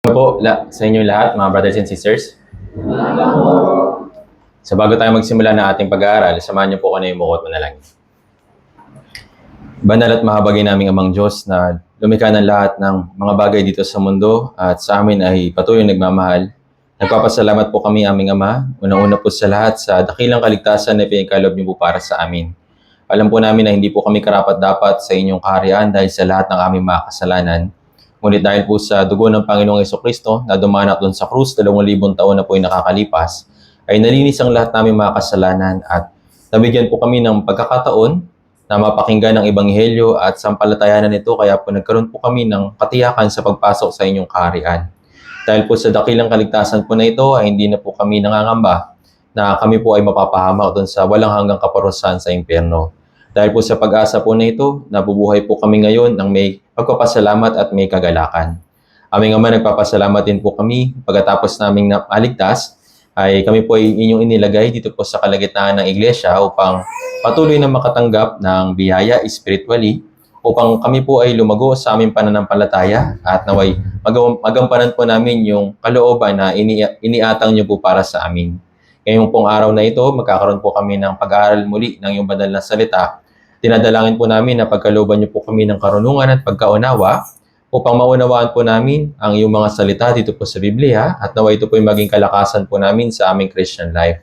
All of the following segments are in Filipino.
Sa inyo lahat, mga brothers and sisters. So bago tayo magsimula ng ating pag-aaral, samahan niyo po ko na yung bukod manalangin. Banal at mahabagin naming Amang Diyos na lumikha ng lahat ng mga bagay dito sa mundo at sa amin ay patuloy nagmamahal. Nagpapasalamat po kami aming Ama, unang-una po sa lahat sa dakilang kaligtasan na pinagkaloob niyo po para sa amin. Alam po namin na hindi po kami karapat-dapat sa inyong kaharian dahil sa lahat ng aming mga kasalanan. Ngunit dahil po sa dugo ng Panginoong Jesucristo na dumanak doon sa krus 2,000 taon na po ay nakakalipas, ay nalinis ang lahat naming mga kasalanan at nabigyan po kami ng pagkakataon na mapakinggan ang Ebanghelyo at sampalatayanan nito, kaya po nagkaroon po kami ng katiyakan sa pagpasok sa inyong kaharian. Dahil po sa dakilang kaligtasan po na ito ay hindi na po kami nangangamba na kami po ay mapapahamak doon sa walang hanggang kaparusahan sa impyerno. Dahil po sa pag-asa po na ito, nabubuhay po kami ngayon ng may pagpapasalamat at may kagalakan. Aming Ama, nagpapasalamat din po kami pagkatapos naming maligtas, ay kami po ay inyong inilagay dito po sa kalagitnaan ng iglesia upang patuloy na makatanggap ng biyaya spiritually, upang kami po ay lumago sa aming pananampalataya at naway magampanan po namin yung kalooban na iniatang niyo po para sa amin. Ngayong pong araw na ito, magkakaroon po kami ng pag-aaral muli ng iyong banal na salita. Dinadalangin po namin na pagkalooban niyo po kami ng karunungan at pagkaunawa upang maunawaan po namin ang iyong mga salita dito po sa Biblia at naway ito po yung maging kalakasan po namin sa aming Christian life.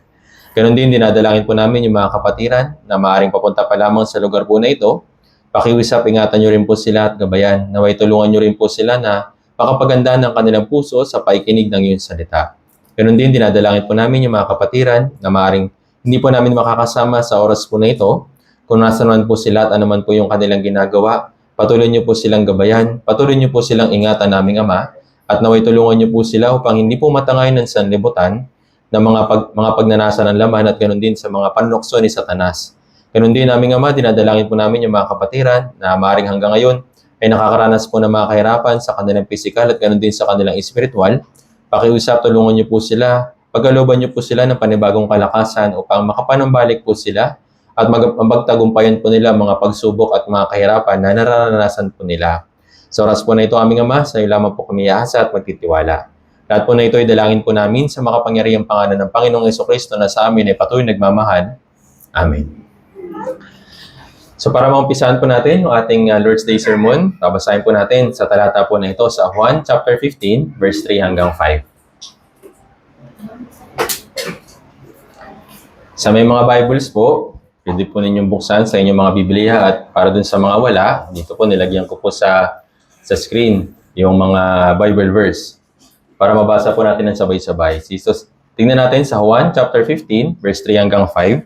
Ganon din, dinadalangin po namin yung mga kapatiran na maaaring papunta pa lamang sa lugar po na ito. Pakiusap, ingatan niyo rin po sila at gabayan. Naway tulungan niyo rin po sila na makapaganda ng kanilang puso sa paikinig ng iyong salita. Ganon din, dinadalangin po namin yung mga kapatiran na maaaring hindi po namin makakasama sa oras po na ito. Kung nasa naman po sila at anuman po yung kanilang ginagawa, patuloy niyo po silang gabayan, patuloy niyo po silang ingatan naming Ama, at naway tulungan niyo po sila upang hindi po matangay ng sanlibutan ng mga pagnanasa ng laman at ganoon din sa mga panlukso ni Satanas. Ganoon din naming Ama, dinadalangin po namin yung mga kapatiran na maaaring hanggang ngayon ay nakakaranas po ng mga kahirapan sa kanilang pisikal at ganoon din sa kanilang espiritual. Pakiusap, tulungan niyo po sila, pagkalooban niyo po sila ng panibagong kalakasan upang makapanumbalik po sila at magtagumpayan po nila mga pagsubok at mga kahirapan na nararanasan po nila. Sa oras po na ito, aming Ama, sa iyo lamang po kami aasa at magtitiwala. Lahat po na ito ay dalangin po namin sa makapangyarihang pangalan ng Panginoong Jesucristo na sa amin ay patuloy nagmamahal. Amen. So para maumpisahan po natin yung ating Lord's Day Sermon, babasahin po natin sa talata po na ito sa Juan chapter 15, verse 3 hanggang 5. Sa may mga Bibles po, pwede po ninyong buksan sa inyong mga Biblia at para dun sa mga wala, dito po nilagyan ko po sa screen yung mga Bible verse para mabasa po natin ng sabay-sabay. So, tingnan natin sa Juan chapter 15, verse 3 hanggang 5.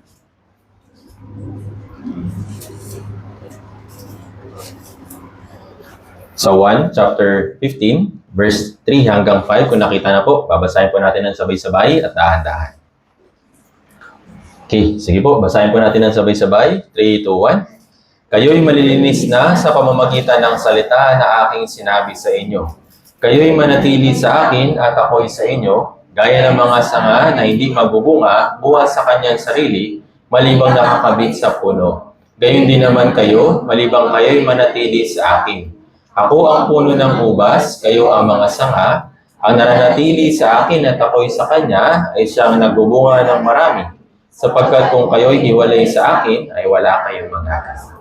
Sa Juan chapter 15, verse 3 hanggang 5, kung nakita na po, babasahin po natin ng sabay-sabay at dahan-dahan. Okay, sige po, basahin po natin ng sabay-sabay. 3, 2, 1. Kayo'y malilinis na sa pamamagitan ng salita na aking sinabi sa inyo. Kayo'y manatili sa akin at ako'y sa inyo, gaya ng mga sanga na hindi magbubunga buhat sa kanyang sarili, malibang nakakabit sa puno. Gayon din naman kayo, malibang kayo'y manatili sa akin. Ako ang puno ng ubas, kayo ang mga sanga. Ang nananatili sa akin at ako'y sa kanya ay siyang nagbubunga ng marami. Sapagkat kung kayo'y hiwalay sa akin, ay wala kayong magagawa.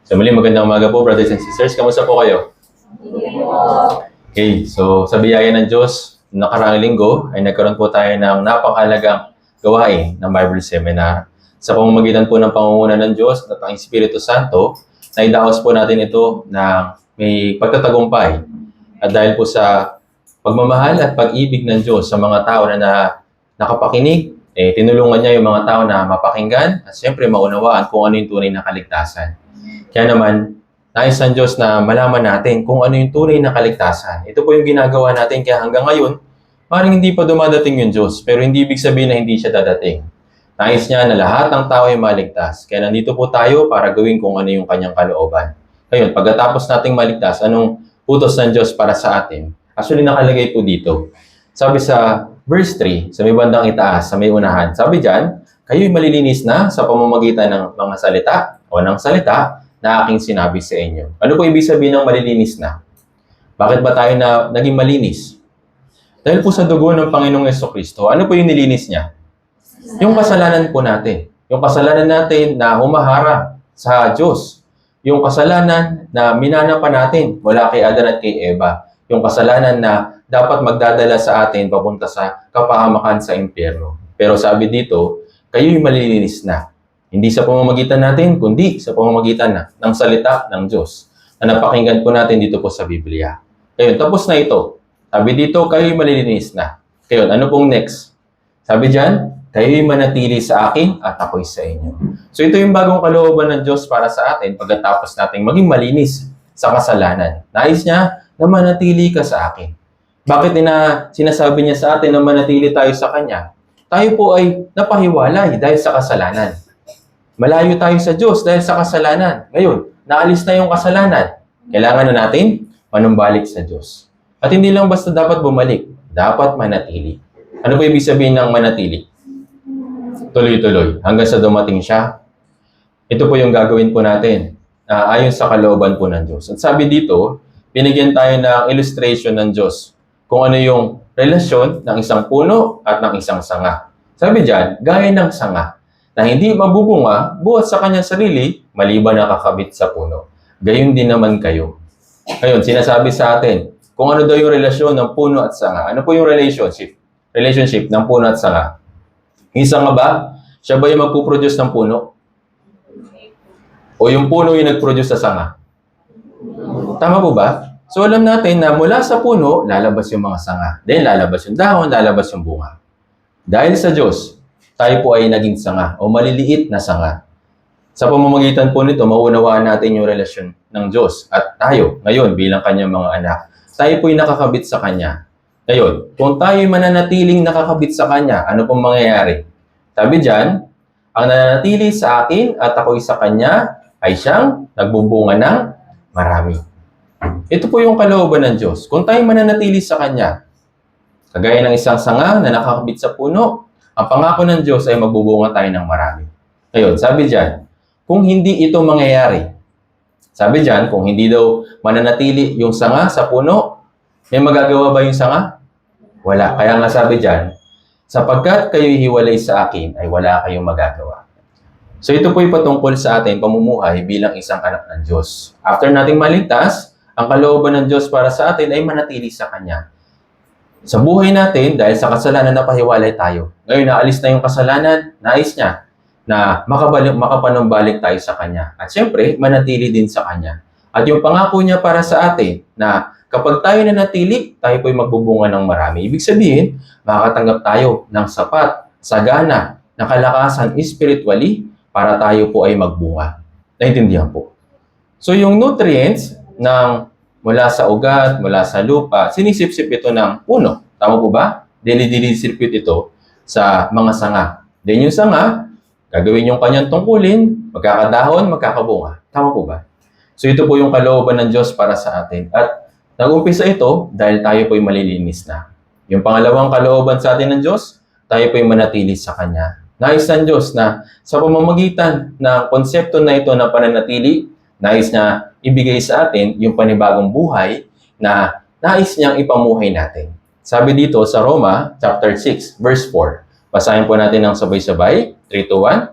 So muli, magandang umaga po, brothers and sisters. Kamusta po kayo? Okay, so sa biyaya ng Diyos, nakaraang linggo ay nagkaroon po tayo ng napakahalagang gawain ng Bible Seminar. Sa pamamagitan po ng pangunguna ng Diyos at ang Espiritu Santo, naidaos po natin ito na may pagtatagumpay. At dahil po sa pagmamahal at pag-ibig ng Diyos sa mga tao na nakapakinig, tinulungan niya yung mga tao na mapakinggan at siyempre maunawaan kung ano yung tunay na kaligtasan. Kaya naman, nais ng Diyos na malaman natin kung ano yung tunay na kaligtasan. Ito po yung ginagawa natin kaya hanggang ngayon, parang hindi pa dumadating yung Diyos, pero hindi ibig sabihin na hindi siya dadating. Nais niya na lahat ng tao ay maligtas. Kaya nandito po tayo para gawin kung ano yung kanyang kalooban. Ngayon, pagkatapos nating maligtas, anong utos ng Diyos para sa atin? Actually, nakalagay po dito. Sabi sa verse 3, sa may bandang itaas, sa may unahan, sabi diyan, kayo'y malilinis na sa pamamagitan ng mga salita o ng salita na aking sinabi sa inyo. Ano po ibig sabihin ng malilinis na? Bakit ba tayo naging malinis? Dahil po sa dugo ng Panginoong Jesucristo, ano po yung nilinis niya? Yung kasalanan po natin. Yung kasalanan natin na humaharang sa Diyos. Yung kasalanan na minana pa natin mula kay Adan at kay Eva. Yung kasalanan na dapat magdadala sa atin papunta sa kapahamakan sa impyerno. Pero sabi dito, kayo'y malilinis na. Hindi sa pamamagitan natin, kundi sa pamamagitan ng salita ng Diyos na napakinggan po natin dito po sa Biblia. Ngayon, tapos na ito. Sabi dito, kayo'y malilinis na. Ngayon, ano pong next? Sabi diyan, kayo'y manatili sa akin at ako'y sa inyo. So ito yung bagong kalooban ng Diyos para sa atin pagkatapos nating maging malinis sa kasalanan. Nais niya na manatili ka sa akin. Bakit sinasabi niya sa atin na manatili tayo sa Kanya? Tayo po ay napahiwalay dahil sa kasalanan. Malayo tayo sa Diyos dahil sa kasalanan. Ngayon, naalis na yung kasalanan. Kailangan na natin manumbalik sa Diyos. At hindi lang basta dapat bumalik, dapat manatili. Ano po ibig sabihin ng manatili? Tuloy-tuloy hanggang sa dumating siya. Ito po yung gagawin po natin ayon sa kalooban po ng Diyos. At sabi dito, binigyan tayo ng illustration ng Diyos kung ano yung relasyon ng isang puno at ng isang sanga. Sabi diyan, gaya ng sanga na hindi mabubunga buhat sa kanyang sarili maliban na kakabit sa puno. Gayon din naman kayo. Ngayon, sinasabi sa atin, kung ano daw yung relasyon ng puno at sanga. Ano po yung relationship? Relationship ng puno at sanga. Yung sanga ba? Siya ba yung magpuproduce ng puno? O yung puno yung nag-produce sa sanga? Tama po ba? So alam natin na mula sa puno, lalabas yung mga sanga. Then lalabas yung dahon, lalabas yung bunga. Dahil sa Diyos, tayo po ay naging sanga o maliliit na sanga. Sa pamamagitan po nito, maunawaan natin yung relasyon ng Diyos. At tayo, ngayon, bilang kanyang mga anak, tayo po'y nakakabit sa Kanya. Ngayon, kung tayo'y mananatiling nakakabit sa Kanya, ano pong mangyayari? Sabi diyan, ang nananatili sa akin at ako'y sa Kanya ay siyang nagbubunga ng marami. Ito po yung kalooban ng Diyos. Kung tayo mananatili sa Kanya, kagaya ng isang sanga na nakakabit sa puno, ang pangako ng Diyos ay magbubunga tayo ng marami. Ngayon, sabi diyan, kung hindi ito mangyayari, sabi diyan, kung hindi daw mananatili yung sanga sa puno, may magagawa ba yung sanga? Wala. Kaya nga sabi diyan, sapagkat kayo'y hiwalay sa akin, ay wala kayong magagawa. So ito po'y patungkol sa ating pamumuhay bilang isang anak ng Diyos. After nating maligtas, ang kalooban ng Diyos para sa atin ay manatili sa Kanya. Sa buhay natin, dahil sa kasalanan napahiwalay tayo. Ngayon, naalis na yung kasalanan, nais niya na makapanumbalik tayo sa Kanya. At syempre, manatili din sa Kanya. At yung pangako niya para sa atin na kapag tayo nanatili, tayo po'y magbubunga ng marami. Ibig sabihin, makakatanggap tayo ng sapat, sagana, na kalakasan spiritually para tayo po ay magbunga. Naintindihan po. So yung nutrients mula sa ugat, mula sa lupa, sinisip-sip ito ng puno. Tama po ba? Dinidisircuit ito sa mga sanga. Then yung sanga, gagawin yung kanyang tungkulin, magkakadahon, magkakabunga. Tama po ba? So ito po yung kalooban ng Diyos para sa atin. At nag-umpisa ito dahil tayo po'y malilinis na. Yung pangalawang kalooban sa atin ng Diyos, tayo po'y manatili sa Kanya. Nais ng Diyos na sa pamamagitan ng konsepto na ito na pananatili, nais na ibigay sa atin yung panibagong buhay na nais niyang ipamuhay natin. Sabi dito sa Roma, chapter 6, verse 4. Basahin po natin ng sabay-sabay. 3, 2, 1.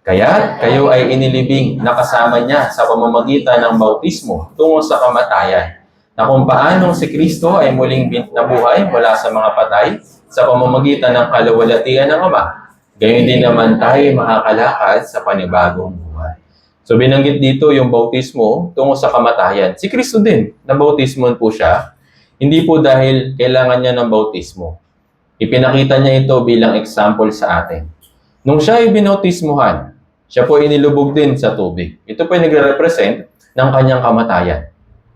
Kaya't kayo ay inilibing na kasama niya sa pamamagitan ng bautismo tungo sa kamatayan, na kung paanong si Kristo ay muling nabuhay mula sa mga patay sa pamamagitan ng kaluwalhatian ng Ama, gayon din naman tayo makakalakad sa panibagong buhay. So binanggit dito yung bautismo tungo sa kamatayan. Si Kristo din, nabautismon po siya. Hindi po dahil kailangan niya ng bautismo. Ipinakita niya ito bilang example sa atin. Nung siya ay binautismuhan, siya po inilubog din sa tubig. Ito po ay nagre-represent ng kanyang kamatayan.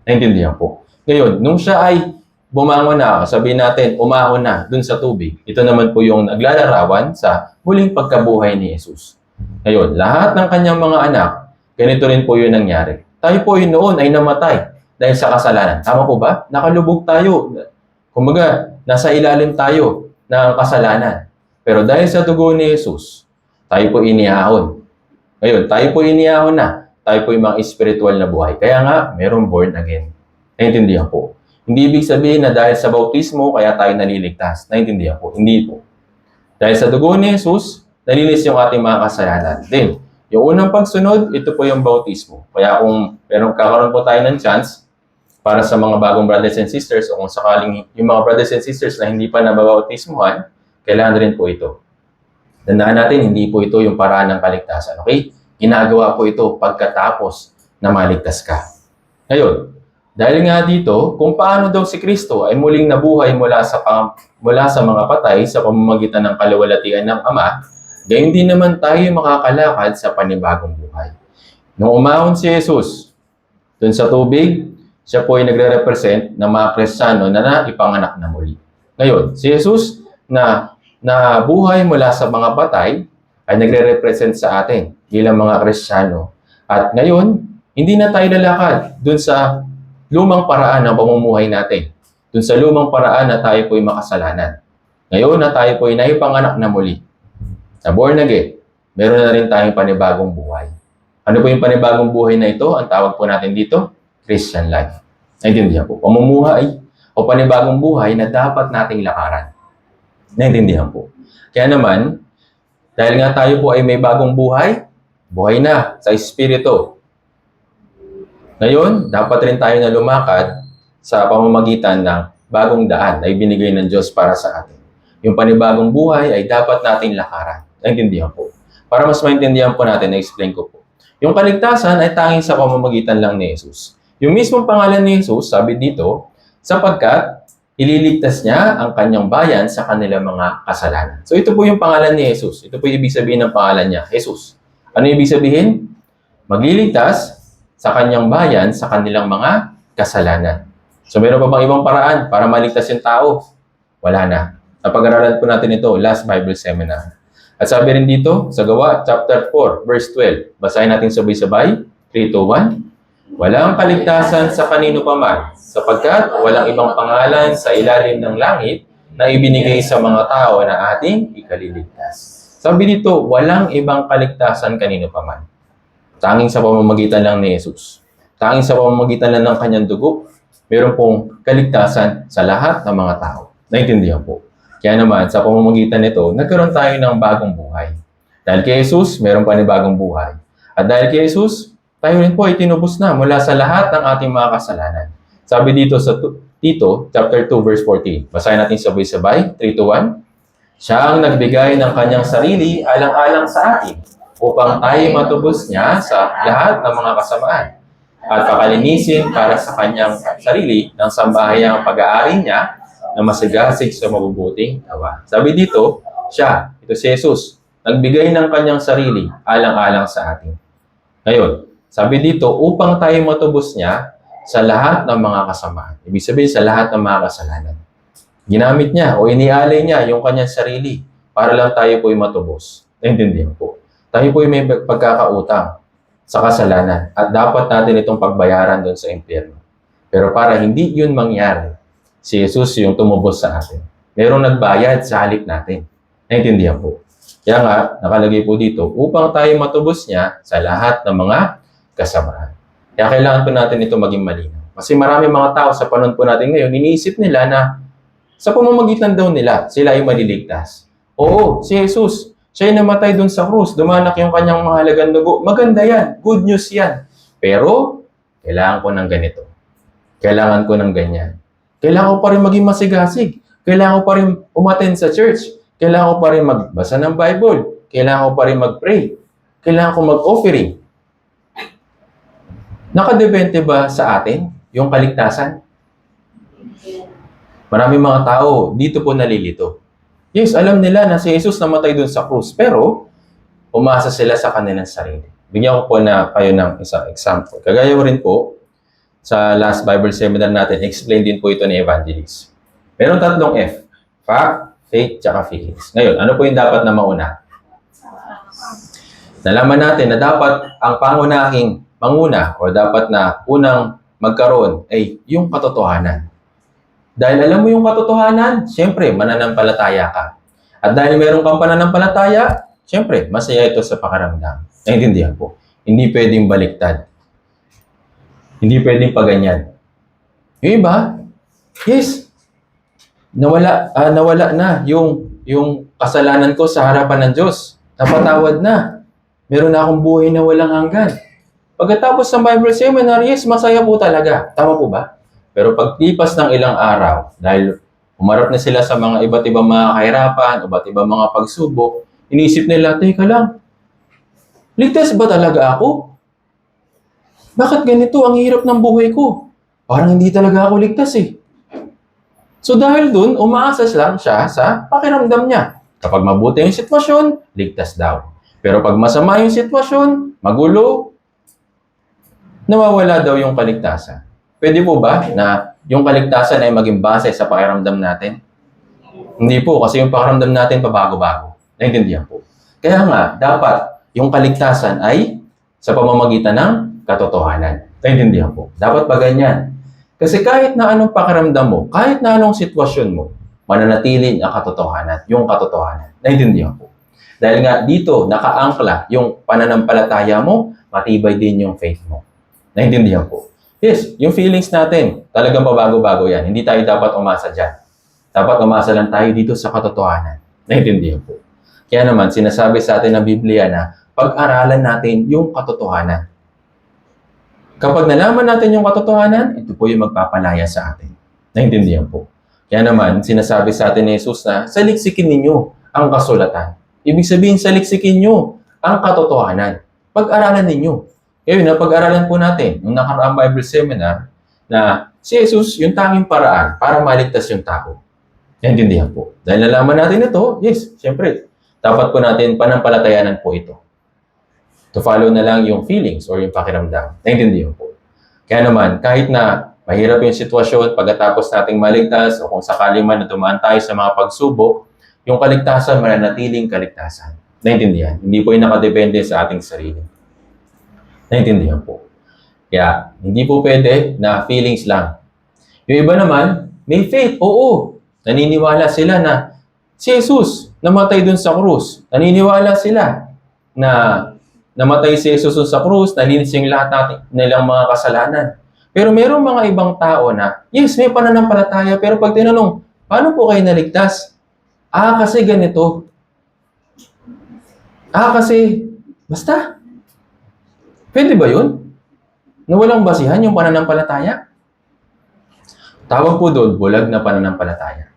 Naintindihan po. Ngayon, nung siya ay bumangon na, sabihin natin, umahon na dun sa tubig. Ito naman po yung naglalarawan sa muling pagkabuhay ni Jesus. Ngayon, lahat ng kanyang mga anak, ganito rin po yung nangyari. Tayo po noon ay namatay dahil sa kasalanan. Tama po ba? Nakalubog tayo. Kumbaga, nasa ilalim tayo ng kasalanan. Pero dahil sa dugo ni Jesus, tayo po inihahon. Ngayon, tayo po inihahon na. Tayo po yung mga spiritual na buhay. Kaya nga, merong born again. Naintindihan po. Hindi ibig sabihin na dahil sa bautismo, kaya tayo naliligtas. Naintindihan po? Hindi po. Dahil sa dugo ni Jesus, nalinis yung ating mga kasalanan. Then, yung unang pagsunod, ito po yung bautismo. Kaya kung kakaroon po tayo ng chance para sa mga bagong brothers and sisters o kung sakaling yung mga brothers and sisters na hindi pa nababautismuhan, kailangan rin po ito. Tandaan natin, hindi po ito yung paraan ng kaligtasan. Okay? Ginagawa po ito pagkatapos na maligtas ka. Ngayon, dahil nga dito, kung paano daw si Kristo ay muling nabuhay mula sa mga patay sa pamamagitan ng kaluwalhatian ng Ama, gayon din naman tayo makakalakad sa panibagong buhay. Nung umahon si Jesus dun sa tubig, siya po ay nagre-represent ng mga Kristiyano na naipanganak na muli. Ngayon, si Jesus na buhay mula sa mga patay ay nagre-represent sa atin bilang mga Kristiyano. At ngayon, hindi na tayo lalakad dun sa lumang paraan ng pamumuhay natin. Dun sa lumang paraan na tayo po'y makasalanan. Ngayon na tayo po'y naipanganak na muli. Na born again, meron na rin tayong panibagong buhay. Ano po yung panibagong buhay na ito? Ang tawag po natin dito, Christian life. Naintindihan po? Pamumuhay o panibagong buhay na dapat nating lakaran. Naintindihan po? Kaya naman, dahil nga tayo po ay may bagong buhay, buhay na sa Espiritu. Ngayon, dapat rin tayo na lumakad sa pamamagitan ng bagong daan na ibinigay ng Diyos para sa atin. Yung panibagong buhay ay dapat nating lakaran. Naintindihan po? Para mas maintindihan po natin, na-explain ko po. Yung kaligtasan ay tanging sa pamamagitan lang ni Jesus. Yung mismong pangalan ni Jesus, sabi dito, sapagkat ililigtas niya ang kanyang bayan sa kanilang mga kasalanan. So ito po yung pangalan ni Jesus. Ito po yung ibig sabihin ng pangalan niya, Jesus. Ano yung ibig sabihin? Magliligtas sa kanyang bayan sa kanilang mga kasalanan. So meron pa bang ibang paraan para maligtas yung tao? Wala na. Napag-aralan po natin ito last Bible seminar. At sabi rin dito sa Gawa chapter 4 verse 12. Basahin natin sabay-sabay. 3, 2, 1. Walang kaligtasan sa kanino pa man, sapagkat walang ibang pangalan sa ilalim ng langit na ibinigay sa mga tao na ating ikaliligtas. Sabi dito, walang ibang kaligtasan kanino pa man. Tanging sa pamamagitan lang ni Jesus. Tanging sa pamamagitan lang ng kanyang dugo, meron pong kaligtasan sa lahat ng mga tao. Naintindihan po. Kaya naman, sa pamamagitan nito, nagkaroon tayo ng bagong buhay. Dahil kay Jesus, meron panibagong buhay. At dahil kay Jesus, tayo rin po ay tinubos na mula sa lahat ng ating mga kasalanan. Sabi dito sa Tito, chapter 2, verse 14. Basahin natin sabay-sabay. 3, 2, 1. Siya ang nagbigay ng kanyang sarili alang-alang sa atin upang tayo matubos niya sa lahat ng mga kasamaan at pakalinisin para sa kanyang sarili ng sambahayang pag-aari niya na masigasig sa mabubuting gawa. Sabi dito, siya, ito si Jesus, nagbigay ng kanyang sarili alang-alang sa atin. Ngayon, sabi dito, upang tayo matubos niya sa lahat ng mga kasamaan. Ibig sabihin, sa lahat ng mga kasalanan. Ginamit niya o inialay niya yung kanyang sarili para lang tayo po'y matubos. Naintindihan po. Tayo po'y may pagkakautang sa kasalanan at dapat natin itong pagbayaran doon sa impyerno. Pero para hindi yun mangyari, si Jesus yung tumubos sa atin. Merong nagbayad sa halip natin. Naintindihan po. Kaya nga, nakalagay po dito, upang tayo matubos niya sa lahat ng mga kasamaan. Kaya kailangan po natin ito maging malinaw. Kasi marami mga tao sa panahon po natin ngayon, iniisip nila na sa pamamagitan daw nila, sila ay maliligtas. Oo, si Jesus, siya ay namatay dun sa krus, dumanak yung kanyang mahalagang dugo. Maganda yan, good news yan. Pero, kailangan ko ng ganito. Kailangan ko ng ganyan. Kailangan ko pa rin maging masigasig. Kailangan ko pa rin umattend sa church. Kailangan ko pa rin magbasa ng Bible. Kailangan ko pa rin mag-pray. Kailangan ko mag-offering. Nakadepende ba sa atin yung kaligtasan? Maraming mga tao dito po nalilito. Yes, alam nila na si Jesus namatay dun sa krus, pero umasa sila sa kanilang sarili. Bigyan ko po na kayo ng isang example. Kagaya rin po, sa last Bible seminar natin, explain din po ito ni Evangelist. Meron 3 F. Fact, faith, tsaka feelings. Ngayon, ano po yung dapat na mauna? Nalaman natin na dapat ang pangunahing manguna o dapat na unang magkaroon ay yung katotohanan. Dahil alam mo yung katotohanan, siyempre, mananampalataya ka. At dahil meron kang pananampalataya, siyempre, masaya ito sa pakaramdam. Naintindihan po. Hindi pwedeng baliktad. Hindi pwedeng paganyan. Yung iba, Yes, nawala na yung kasalanan ko sa harapan ng Diyos. Napatawad na. Meron na akong buhay na walang hanggan. Pagkatapos ng Bible seminar, yes, masaya po talaga. Tama po ba? Pero pagtipas ng ilang araw, dahil umarap na sila sa mga iba't ibang mga kahirapan, iba't ibang mga pagsubok, inisip nila, teka lang, ligtas ba talaga ako? Bakit ganito ang hirap ng buhay ko? Parang hindi talaga ako ligtas eh. So dahil dun, umaasa lang siya sa pakiramdam niya. Kapag mabuti yung sitwasyon, ligtas daw. Pero pag masama yung sitwasyon, magulo, nawawala daw yung kaligtasan. Pwede po ba na yung kaligtasan ay maging base sa pakiramdam natin? Hindi po, kasi yung pakiramdam natin pabago-bago. Naintindihan po. Kaya nga, dapat yung kaligtasan ay sa pamamagitan ng katotohanan. Naintindihan po. Dapat ba ganyan? Kasi kahit na anong pakiramdam mo, kahit na anong sitwasyon mo, mananatili ang katotohanan, yung katotohanan. Naintindihan po. Dahil nga dito, nakaangkla yung pananampalataya mo, matibay din yung faith mo. Naintindihan po. Yes, yung feelings natin, talagang pabago-bago yan. Hindi tayo dapat umasa dyan. Dapat umasa lang tayo dito sa katotohanan. Naintindihan po. Kaya naman, sinasabi sa atin ng Biblia na pag-aralan natin yung katotohanan. Kapag nalaman natin yung katotohanan, ito po yung magpapalaya sa atin. Naintindihan po. Kaya naman, sinasabi sa atin ni Jesus na saliksikin ninyo ang kasulatan. Ibig sabihin, saliksikin nyo ang katotohanan. Pag-aralan ninyo. Ngayon, napag-aralan po natin nung nakaraang Bible seminar na si Jesus, yung tanging paraan para maligtas yung tao. Naintindihan po. Dahil nalaman natin ito, yes, siyempre, dapat po natin panampalatayanan po ito. To follow na lang yung feelings or yung pakiramdam. Naintindihan po. Kaya naman, kahit na mahirap yung sitwasyon pagkatapos nating maligtas o kung sakali man na dumaan tayo sa mga pagsubok, yung kaligtasan, mananatiling kaligtasan. Naintindihan? Hindi po yung nakadepende sa ating sarili. Naintindihan po. Kaya, hindi po pwede na feelings lang. Yung iba naman, may faith. Oo. Naniniwala sila na si Jesus namatay dun sa krus. Naniniwala sila na namatay si Jesus dun sa krus, nalinis yung lahat nilang mga kasalanan. Pero merong mga ibang tao na, yes, may pananampalataya, pero pag tinanong, paano po kayo naligtas? Kasi ganito. Kasi, basta. Pwede ba yun? Na walang basihan yung pananampalataya? Tawag po doon, bulag na pananampalataya.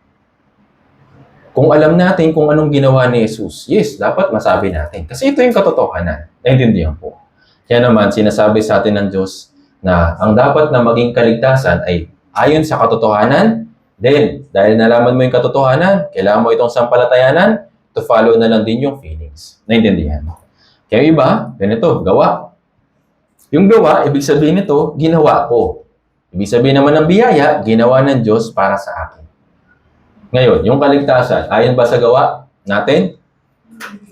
Kung alam natin kung anong ginawa ni Jesus, yes, dapat masabi natin. Kasi ito yung katotohanan. Naintindihan po. Kaya naman, sinasabi sa atin ng Diyos na ang dapat na maging kaligtasan ay ayon sa katotohanan. Then, dahil nalaman mo yung katotohanan, kailangan mo itong sampalatayanan, to follow na lang din yung feelings. Naintindihan mo. Kaya iba, ganito, gawa. Yung gawa, ibig sabihin nito, ginawa ko. Ibig sabihin naman ng biyaya, ginawa ng Diyos para sa akin. Ngayon, yung kaligtasan, ayon ba sa gawa natin?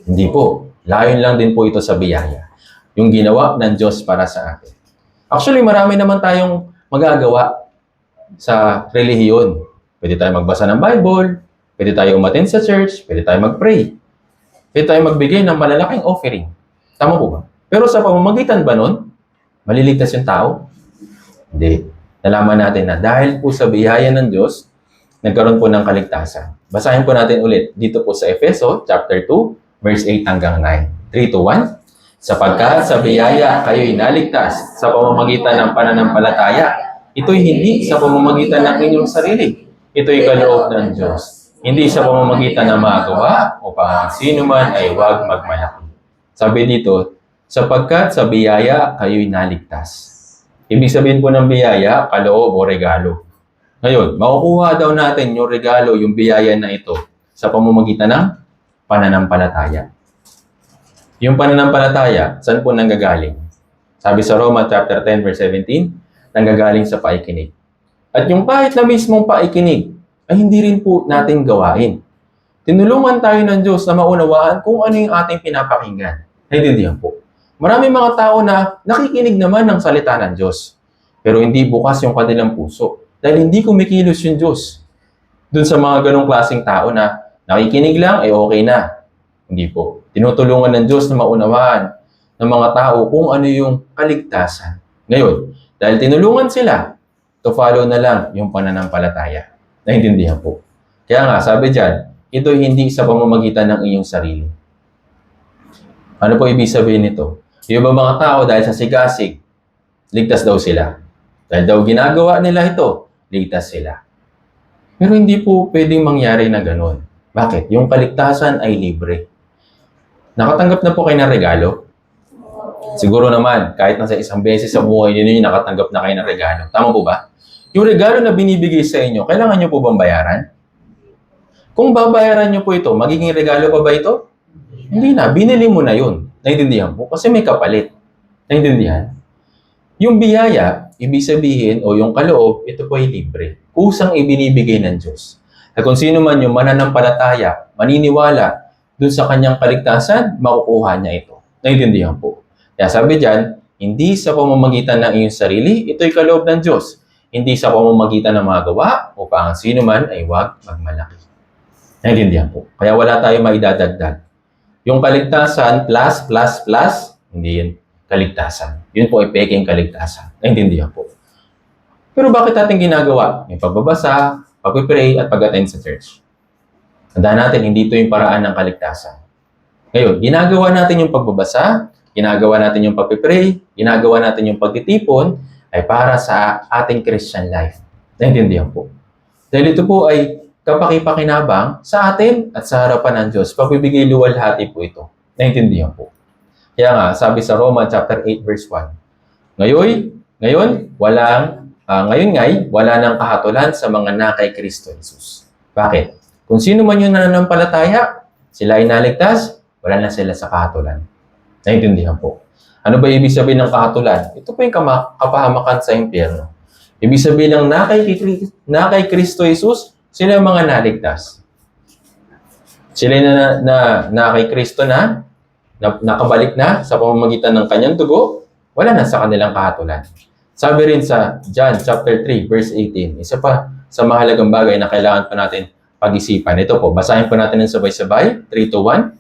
Hindi po. Layon lang din po ito sa biyaya. Yung ginawa ng Diyos para sa akin. Actually, marami naman tayong magagawa sa relihiyon. Pwede tayo magbasa ng Bible, pwede tayo umattend sa church, pwede tayo mag-pray, pwede tayo magbigay ng malalaking offering. Tama po ba? Pero sa pamamagitan ba nun, maliligtas yung tao? Hindi. Nalaman natin na dahil po sa biyaya ng Diyos, nagkaroon po ng kaligtasan. Basahin po natin ulit dito po sa Efeso, chapter 2, verse 8 hanggang 9. 3 to 1. Sapagkat sa biyaya kayo'y naligtas sa pamamagitan ng pananampalataya. Ito'y hindi sa pamamagitan ng inyong sarili. Ito'y kaloob ng Diyos. Hindi sa pamamagitan ng mga gawa upang sino man ay huwag magmalaki. Sabi dito, sapagkat sa biyaya kayo'y naligtas. Ibig sabihin po ng biyaya, kaloob o regalo. Ngayon, makukuha daw natin yung regalo, yung biyaya na ito sa pamamagitan ng pananampalataya. Yung pananampalataya, saan po nanggagaling? Sabi sa Roma chapter 10 verse 17, nanggagaling sa paikinig. At yung kahit na mismong paikinig, ay hindi rin po natin gawain. Tinulungan tayo ng Diyos na maunawaan kung ano yung ating pinapakinggan. Naintindihan po. Maraming mga tao na nakikinig naman ng salita ng Diyos, pero hindi bukas yung kanilang puso. Dahil hindi kumikilos yung Diyos. Doon sa mga ganong klaseng tao na nakikinig lang, okay na. Hindi po. Tinutulungan ng Diyos na maunawaan ng mga tao kung ano yung kaligtasan. Ngayon, dahil tinulungan sila, to follow na lang yung pananampalataya. Naintindihan po. Kaya nga, sabi dyan, ito hindi sa pamamagitan ng iyong sarili. Ano po ibig sabihin nito? Yung ba mga tao dahil sa sigasig, ligtas daw sila. Dahil daw ginagawa nila ito, ligtas sila. Pero hindi po pwedeng mangyari na ganun. Bakit? Yung kaligtasan ay libre. Nakatanggap na po kayo ng regalo? Siguro naman, kahit nasa isang beses sa buhay niyo nakatanggap na kayo ng regalo. Tama po ba? Yung regalo na binibigay sa inyo, kailangan nyo po bang bayaran? Kung babayaran nyo po ito, magiging regalo pa ba ito? Hindi na. Binili mo na yun. Naintindihan po? Kasi may kapalit. Naintindihan? Yung biyaya, ibig sabihin, o yung kaloob, ito po ay libre. Kusang ibinibigay ng Diyos. At kung sino man yung mananampalataya, maniniwala dun sa kanyang kaligtasan, makukuha niya ito. Naintindihan po? Kaya sabi dyan, hindi sa pamamagitan ng iyong sarili, ito'y kaloob ng Diyos. Hindi sa pamamagitan ng mga gawa, upang sino man ay huwag magmalaki. Naintindihan po? Kaya wala tayong maidadagdag. Yung kaligtasan, plus, hindi yun kaligtasan. Yun po ay peking kaligtasan. Naintindihan po. Pero bakit natin ginagawa? May pagbabasa, pag-pray, at pag-attend sa church. Tandaan natin, hindi ito yung paraan ng kaligtasan. Ngayon, ginagawa natin yung pagbabasa, ginagawa natin yung pag-pray, ginagawa natin yung pagtitipon, ay para sa ating Christian life. Naintindihan po. Dahil ito po ay kapakipakinabang sa atin at sa harapan ng Diyos. Pagbibigay luwalhati po ito. Naintindihan po. Kaya nga, sabi sa Romans chapter 8 verse 1, ngayon wala nang kahatulan sa mga na kay Kristo Jesus. Bakit? Kung sino man yung nananampalataya, sila ay naligtas, wala na sila sa kahatulan. Naintindihan po. Ano ba ibig sabihin ng kahatulan? Ito po yung kapahamakan sa impyerno. Ibig sabihin ng na kay Kristo Jesus, sila yung mga naligtas. Sila na kay Kristo na nakabalik na sa pamamagitan ng kanyang dugo, wala na sa kanilang kahatulan. Sabi rin sa John chapter 3 verse 18, isa pa sa mahalagang bagay na kailangan pa natin pag-isipan. Ito po, basahin po natin ng sabay-sabay, 3-2-1.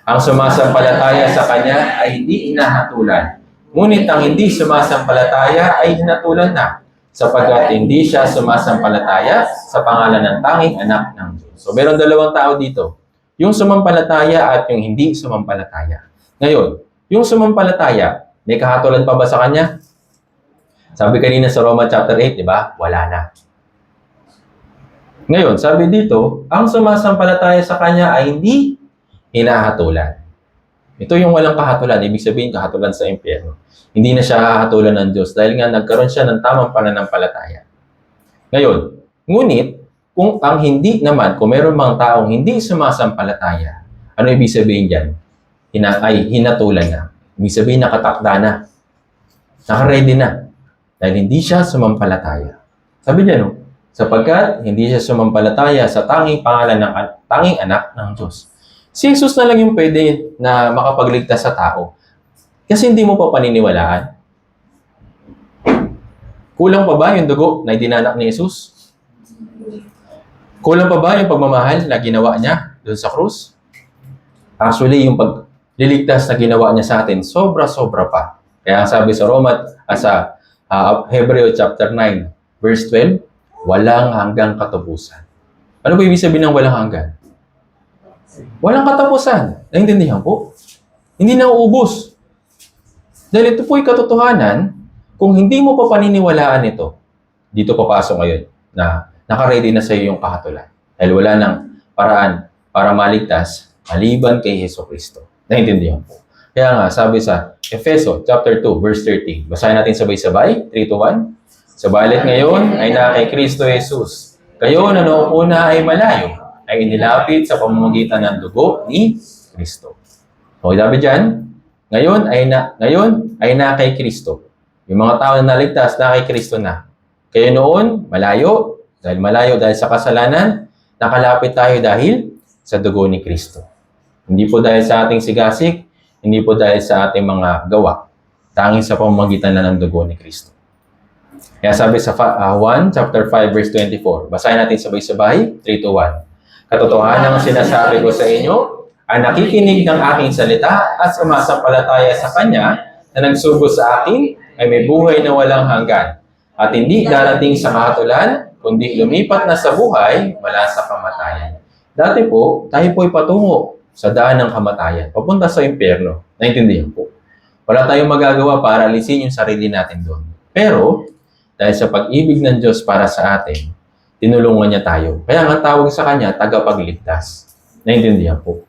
Ang sumasampalataya sa kanya ay hindi hinahatulan. Ngunit ang hindi sumasampalataya ay hinatulan na, sapagkat hindi siya sumasampalataya sa pangalan ng tanging anak ng Diyos. So, meron dalawang tao dito. Yung sumampalataya at yung hindi sumampalataya. Ngayon, yung sumampalataya, may kahatulan pa ba sa kanya? Sabi kanina sa Romans chapter 8, di ba? Wala na. Ngayon, sabi dito, ang sumasampalataya sa kanya ay hindi hinahatulan. Ito yung walang kahatulan. Ibig sabihin, kahatulan sa impyerno. Hindi na siya hahatulan ng Diyos dahil nga nagkaroon siya ng tamang pananampalataya. Ngayon, ngunit, kung ang hindi naman, kung meron mga taong hindi sumasampalataya, ano ibig sabihin dyan? Hinatulan na. Ibig sabihin, nakatakda na. Nakaready na. Dahil hindi siya sumampalataya. Sabi niya, no? Sapagkat hindi siya sumampalataya sa tanging pangalan ng tanging anak ng Diyos. Si Jesus na lang yung pwede na makapagligtas sa tao. Kasi hindi mo pa paniniwalaan. Kulang pa ba yung dugo na idinanak ni Jesus? Kulang pa ba yung pagmamahal na ginawa niya doon sa krus? Actually, yung pagliligtas na ginawa niya sa atin, sobra-sobra pa. Kaya sabi sa Hebreo chapter 9, verse 12, walang hanggang katapusan. Ano ba ibig sabihin ng walang hanggan? Walang katapusan. Naintindihan po? Hindi na uubos. Dahil ito po'y katotohanan, kung hindi mo pa paniniwalaan ito, dito papasok ngayon na nakaready na sa iyo yung kahatulan. Dahil wala nang paraan para maligtas maliban kay Jesucristo. Naintindihan po. Kaya nga, sabi sa Efeso chapter 2, verse 13, basahin natin sabay-sabay, 3-1. Sabalit ngayon ay na kay Kristo Jesus. Kayo na noong una ay malayo, ay inilapit sa pamamagitan ng dugo ni Kristo. So, sabi dyan, ngayon ay na kay Kristo. Yung mga tao na naligtas, na kay Kristo na. Kayo noon, malayo dahil sa kasalanan, nakalapit tayo dahil sa dugo ni Kristo. Hindi po dahil sa ating sigasig, hindi po dahil sa ating mga gawa. Tanging sa pamamagitan na ng dugo ni Kristo. Kaya sabi sa 1 chapter 5 verse 24, basahin natin sabay-sabay, 3-1. Katotohanan ang sinasabi ko sa inyo, ang nakikinig ng aking salita at sumasampalataya sa Kanya na nagsugo sa akin ay may buhay na walang hanggan. at hindi darating sa kahatulan, kundi lumipat na sa buhay mula sa kamatayan. Dati po, tayo po ay patungo sa daan ng kamatayan, papunta sa impyerno. Naintindihan po. Wala tayong magagawa para alisin yung sarili natin doon. Pero, dahil sa pag-ibig ng Diyos para sa atin, tinulungan niya tayo. Kaya nga tawag sa kanya, tagapagligtas. Naintindihan po.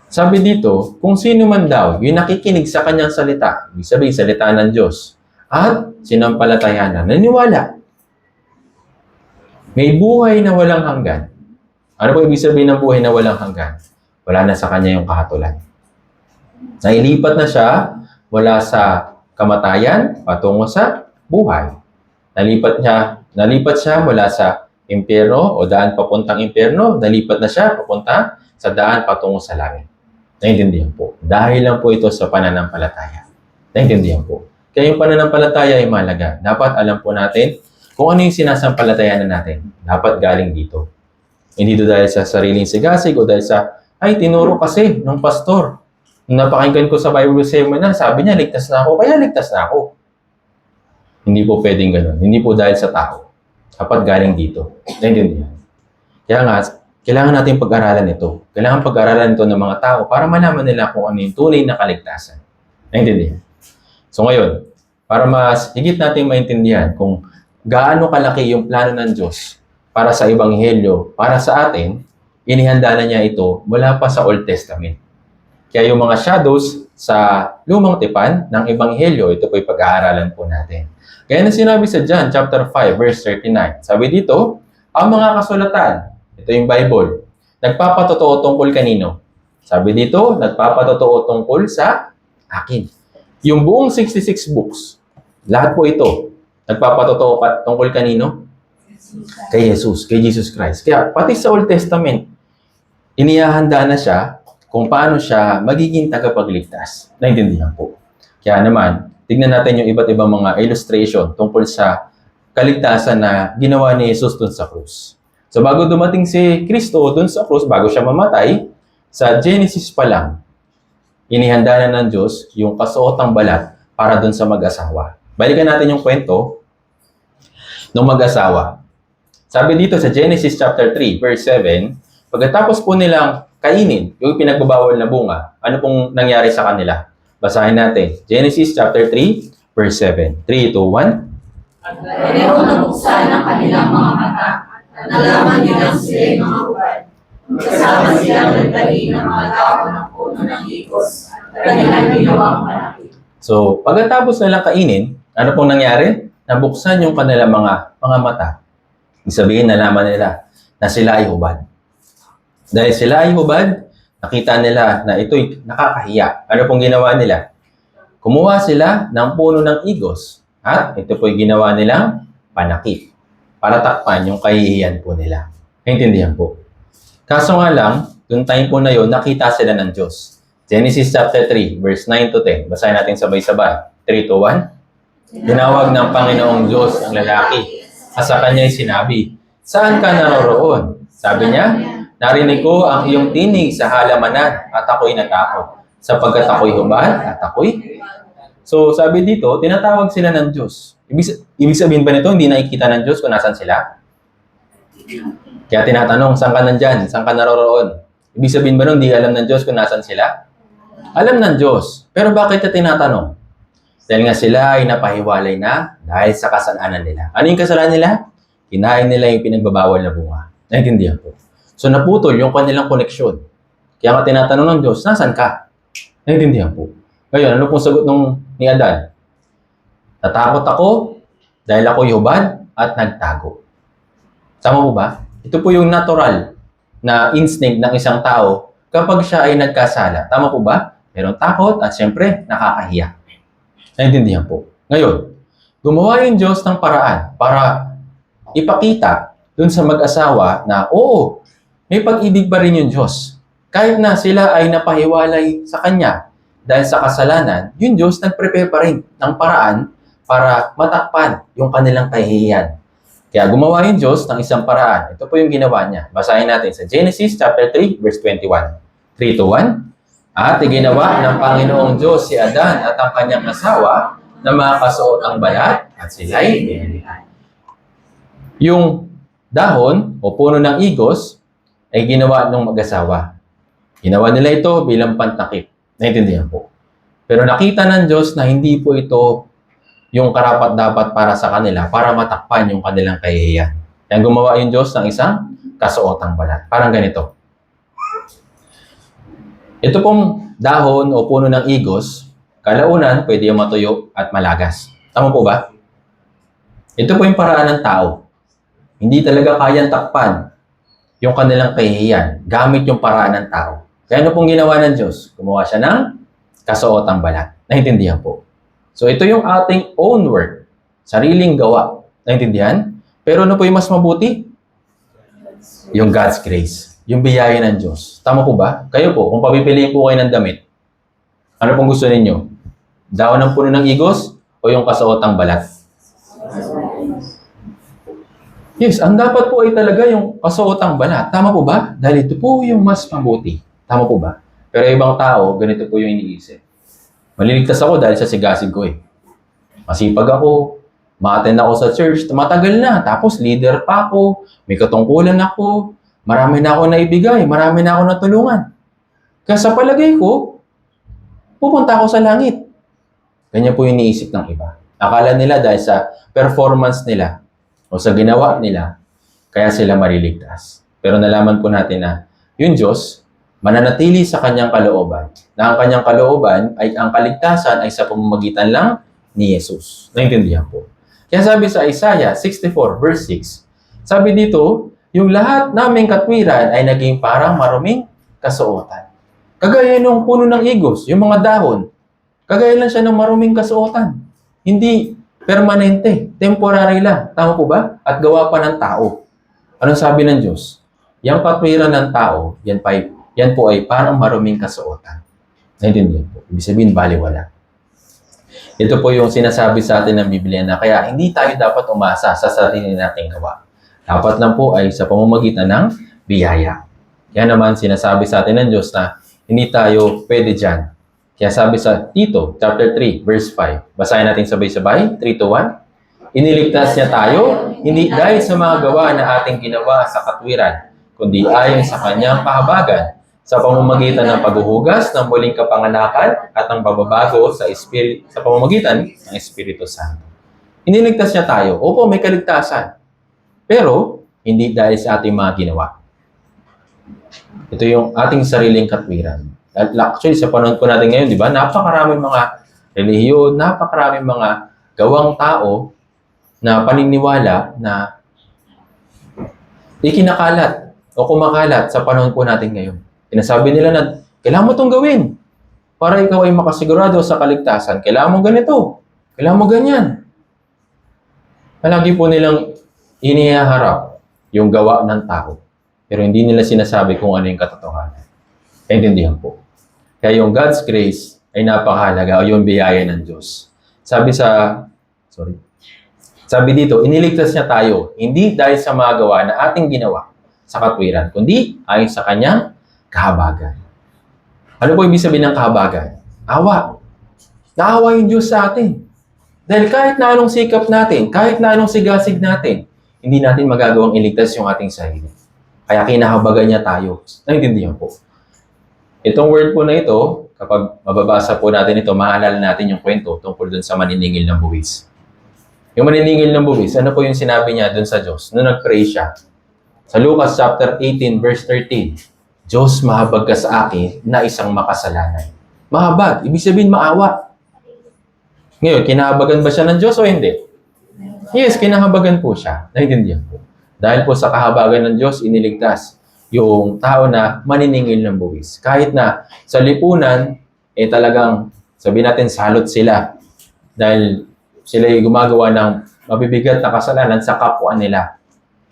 Sabi dito, kung sino man daw yung nakikinig sa kanyang salita, ibig sabihin salita ng Diyos, at sinampalatayan na naniwala, may buhay na walang hanggan. Ano po ibig sabihin ng buhay na walang hanggan? Wala na sa kanya yung kahatulan. Nailipat na siya mula sa kamatayan patungo sa buhay. Nalipat siya mula sa impyerno o daan papuntang impyerno, nalipat na siya papunta sa daan patungo sa langit. Naintindihan po. Dahil lang po ito sa pananampalataya. Naintindihan po. Kaya yung pananampalataya ay mahalaga. Dapat alam po natin kung ano yung sinasampalatayanan natin. Dapat galing dito. Hindi ito dahil sa sariling sigasig o dahil sa, ay, tinuro kasi ng pastor. Nung napakinggan ko sa Bible seminar, sabi niya, ligtas na ako, kaya ligtas na ako. Hindi po pwedeng ganun. Hindi po dahil sa tao. Dapat galing dito. Naintindihan. Kaya nga, kailangan natin pag-aralan ito. Kailangan pag-aralan ito ng mga tao para malaman nila kung ano yung tunay na kaligtasan. Naintindihan. So ngayon, para mas higit natin maintindihan kung gaano kalaki yung plano ng Diyos para sa Ebanghelyo, para sa atin, inihanda na niya ito mula pa sa Old Testament. Kaya yung mga shadows sa lumang tipan ng Ebanghelyo, ito po yung pag-aaralan po natin. Kaya na sinabi sa John chapter 5, verse 39, sabi dito, ang mga kasulatan, ito yung Bible, nagpapatotoo tungkol kanino? Sabi dito, nagpapatotoo tungkol sa akin. Yung buong 66 books, lahat po ito, nagpapatotoo tungkol kanino? Kay Jesus, kay Jesus Christ. Kaya pati sa Old Testament, inihahanda na siya kung paano siya magiging tagapagligtas. Naintindihan po. Kaya naman, tignan natin yung iba't ibang mga illustration tungkol sa kaligtasan na ginawa ni Jesus dun sa krus. So bago dumating si Kristo dun sa krus, bago siya mamatay, sa Genesis pa lang, inihanda na ng Diyos yung kasuotang balat para dun sa mag-asawa. Balikan natin yung kwento ng mag-asawa. Sabi dito sa Genesis chapter 3, verse 7, pagkatapos po nilang kainin yung pinagbabawal na bunga, ano pong nangyari sa kanila? Basahin natin. Genesis chapter 3, verse 7. 3, 2, 1. At mayroon nabuksan ang kanilang mga mata at nalaman nilang sila'y mga hubad. Kasama silang nagtali ng mga dahon ng puno ng higos at kanilang ginawang malaki. So, pagkatapos nilang kainin, ano pong nangyari? Nabuksan yung kanilang mga mata. Ibig sabihin, nalaman nila na sila ay hubad. Dahil sila ay hubad, nakita nila na ito'y nakakahiya. Ano pong ginawa nila? Kumuha sila ng puno ng igos at ito po'y ginawa nilang panakip para takpan yung kahihiyan po nila. Naintindihan po. Kaso nga lang, yung time po na yun, nakita sila ng Diyos. Genesis chapter 3, verse 9 to 10. Basahin natin sabay-sabay. 3 to 1. Tinawag ng Panginoong Diyos ang lalaki at sa kanya'y sinabi, saan ka naroroon? Sabi niya, narinig ko ang iyong tinig sa halamanan at ako'y natakot sapagkat ako'y hubad at ako'y... So sabi dito, tinatawag sila ng Diyos. Ibig sabihin ba nito, hindi nakikita ng Diyos kung nasan sila? Kaya tinatanong, saan ka nandyan? Saan ka naroroon? Ibig sabihin ba nun, hindi alam ng Diyos kung nasan sila? Alam ng Diyos. Pero bakit ito tinatanong? Dahil nga sila ay napahiwalay na dahil sa kasalanan nila. Ano yung kasalanan nila? Kinain nila yung pinagbabawal na bunga. Naintindihan po. So naputol yung kanilang koneksyon. Kaya nga tinatanong ng Diyos, nasan ka? Naintindihan po. Ngayon, ano pong sagot ni Adan? Natakot ako dahil ako'y hubad at nagtago. Tama po ba? Ito po yung natural na instinct ng isang tao kapag siya ay nagkasala. Tama po ba? Merong takot at siyempre nakakahiya. Naintindihan po. Ngayon, gumawa yung Diyos ng paraan para ipakita dun sa mag-asawa na oo, may pag-ibig pa rin yung Diyos. Kahit na sila ay napahiwalay sa Kanya dahil sa kasalanan, yung Diyos nag-prepare pa rin ng paraan para matakpan yung kanilang kahihiyan. Kaya gumawa yung Diyos ng isang paraan. Ito po yung ginawa niya. Basahin natin sa Genesis chapter 3, verse 21. 3 to 1. At iginawa ng Panginoong Diyos si Adan at ang kanyang asawa na makasuot ang balat at sila'y binilihan. Yung dahon o puno ng igos ay ginawa ng mag-asawa. Ginawa nila ito bilang pantakip. Naintindihan po. Pero nakita ng Diyos na hindi po ito yung karapat-dapat para sa kanila para matakpan yung kanilang kahihiyan. Kaya gumawa yung Diyos ng isang kasuotang balat. Parang ganito. Ito pong dahon o puno ng igos, kalaunan pwede yung matuyo at malagas. Tama po ba? Ito po yung paraan ng tao. Hindi talaga kayang takpan yung kanilang kahihiyan gamit yung paraan ng tao. Kaya ano pong ginawa ng Diyos? Gumawa siya ng kasuotang balat. Naintindihan po. So ito yung ating own work. Sariling gawa. Naintindihan? Pero ano po yung mas mabuti? Yung God's grace. Yung biyaya ng Diyos. Tama po ba? Kayo po, kung papipiliin po kayo ng damit, ano pong gusto ninyo? Dahon ng puno ng igos o yung kasuotang balat? Yes, ang dapat po ay talaga yung kasuotang balat. Tama po ba? Dahil ito po yung mas mabuti. Tama po ba? Pero ibang tao, ganito po yung iniisip. Maliligtas ako dahil sa sigasig ko eh. Masipag ako, ma-attend ako sa church, matagal na. Tapos leader pa ako, may katungkulan ako, marami na ako naibigay, marami na ako natulungan. Kaya sa palagay ko, pupunta ako sa langit. Ganyan po yung iniisip ng iba. Akala nila dahil sa performance nila o sa ginawa nila, kaya sila mariligtas. Pero nalaman po natin na yung Diyos, mananatili sa kanyang kalooban. Na ang kanyang kalooban ay ang kaligtasan ay sa pamamagitan lang ni Jesus. Naintindihan po. Kaya sabi sa Isaiah 64 verse 6, sabi dito, yung lahat naming katwiran ay naging parang maruming kasuotan. Kagaya nung puno ng igos, yung mga dahon, kagaya lang siya ng maruming kasuotan. Hindi permanente, temporary lang. Tama po ba? At gawa pa ng tao. Anong sabi ng Diyos? Yang katwiran ng tao, yan po ay parang maruming kasuotan. Naintindihan po. Ibig sabihin, baliwala. Ito po yung sinasabi sa atin ng Biblia na kaya hindi tayo dapat umasa sa sarili nating gawa. Dapat lang po ay sa pamamagitan ng biyaya. Kaya naman sinasabi sa atin ng Diyos na hindi tayo pwede dyan. Kaya sabi sa Tito, chapter 3, verse 5. Basahin natin sabay-sabay. 3 to 1. Iniligtas niya tayo, hindi dahil sa mga gawa na ating ginawa sa katwiran, kundi ayon sa kanyang pahabagan, sa pamamagitan ng paghuhugas ng muling kapanganakan at ng pagbabago sa pamamagitan ng Espiritu Santo. Iniligtas niya tayo. Opo, may kaligtasan. Pero, hindi dahil sa ating mga ginawa. Ito yung ating sariling katwiran. Actually, sa panahon po natin ngayon, di ba, napakaraming mga relihiyon, napakaraming mga gawang tao na paniniwala na ikinakalat o kumakalat sa panahon po natin ngayon. Sinasabi nila na, kailangan mo itong gawin para ikaw ay makasigurado sa kaligtasan. Kailangan mo ganito. Kailangan mo ganyan. Palagi po nilang inihaharap yung gawa ng tao. Pero hindi nila sinasabi kung ano yung katotohanan. Kaintindihan po. Kaya yung God's grace ay napakahalaga o yung biyaya ng Diyos. Sabi dito, iniligtas niya tayo, hindi dahil sa mga gawa na ating ginawa sa katwiran, kundi ayon sa kanyang kahabagan. Ano po ibig sabihin ng kahabagan? Awa. Naawa yung Diyos sa atin. Dahil kahit na anong sikap natin, kahit na anong sigasig natin, hindi natin magagawang iligtas yung ating sarili. Kaya kinahabagan niya tayo. Naintindihan po. Itong word po na ito, kapag mababasa po natin ito, maalala natin yung kwento tungkol dun sa maniningil ng buwis. Yung maniningil ng buwis, ano po yung sinabi niya dun sa Diyos? Nung nag-pray siya. Sa Lucas chapter 18, verse 13, Diyos, mahabag ka sa akin na isang makasalanan. Mahabag, ibig sabihin maawa. Ngayon, kinahabagan ba siya ng Diyos o hindi? Yes, kinahabagan po siya. Naintindihan po. Dahil po sa kahabagan ng Diyos, iniligtas yung tao na maniningil ng buwis. Kahit na sa lipunan, talagang, sabihin natin, salot sila. Dahil sila ay gumagawa ng mabibigat na kasalanan sa kapwa nila.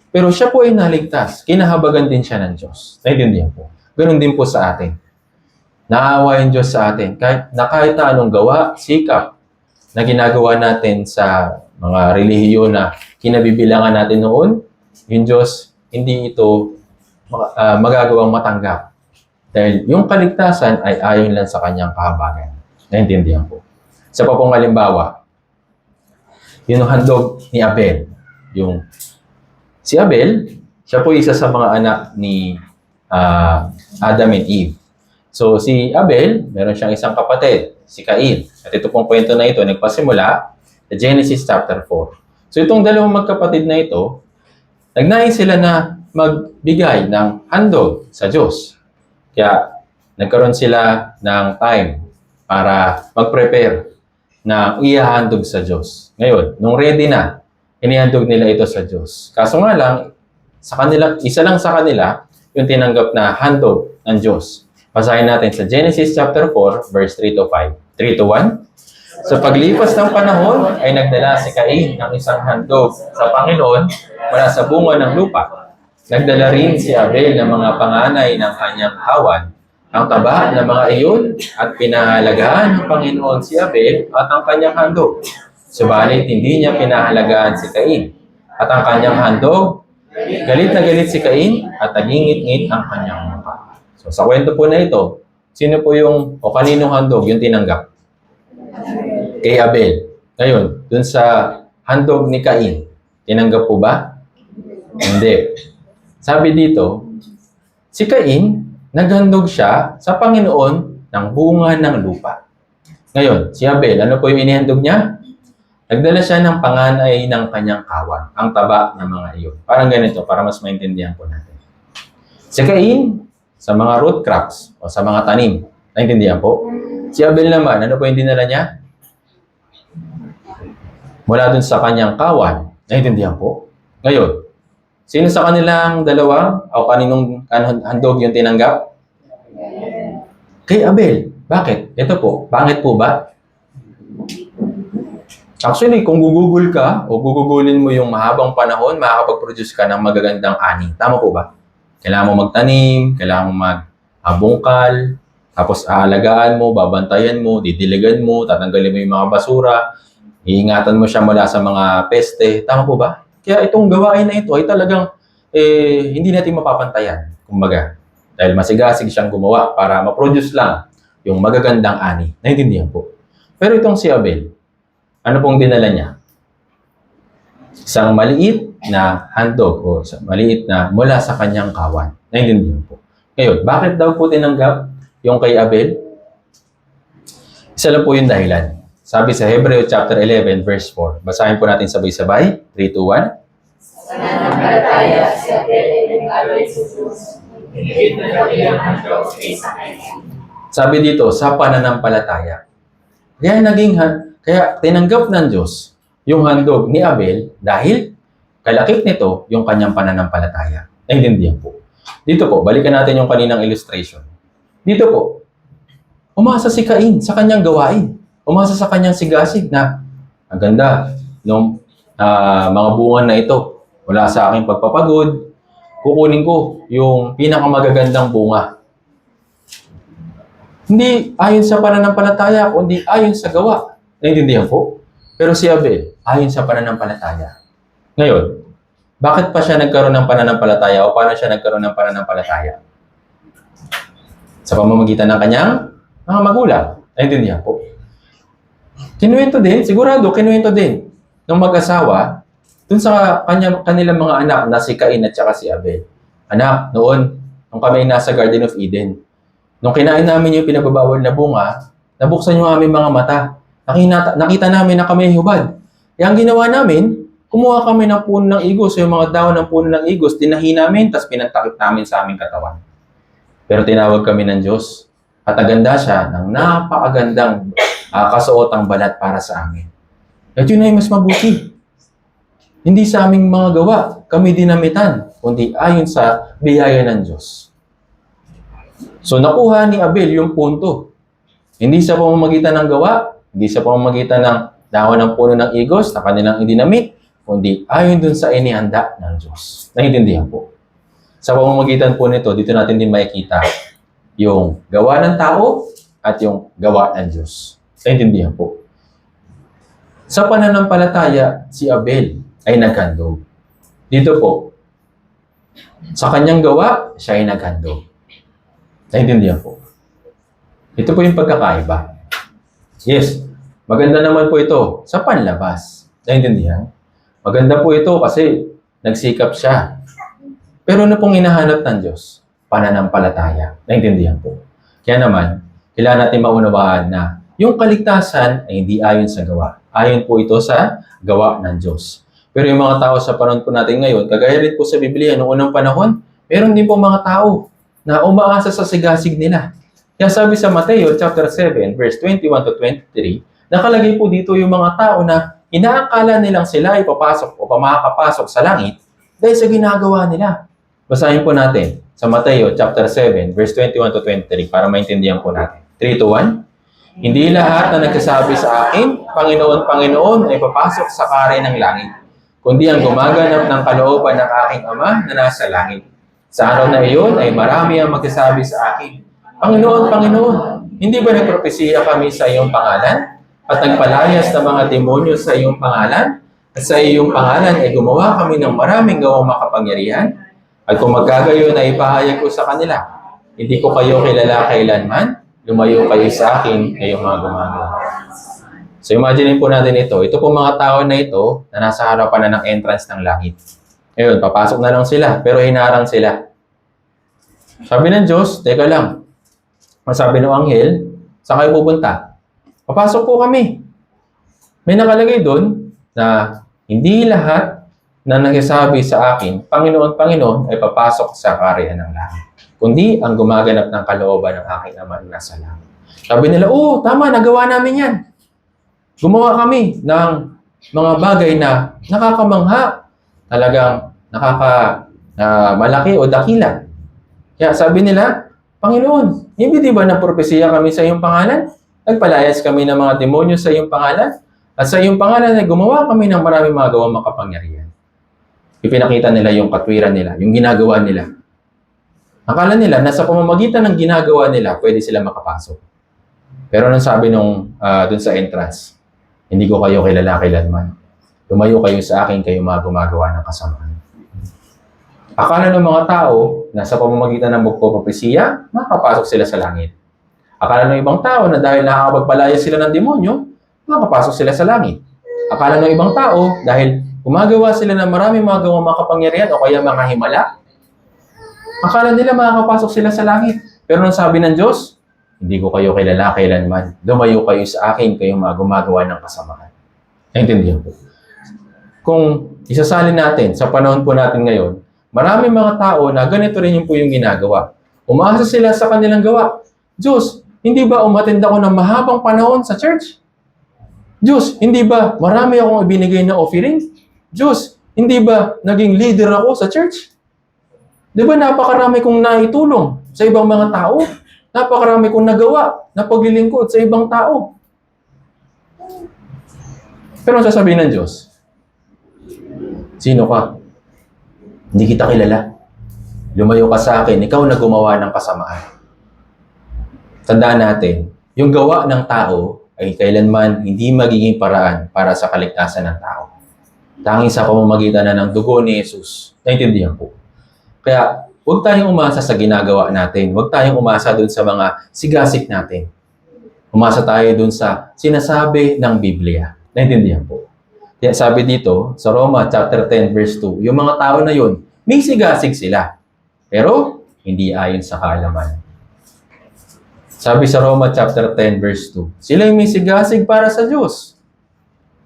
Pero siya po ay naligtas. Kinahabagan din siya ng Diyos. Naintindihan po. Ganun din po sa atin. Naawa yung Diyos sa atin. Kahit na anong gawa, sikap na ginagawa natin sa mga relihiyon na kinabibilangan natin noon, yung Diyos, hindi ito magagawang matanggap. Dahil yung kaligtasan ay ayon lang sa kanyang kahabagan. Naintindihan po. Sa pa pong halimbawa, Yun ang handog ni Abel. Yung si Abel, siya po isa sa mga anak ni Adam and Eve. So si Abel, meron siyang isang kapatid, si Cain. At ito pong kwento na ito, nagpasimula sa Genesis chapter 4. So itong dalawang magkapatid na ito, nagnain sila na magbigay ng handog sa Diyos. Kaya nagkaroon sila ng time para mag-prepare na ihahandog sa Diyos. Ngayon, nung ready na, inihandog nila ito sa Diyos. Kaso nga lang, sa kanila, isa lang sa kanila yung tinanggap na handog ng Diyos. Basahin natin sa Genesis chapter 4, verse 3 to 5. 3 to 1. Sa paglipas ng panahon, ay nagdala si Cain ng isang handog sa Panginoon mula sa bunga ng lupa. Nagdala rin si Abel ng mga panganay ng kanyang kawan, ang taba ng mga iyon, at pinahalagahan ng Panginoon si Abel at ang kanyang handog. Subalit hindi niya pinahalagahan si Cain at ang kanyang handog. Galit na galit si Cain at nagingit-ngit ang kanyang mukha. So sa kwento po na ito, sino po yung o kaninong handog yung tinanggap? Kay Abel. Ngayon, dun sa handog ni Cain, tinanggap po ba? Hindi. Sabi dito, si Cain, naghandog siya sa Panginoon ng bunga ng lupa. Ngayon, si Abel, ano po yung inihandog niya? Nagdala siya ng panganay ng kanyang kawan, ang taba ng mga iyon. Parang ganito, para mas maintindihan po natin. Si Cain, sa mga root crops o sa mga tanim. Naintindihan po? Si Abel naman, ano po yung dinala niya? Mula dun sa kanyang kawan. Naintindihan po? Ngayon, sino sa kanilang dalawa o kaninong handog yung tinanggap? Kay Abel. Bakit? Ito po, pangit po ba? Actually, kung gugugol ka o gugugulin mo yung mahabang panahon, makakapag-produce ka ng magagandang ani. Tama po ba? Kailangan mo magtanim, kailangan mo magbungkal, tapos aalagaan mo, babantayan mo, didiligan mo, tatanggalin mo yung mga basura, iingatan mo siya mula sa mga peste. Tama po ba? Kaya itong gawain na ito ay talagang hindi natin mapapantayan. Kumbaga, dahil masigasig siyang gumawa para ma-produce lang yung magagandang ani. Naintindihan po. Pero itong si Abel, ano pong dinala niya? Isang maliit na handog o maliit na mula sa kanyang kawan. Naintindihan po. Ngayon, bakit daw po tinanggap yung kay Abel? Isa lang po yung dahilan. Sabi sa Hebreo chapter 11 verse 4. Basahin po natin sabay-sabay. 3, 2, 1. Pananampalataya si Abel ay nag-alay sa Diyos. Higit na dakilang handog kaysa kanya. Sabi dito, sa pananampalataya. Kaya tinanggap ng Diyos yung handog ni Abel dahil kalakip nito yung kanyang pananampalataya. Naintindihan po. Dito po, balikan natin yung kaninang illustration. Dito po, umasa si Cain sa kanyang gawain. Umasa sa kanyang sigasig na ang ganda ng mga bunga na ito. Wala sa aking pagpapagod, kukunin ko yung pinakamagagandang bunga. Hindi ayon sa pananampalataya, kundi ayon sa gawa. Naintindihan po? Pero si Abel, ayon sa pananampalataya. Ngayon, bakit pa siya nagkaroon ng pananampalataya o paano siya nagkaroon ng pananampalataya? Sa pamamagitan ng kanyang mga magulang. Naintindihan po? Kinuwento din, sigurado kinuwento din ng mag-asawa dun sa kanilang mga anak na si Cain at saka si Abel. Anak, noon, nung kami nasa Garden of Eden, nung kinain namin yung pinababawal na bunga, nabuksan yung aming mga mata. Nakita namin na kami hubad. Kaya ang ginawa namin, kumuha kami ng puno ng igos, yung mga dahon ng puno ng igos, tinahi namin, tapos pinantakip namin sa aming katawan. Pero tinawag kami ng Diyos at naganda siya ng napakagandang kasuotang balat para sa amin. At yun ay mas mabuti. Hindi sa aming mga gawa, kami dinamitan, kundi ayon sa biyaya ng Diyos. So nakuha ni Abel yung punto. Hindi sa pamamagitan ng gawa, hindi sa pamamagitan ng dahon ng puno ng igos na kanilang idinamit, kundi ayon dun sa inihanda ng Diyos. Naintindihan po. Sa pamamagitan po nito, dito natin din makikita yung gawa ng tao at yung gawa ng Diyos. Naintindihan po. Sa pananampalataya, si Abel ay naghandog. Dito po, sa kanyang gawa, siya ay naghandog. Naintindihan po. Ito po yung pagkakaiba. Yes, maganda naman po ito sa panlabas. Naintindihan? Maganda po ito kasi nagsikap siya. Pero ano pong hinahanap ng Diyos? Pananampalataya. Naintindihan po. Kaya naman, kailangan natin maunawaan na yung kaligtasan ay hindi ayon sa gawa. Ayon po ito sa gawa ng Diyos. Pero yung mga tao sa panahon po natin ngayon, kagaya rin po sa Biblia noong unang panahon, meron din po mga tao na umaasa sa sigasig nila. Kaya sabi sa Mateo chapter 7, verse 21 to 23, nakalagay po dito yung mga tao na inaakala nilang sila ay papasok o makakapasok sa langit dahil sa ginagawa nila. Basahin po natin sa Mateo chapter 7, verse 21 to 23 para maintindihan po natin. 3 to 1. Hindi lahat na nagsasabi sa akin, Panginoon, Panginoon, ay papasok sa kare ng langit, kundi ang gumaganap ng kalooban ng aking Ama na nasa langit. Sa araw na iyon ay marami ang magsasabi sa akin, Panginoon, Panginoon, hindi ba nagpropesiya kami sa iyong pangalan? At nagpalayas ng mga demonyo sa iyong pangalan? At sa iyong pangalan ay gumawa kami ng maraming gawang makapangyarihan? At kung magkagayon na ipahayag ko sa kanila, hindi ko kayo kilala kailanman, lumayo kayo sa akin, kayong mga gumagawa. So imagine po natin ito. Ito po mga tao na ito na nasa harapan na ng entrance ng langit. Ngayon, papasok na lang sila, pero hinarang sila. Sabi ng Diyos, teka lang. Sabi ng anghel, saan kayo pupunta? Papasok po kami. May nakalagay doon na hindi lahat na nagsasabi sa akin, Panginoon, Panginoon, ay papasok sa kaharian ng langit, kundi ang gumaganap ng kalooban ng aking Ama na nasa langit. Sabi nila, tama, nagawa namin yan. Gumawa kami ng mga bagay na nakakamangha, talagang malaki o dakila. Kaya sabi nila, Panginoon, hindi ba napropesiya kami sa iyong pangalan? Nagpalayas kami ng mga demonyo sa iyong pangalan? At sa iyong pangalan ay gumawa kami ng maraming mga gawang makapangyarihan. Ipinakita nila yung katwiran nila, yung ginagawa nila. Akala nila na sa pamamagitan ng ginagawa nila, pwede sila makapasok. Pero anong sabi dun sa entrance? Hindi ko kayo kilala kailanman. Lumayo kayo sa akin, kayo mga gumagawa ng kasamaan. Akala ng mga tao na sa pamamagitan ng pagpropesiya, makapasok sila sa langit. Akala ng ibang tao na dahil nakakapagpalaya sila ng demonyo, makapasok sila sa langit. Akala ng ibang tao dahil gumagawa sila ng maraming mga gawang makapangyarihan o kaya mga himala, akala nila makakapasok sila sa langit. Pero nang sabi ng Diyos, hindi ko kayo kilala kailanman. Lumayo kayo sa akin, kayong mga gumagawa ng kasamaan. Naintindihan po. Kung isasalin natin sa panahon po natin ngayon, maraming mga tao na ganito rin po yung ginagawa. Umaasa sila sa kanilang gawa. Diyos, hindi ba umattend ako ng mahabang panahon sa church? Diyos, hindi ba marami akong ibinigay na offering? Diyos, hindi ba naging leader ako sa church? Di ba napakarami kong naitulong sa ibang mga tao? Napakarami kong nagawa na paglilingkod sa ibang tao. Pero ang sasabihin ng Diyos, sino ka? Hindi kita kilala. Lumayo ka sa akin, ikaw na gumawa ng kasamaan. Tandaan natin, yung gawa ng tao ay kailanman hindi magiging paraan para sa kaligtasan ng tao. Tanging sa pamamagitan na ng dugo ni Jesus. Naintindihan po. Kaya, huwag tayong umasa sa ginagawa natin. Huwag tayong umasa dun sa mga sigasik natin. Umasa tayo dun sa sinasabi ng Biblia. Naintindihan po. Kaya sabi dito, sa Roma chapter 10 verse 2, yung mga tao na yun, may sigasig sila. Pero, hindi ayon sa kaalaman. Sabi sa Roma chapter 10 verse 2, sila yung may sigasig para sa Diyos.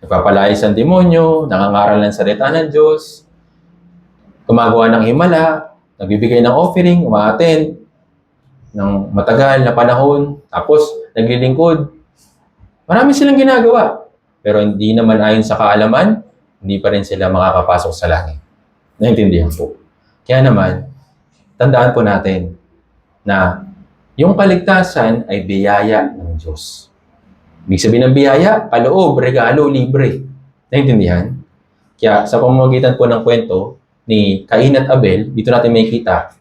Nagpapalayas ang demonyo, nangangaral ng salita ng Diyos, gumagawa ng himala, nagbibigay ng offering, umaattend ng matagal na panahon, tapos naglilingkod. Marami silang ginagawa. Pero hindi naman ayon sa kaalaman, hindi pa rin sila makakapasok sa langit. Naintindihan po. Kaya naman, tandaan po natin na yung kaligtasan ay biyaya ng Diyos. Ibig sabihin ng biyaya, kaloob, regalo, libre. Naintindihan? Kaya sa pamamagitan po ng kwento ni Cain at Abel, dito natin makikita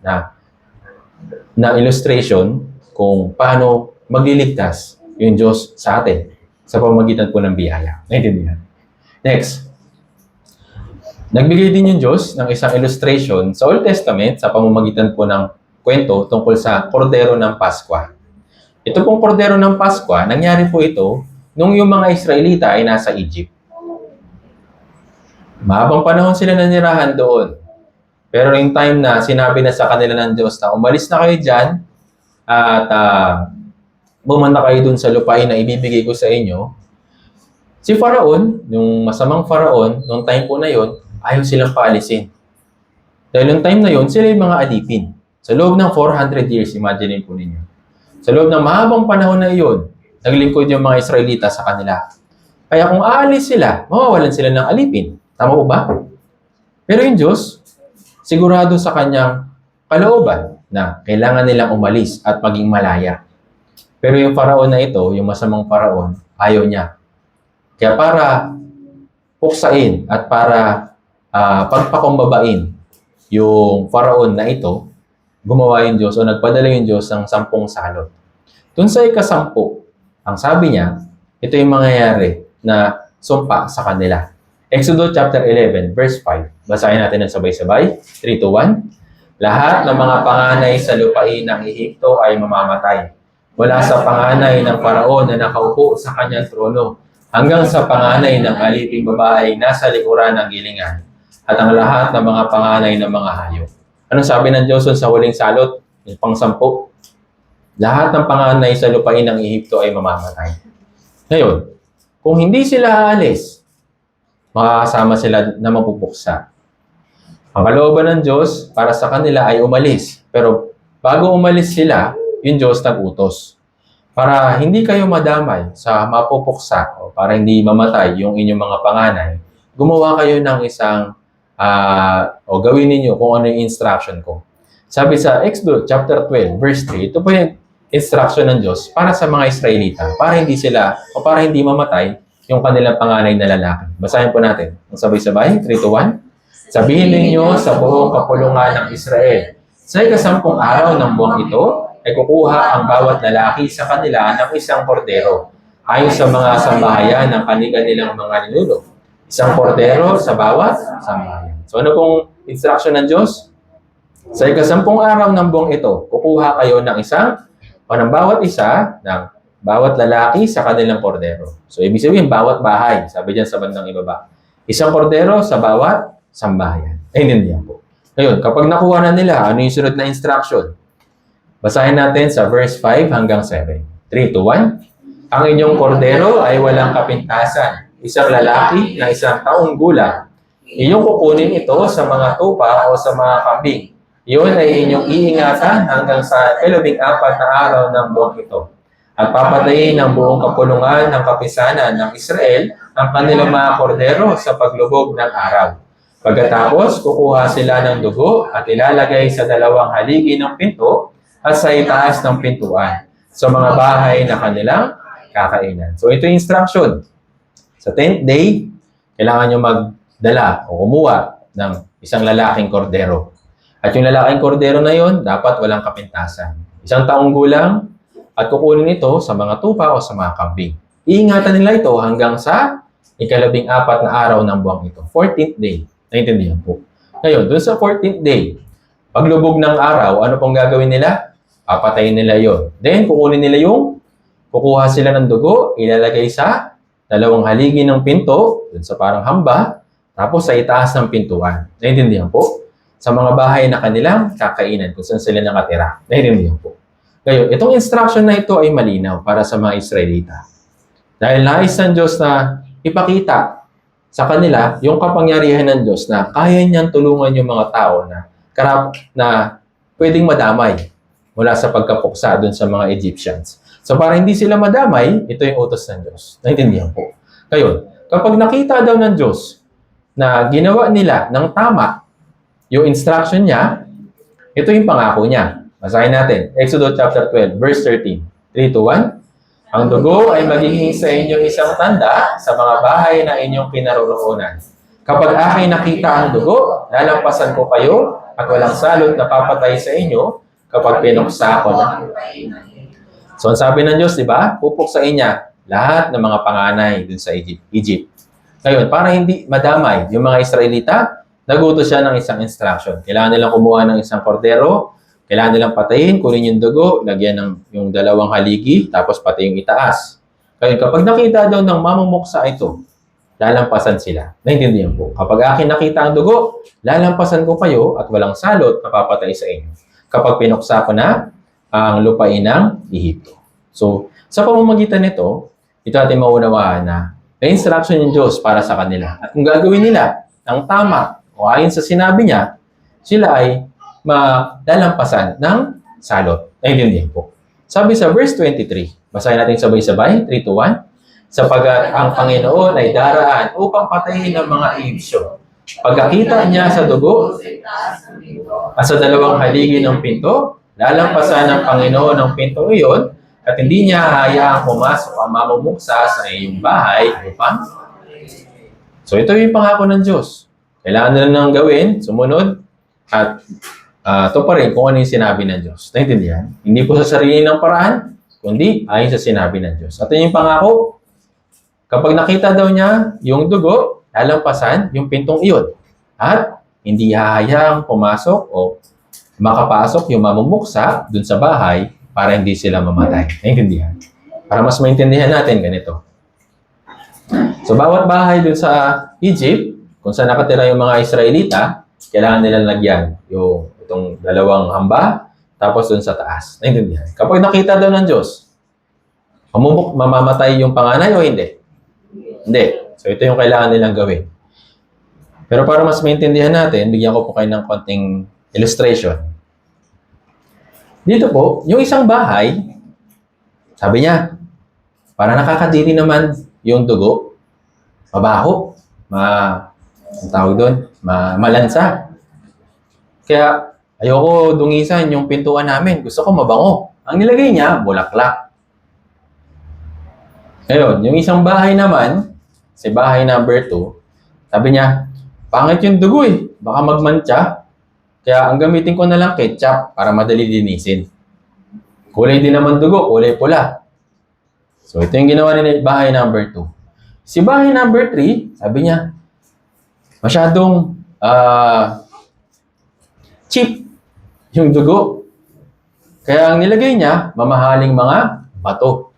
na illustration kung paano magliligtas yung Diyos sa atin sa pamamagitan po ng biyaya. Naintindihan? Next. Nagbigay din yung Diyos ng isang illustration sa Old Testament sa pamamagitan po ng kwento tungkol sa kordero ng Paskwa. Ito pong kordero ng Paskwa, nangyari po ito nung yung mga Israelita ay nasa Egypt. Mahabang panahon sila nanirahan doon. Pero yung time na sinabi na sa kanila ng Diyos na umalis na kayo dyan at bumanda kayo dun sa lupain na ibibigay ko sa inyo, si Faraon, yung masamang Faraon, nung time po na yon, ayaw silang paalisin. Dahil nung time na yon, sila yung mga alipin. Sa loob ng 400 years, imagine po ninyo. Sa loob ng mahabang panahon na iyon, naglingkod yung mga Israelita sa kanila. Kaya kung aalis sila, mawawalan sila ng alipin. Tama po ba? Pero yung Diyos, sigurado sa kanyang kalooban na kailangan nilang umalis at maging malaya. Pero yung Faraon na ito, yung masamang Faraon, ayaw niya. Kaya para puksain at para pagpakumbabain yung Faraon na ito, gumawa yung Diyos o nagpadala yung Diyos ng 10 salot. Dun sa ika-10, ang sabi niya, ito yung mangyayari na sumpa sa kanila. Exodus chapter 11, verse 5. Basahin natin ng sabay-sabay. 3, 2, 1. Lahat ng mga panganay sa lupain ng Ehipto ay mamamatay. Mula sa panganay ng Faraon na nakaupo sa kanyang trono, hanggang sa panganay ng aliping babae nasa likuran ng gilingan, at ang lahat ng mga panganay ng mga hayop. Anong sabi ng Diyos sa huling salot? Yung pang-10. Lahat ng panganay sa lupain ng Ehipto ay mamamatay. Ngayon, kung hindi sila aalis, makakasama sila na mapupuksa. Ang kalooban ng Diyos para sa kanila ay umalis. Pero bago umalis sila, yung Diyos nag-utos. Para hindi kayo madamay sa mapupuksa o para hindi mamatay yung inyong mga panganay, gumawa kayo ng isang o gawin ninyo kung ano yung instruction ko. Sabi sa Exodus chapter 12, verse 3, ito po yung instruction ng Diyos para sa mga Israelita, para hindi sila o para hindi mamatay yung kanilang panganay na lalaki. Basahin po natin. Ang sabay-sabay, 3, 2, 1. Sabihin ninyo sa buong kapulungan ng Israel, sa ika-10 araw ng buwang ito, ay kukuha ang bawat lalaki sa kanila ng isang kordero, ayon sa mga sambahayan ng kanilang mga ninuno. Isang kordero sa bawat sambahayan. So ano pong instruction ng Diyos? Sa ika-10 araw ng buwang ito, kukuha kayo ng isang o ng bawat isa ng bawat lalaki sa kanilang kordero. So, ibig sabihin, bawat bahay. Sabi dyan sa bandang ibaba. Isang kordero sa bawat sambahayan. Naintindihan po. Ngayon, kapag nakuha na nila, ano yung sunod na instruction? Basahin natin sa verse 5 hanggang 7. 3, 2, 1. Ang inyong kordero ay walang kapintasan. Isang lalaki na 1 taong gulang. Inyong kukunin ito sa mga tupa o sa mga kambing. Iyon ay inyong iingatan hanggang sa 14 na araw ng buwang ito. At papatayin ng buong kapulungan ng kapisanan ng Israel ang kanilang mga kordero sa paglubog ng araw. Pagkatapos, kukuha sila ng dugo at ilalagay sa 2 haligi ng pinto at sa itaas ng pintuan sa mga bahay na kanilang kakainan. So ito yung instruction. Sa 10th day, kailangan nyo magdala o kumuha ng isang lalaking kordero. At yung lalaking kordero na yon, dapat walang kapintasan. 1 taong gulang, at kukunin ito sa mga tupa o sa mga kambing. Iingatan nila ito hanggang sa ika-14 na araw ng buwang ito. 14th day. Naintindihan po. Ngayon, dun sa 14th day, paglubog ng araw, ano pong gagawin nila? Papatayin nila yon. Then, kukuha sila ng dugo, ilalagay sa 2 haligi ng pinto, dun sa parang hamba, tapos sa itaas ng pintuan. Naintindihan po? Sa mga bahay na kanilang kakainan, kung saan sila nakatira. Naintindihan po? Ngayon, itong instruction na ito ay malinaw para sa mga Israelita. Dahil nais ng Diyos na ipakita sa kanila yung kapangyarihan ng Diyos na kaya niyang tulungan yung mga tao na pwedeng madamay mula sa pagkapuksa doon sa mga Egyptians. So para hindi sila madamay, ito yung utos ng Diyos. Naintindihan po. Ngayon, kapag nakita daw ng Diyos na ginawa nila ng tama yung instruction niya, ito yung pangako niya. Basahin natin. Exodus chapter 12, verse 13. 3, 2, 1. Ang dugo ay magiging sa inyong isang tanda sa mga bahay na inyong kinaroroonan. Kapag aking nakita ang dugo, lalampasan ko kayo at walang salot na papatay sa inyo kapag pinuksa ko na. So, ang sabi ng Diyos, di ba? Pupuksain niya lahat ng mga panganay dun sa Egypt. Ngayon, para hindi madamay yung mga Israelita, nagutos siya ng isang instruction. Kailangan nilang kumuha ng isang kordero, kailangan nilang patayin, kunin yung dugo, lagyan ng yung 2 haligi, tapos pati yung itaas. Kaya kapag nakita daw ng mamumuksa ito, lalampasan sila. Naintindihan po. Kapag akin nakita ang dugo, lalampasan ko kayo at walang salot na papatay sa inyo. Kapag pinuksa ko na ang lupain ng Ehipto. So, sa pamamagitan nito, ito natin maunawaan na may instruction yung Diyos para sa kanila. At kung gagawin nila ang tama o ayon sa sinabi niya, sila ay malalampasan ng salot. Naintindihan po. Sabi sa verse 23, basahin natin sabay-sabay, 3 to 1. Sapagat ang Panginoon ay daraan upang patayin ang mga Ehipsyo. Pagkakita niya sa dugo at sa dalawang haligi ng pinto, lalampasan ng Panginoon ang pinto iyon at hindi niya hahayaang pumasok ang mamumuksa sa iyong bahay upang. So ito yung pangako ng Diyos. Kailangan na lang gawin, sumunod, at ito pa rin kung ano yung sinabi ng Diyos. Naintindihan? Hindi po sa sarili ng paraan, kundi ayon sa sinabi ng Diyos. At yun yung pangako, kapag nakita daw niya yung dugo, lalampasan yung pintong iyon. At hindi hahayaang pumasok o makapasok yung mamumuksa dun sa bahay para hindi sila mamatay. Naintindihan? Para mas maintindihan natin, ganito. So, bawat bahay dun sa Egypt, kung saan nakatira yung mga Israelita, kailangan nilang lagyan yung itong dalawang hamba, tapos dun sa taas. Naintindihan? Kapag nakita daw ng Diyos, mamamatay yung panganay o hindi? Hindi. So, ito yung kailangan nilang gawin. Pero para mas maintindihan natin, bigyan ko po kayo ng konting illustration. Dito po, yung isang bahay, sabi niya, para nakakadiri naman yung dugo, mabaho, ang tawag doon, malansa. Kaya, ayoko dungisan yung pintuan namin. Gusto ko mabango. Ang nilagay niya, bulaklak. Ngayon, yung isang bahay naman, si bahay number 2, sabi niya, pangit yung dugo eh. Baka magmantsa. Kaya ang gamitin ko na lang ketchup para madali linisin. Kulay din naman dugo, kulay pula. So ito yung ginawa ni bahay number 2. Si bahay number 3, sabi niya, masyadong cheap yung dugo. Kaya ang nilagay niya, mamahaling mga bato.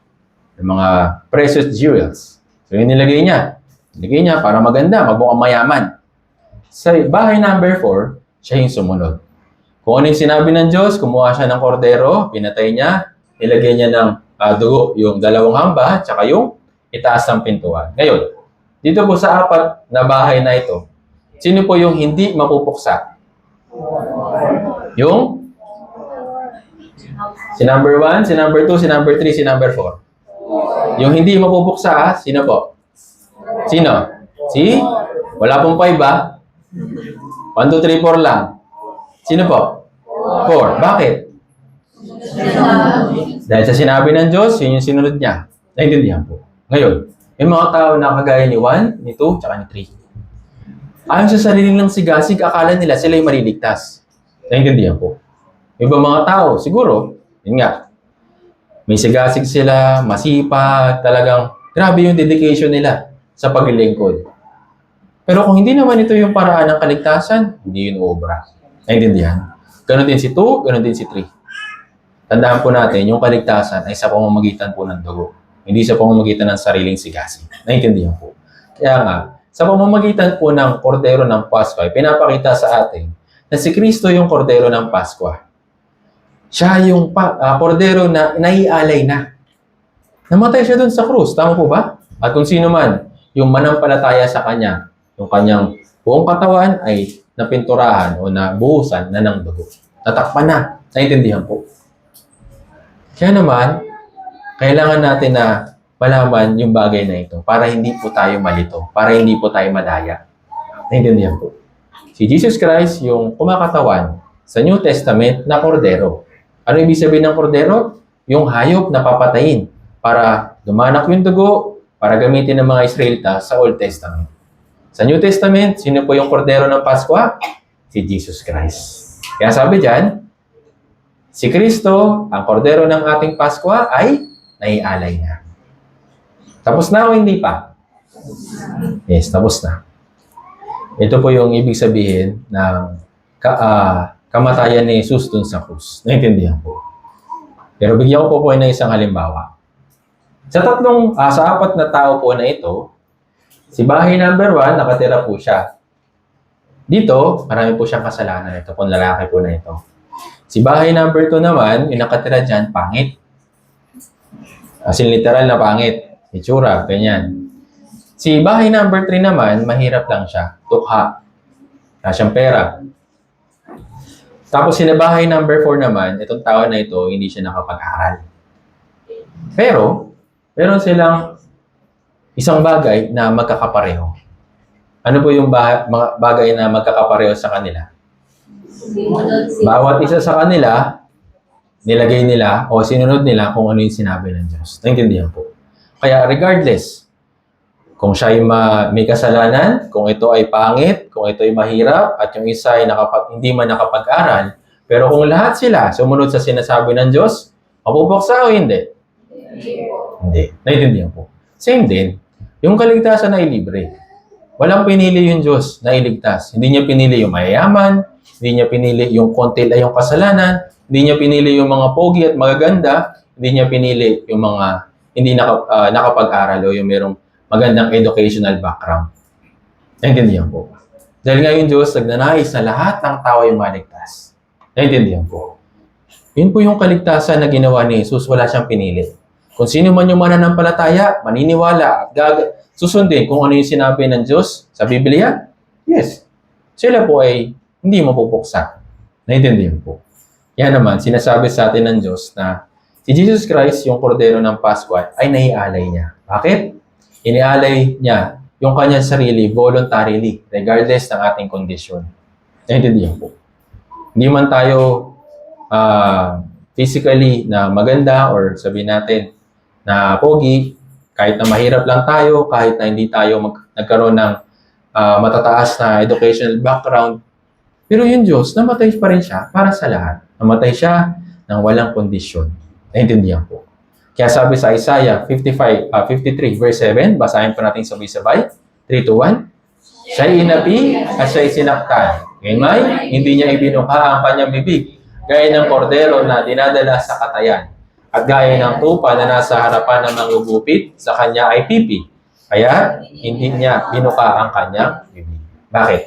Yung mga precious jewels. So yung nilagay niya. Nilagay niya para maganda, magmukhang mayaman. Sa bahay number 4, siya yung sumunod. Kung ano yung sinabi ng Diyos, kumuha siya ng kordero, pinatay niya, nilagay niya ng dugo, yung dalawang hamba, tsaka yung itaas ng pintuan. Ngayon, dito po sa 4 na bahay na ito, sino po yung hindi mapupuksa? Yung? Si number 1, si number 2, si number 3, si number 4. Yung hindi mapupuksa, sino po? Sino? Si? Wala pong 5 ba? 1, 2, 3, 4 lang. Sino po? 4. Bakit? Dahil sa sinabi ng Diyos, yun yung sinunod niya. Naintindihan po. Ngayon, yung mga tao na kagaya ni 1, ni 2, tsaka ni 3. Ayon sa sarili ng sigasig, akala nila sila yung maliligtas. Naintindihan po. Yung ibang mga tao, siguro, yun nga, may sigasig sila, masipag, talagang grabe yung dedication nila sa paglilingkod. Pero kung hindi naman ito yung paraan ng kaligtasan, hindi yun obra. Naintindihan? Ganon din si 2, ganon din si 3. Tandaan po natin, yung kaligtasan ay sa pamamagitan po ng dugo. Hindi sa pamamagitan ng sariling sigasig. Naintindihan po. Kaya nga, sa pamamagitan po ng kordero ng Pasko, ay pinapakita sa atin na si Kristo yung kordero ng Pasko. Siya yung kordero na naialay na. Namatay siya dun sa krus. Tama po ba? At kung sino man, yung manampalataya sa Kanya, yung Kanyang buong katawan ay napinturahan o nabuhusan na ng dugo. Tatakpan na. Naintindihan po. Kaya naman, kailangan natin na malaman yung bagay na ito para hindi po tayo malito, para hindi po tayo madaya. Naintindihan po. Si Jesus Christ, yung kumakatawan sa New Testament na kordero. Ano ibig sabihin ng kordero? Yung hayop na papatayin para dumanak yung dugo para gamitin ng mga Israelita sa Old Testament. Sa New Testament, sino po yung kordero ng Pasko? Si Jesus Christ. Kaya sabi dyan, si Kristo, ang kordero ng ating Pasko ay naialay na. Tapos na o hindi pa? Yes, tapos na. Ito po yung ibig sabihin ng kamatayan ni Jesus dun sa krus. Naintindihan po. Pero bigyan ko po ng isang halimbawa. Sa 4 na tao po na ito, Si bahay number 1, nakatira po siya. Dito, marami po siyang kasalanan. Ito pong lalaki po na ito. Si bahay number 2 naman, yung nakatira dyan, pangit. As in literal na pangit. Itsura, ganyan. Si bahay number 3 naman, mahirap lang siya. Tukha. Wala siyang pera. Tapos si bahay number 4 naman, itong tao na ito, hindi siya nakapag-aral. Pero, meron silang isang bagay na magkakapareho. Ano po yung mga bagay na magkakapareho sa kanila? Bawat isa sa kanila, nilagay nila o sinunod nila kung ano yung sinabi ng Diyos. Naintindihan po. Kaya regardless, kung siya ay may kasalanan, kung ito ay pangit, kung ito ay mahirap, at yung isa ay hindi man nakapag-aral, pero kung lahat sila sumunod sa sinasabi ng Diyos, mapupuksa o hindi? Hindi. Naintindihan po. Same din, yung kaligtasan ay libre. Walang pinili yung Diyos na iligtas. Hindi niya pinili yung mayayaman, hindi niya pinili yung konti lang yung kasalanan, hindi niya pinili yung mga pogi at magaganda, hindi niya pinili yung mga hindi nakapag-aral o yung merong magandang educational background. Naintindihan po. Dahil nga yung Diyos, nagnanais na lahat ng tao ay maligtas. Naintindihan po. Yun po yung kaligtasan na ginawa ni Jesus, wala siyang pinili. Kung sino man yung mananampalataya, maniniwala, at susundin kung ano yung sinabi ng Diyos sa Biblia, yes, sila po ay hindi mapupuksa. Naintindihan po. Yan naman, sinasabi sa atin ng Diyos na si Jesus Christ, yung kordero ng Pasko, ay naialay niya. Bakit? Inialay niya yung kanyang sarili voluntarily, regardless ng ating kondisyon. Naintindihan po. Hindi man tayo physically na maganda or sabihin natin na pogi, kahit na mahirap lang tayo, kahit na hindi tayo nagkaroon ng matataas na educational background, pero yung Diyos, namatay pa rin siya para sa lahat. Namatay siya ng walang kondisyon. Naintindihan po. Kaya sabi sa Isaiah 53 verse 7, basahin po natin sabay-sabay. 3, 2, 1. Siya'y inapi at siya'y sinaktan. Ngayon, hindi niya ibinuka ang kanyang bibig, gaya ng kordero na dinadala sa katayan, at gaya ng tupa na nasa harapan ng manggugupit, sa kanya ay pipi. Kaya, hindi niya binuka ang kanyang bibig. Bakit?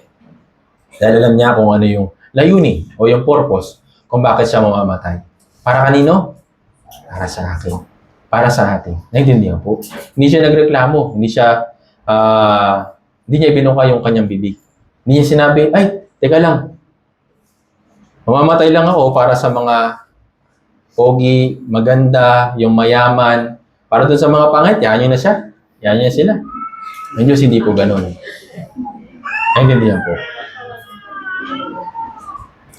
Dahil alam niya kung ano yung layunin o yung purpose kung bakit siya mamamatay. Para kanino? Para sa akin. Para sa atin. Naintindihan po. Hindi siya nagreklamo. Hindi niya ibinuka yung kanyang bibig. Hindi niya sinabi, ay, teka lang. Mamamatay lang ako para sa mga pogi, maganda, yung mayaman. Para dun sa mga pangit, yan yun na siya. Yan yun na sila. Ang Diyos hindi po ganun. Naintindihan po.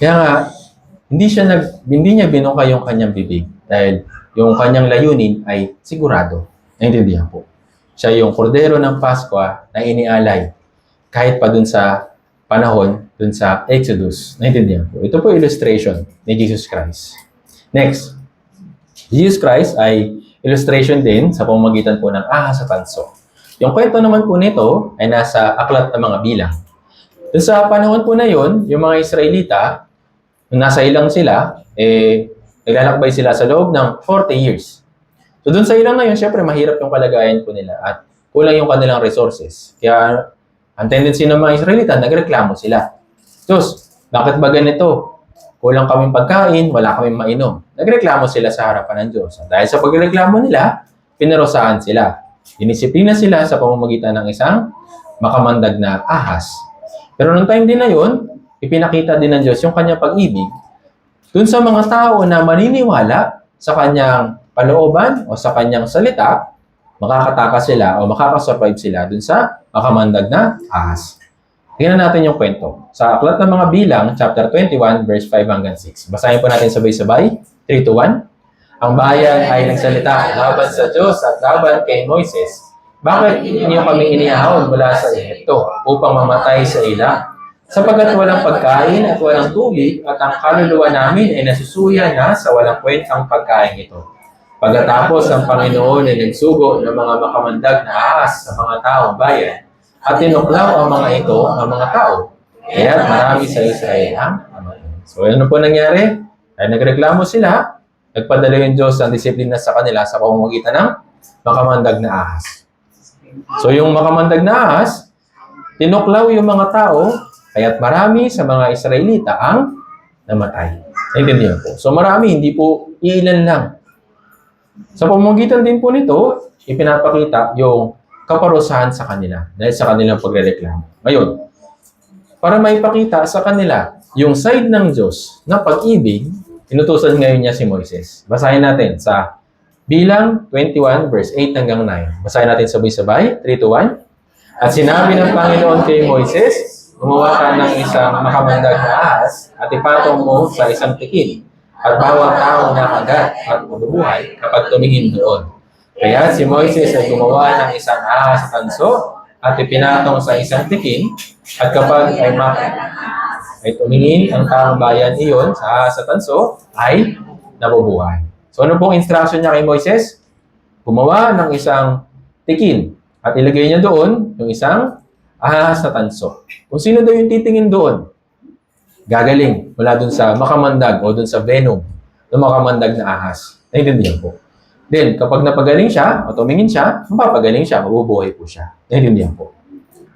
Kaya nga, hindi niya binuka yung kanyang bibig dahil yung kanyang layunin ay sigurado. Naintindihan po. Siya yung kordero ng Pasko na inialay kahit pa dun sa panahon, dun sa Exodus. Naintindihan po. Ito po illustration ni Jesus Christ. Next. Jesus Christ ay illustration din sa pamamagitan po ng ahas sa tanso. Yung kwento naman po nito ay nasa aklat ng mga bilang. Dun sa panahon po na yon, yung mga Israelita, nung nasa ilang sila, naglalakbay sila sa loob ng 40 years. So dun sa ilang na yun, syempre mahirap yung kalagayan po nila at kulang yung kanilang resources. Kaya ang tendency ng mga Israelita, nagreklamo sila. Diyos, bakit ba ganito? Kulang kaming pagkain, wala kaming mainom. Nagreklamo sila sa harapan ng Diyos. Dahil sa pagreklamo nila, pinarusahan sila. Dinisiplina sila sa pamamagitan ng isang makamandag na ahas. Pero nung time din na yun, ipinakita din ng Diyos yung kanyang pag-ibig dun sa mga tao na maniniwala sa kanyang palooban o sa kanyang salita, makakatakas sila o makakasurvive sila dun sa makamandag na ahas. Tingnan natin yung kwento. Sa Aklat ng Mga Bilang, chapter 21, verse 5 hanggang 6. Basahin po natin sabay-sabay. 3, 2, 1. Ang bayan ay nagsalita laban sa Diyos at laban kay Moises. Bakit niyo kami inihaon mula sa Ehipto upang mamatay sa ila? Sapagkat walang pagkain at walang tubig at ang kaluluwa namin ay nasusuya na sa walang kwentang pagkain ito. Pagkatapos ang Panginoon ay nagsugo ng mga makamandag na ahas sa mga taong bayan at tinuklaw ang mga ito ang mga tao. Kaya marami sa Israel ang namatay. So ano po nangyari? Ay nagreklamo sila, nagpadala yung Diyos ng disiplina sa kanila sa pamamagitan ng makamandag na ahas. So yung makamandag na ahas, tinuklaw yung mga tao, kaya't marami sa mga Israelita ang namatay. Naintindihan po. So marami, hindi po ilan lang. Sa pamamagitan din po nito, ipinapakita yung kaparusahan sa kanila dahil sa kanilang pagrereklamo. Ngayon, para maipakita sa kanila yung side ng Diyos na pag-ibig, inutusan ngayon niya si Moises. Basahin natin sa Bilang 21 verse 8 hanggang 9. Basahin natin sabay-sabay. 3 to 1. At sinabi ng Panginoon kay Moises, gumawa ka ng isang makamandag na ahas at ipatong mo sa isang tikin at bawat taong nakagat at mabubuhay kapag tumingin doon. Kaya si Moises ay gumawa ng isang ahas sa tanso at ipinatong sa isang tikin at kapag ay tumingin ang taong bayan iyon sa ahas sa tanso ay nabubuhay. So ano pong instruction niya kay Moises? Gumawa ng isang tikin at ilagay niya doon yung isang ahas na tanso. Kung sino daw yung titingin doon, gagaling mula doon sa makamandag o doon sa venom ng makamandag na ahas. Naintindihan po. Then, kapag napagaling siya o tumingin siya, mapapagaling siya, mabubuhay po siya. Naintindihan po.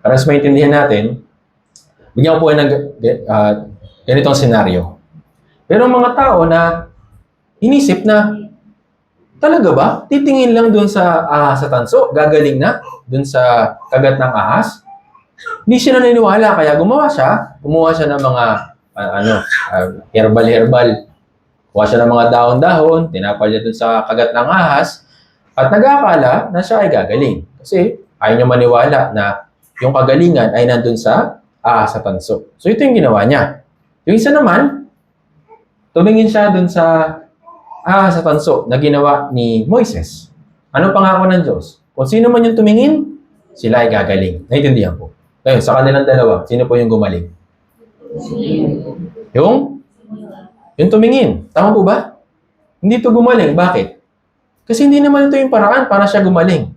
Para mas maintindihan natin, bigyan ko po ng ganitong senaryo. Pero mga tao na inisip na, talaga ba? Titingin lang doon sa ahas sa tanso, gagaling na doon sa kagat ng ahas. Hindi siya naniniwala, kaya gumawa siya ng mga herbal. Kuha siya ng mga dahon-dahon, tinapal niya doon sa kagat ng ahas, at nag-aakala na siya ay gagaling. Kasi ayaw niya maniwala na yung kagalingan ay nandun sa ahas sa tanso. So ito yung ginawa niya. Yung isa naman, tumingin siya doon sa sa tanso na ginawa ni Moises. Ano pangako ng Diyos? Kung sino man yung tumingin, sila ay gagaling. Naintindihan po. Ngayon, sa kanilang dalawa, sino po yung gumaling? Yung tumingin. Tama po ba? Hindi ito gumaling. Bakit? Kasi hindi naman ito yung paraan para siya gumaling.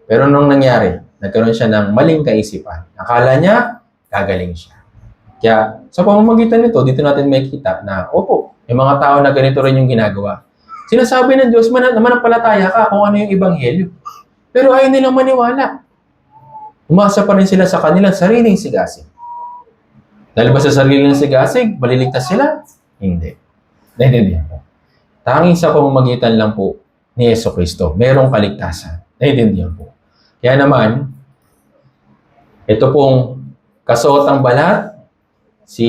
Pero nung nangyari, nagkaroon siya ng maling kaisipan. Akala niya, gagaling siya. Kaya, sa pamamagitan nito, dito natin makikita na, opo, yung mga tao na ganito rin yung ginagawa. Sinasabi ng Diyos, manampalataya ka kung ano yung ebanghelyo. Pero ayaw nilang maniwala. Umasa pa rin sila sa kanilang sariling sigasig. Dahil ba sa sariling sigasig, maliligtas sila? Hindi. Naintindihan po. Tanging sa pamamagitan lang po ni Jesucristo, merong kaligtasan. Naintindihan po. Kaya naman, ito pong kasuotang balat, si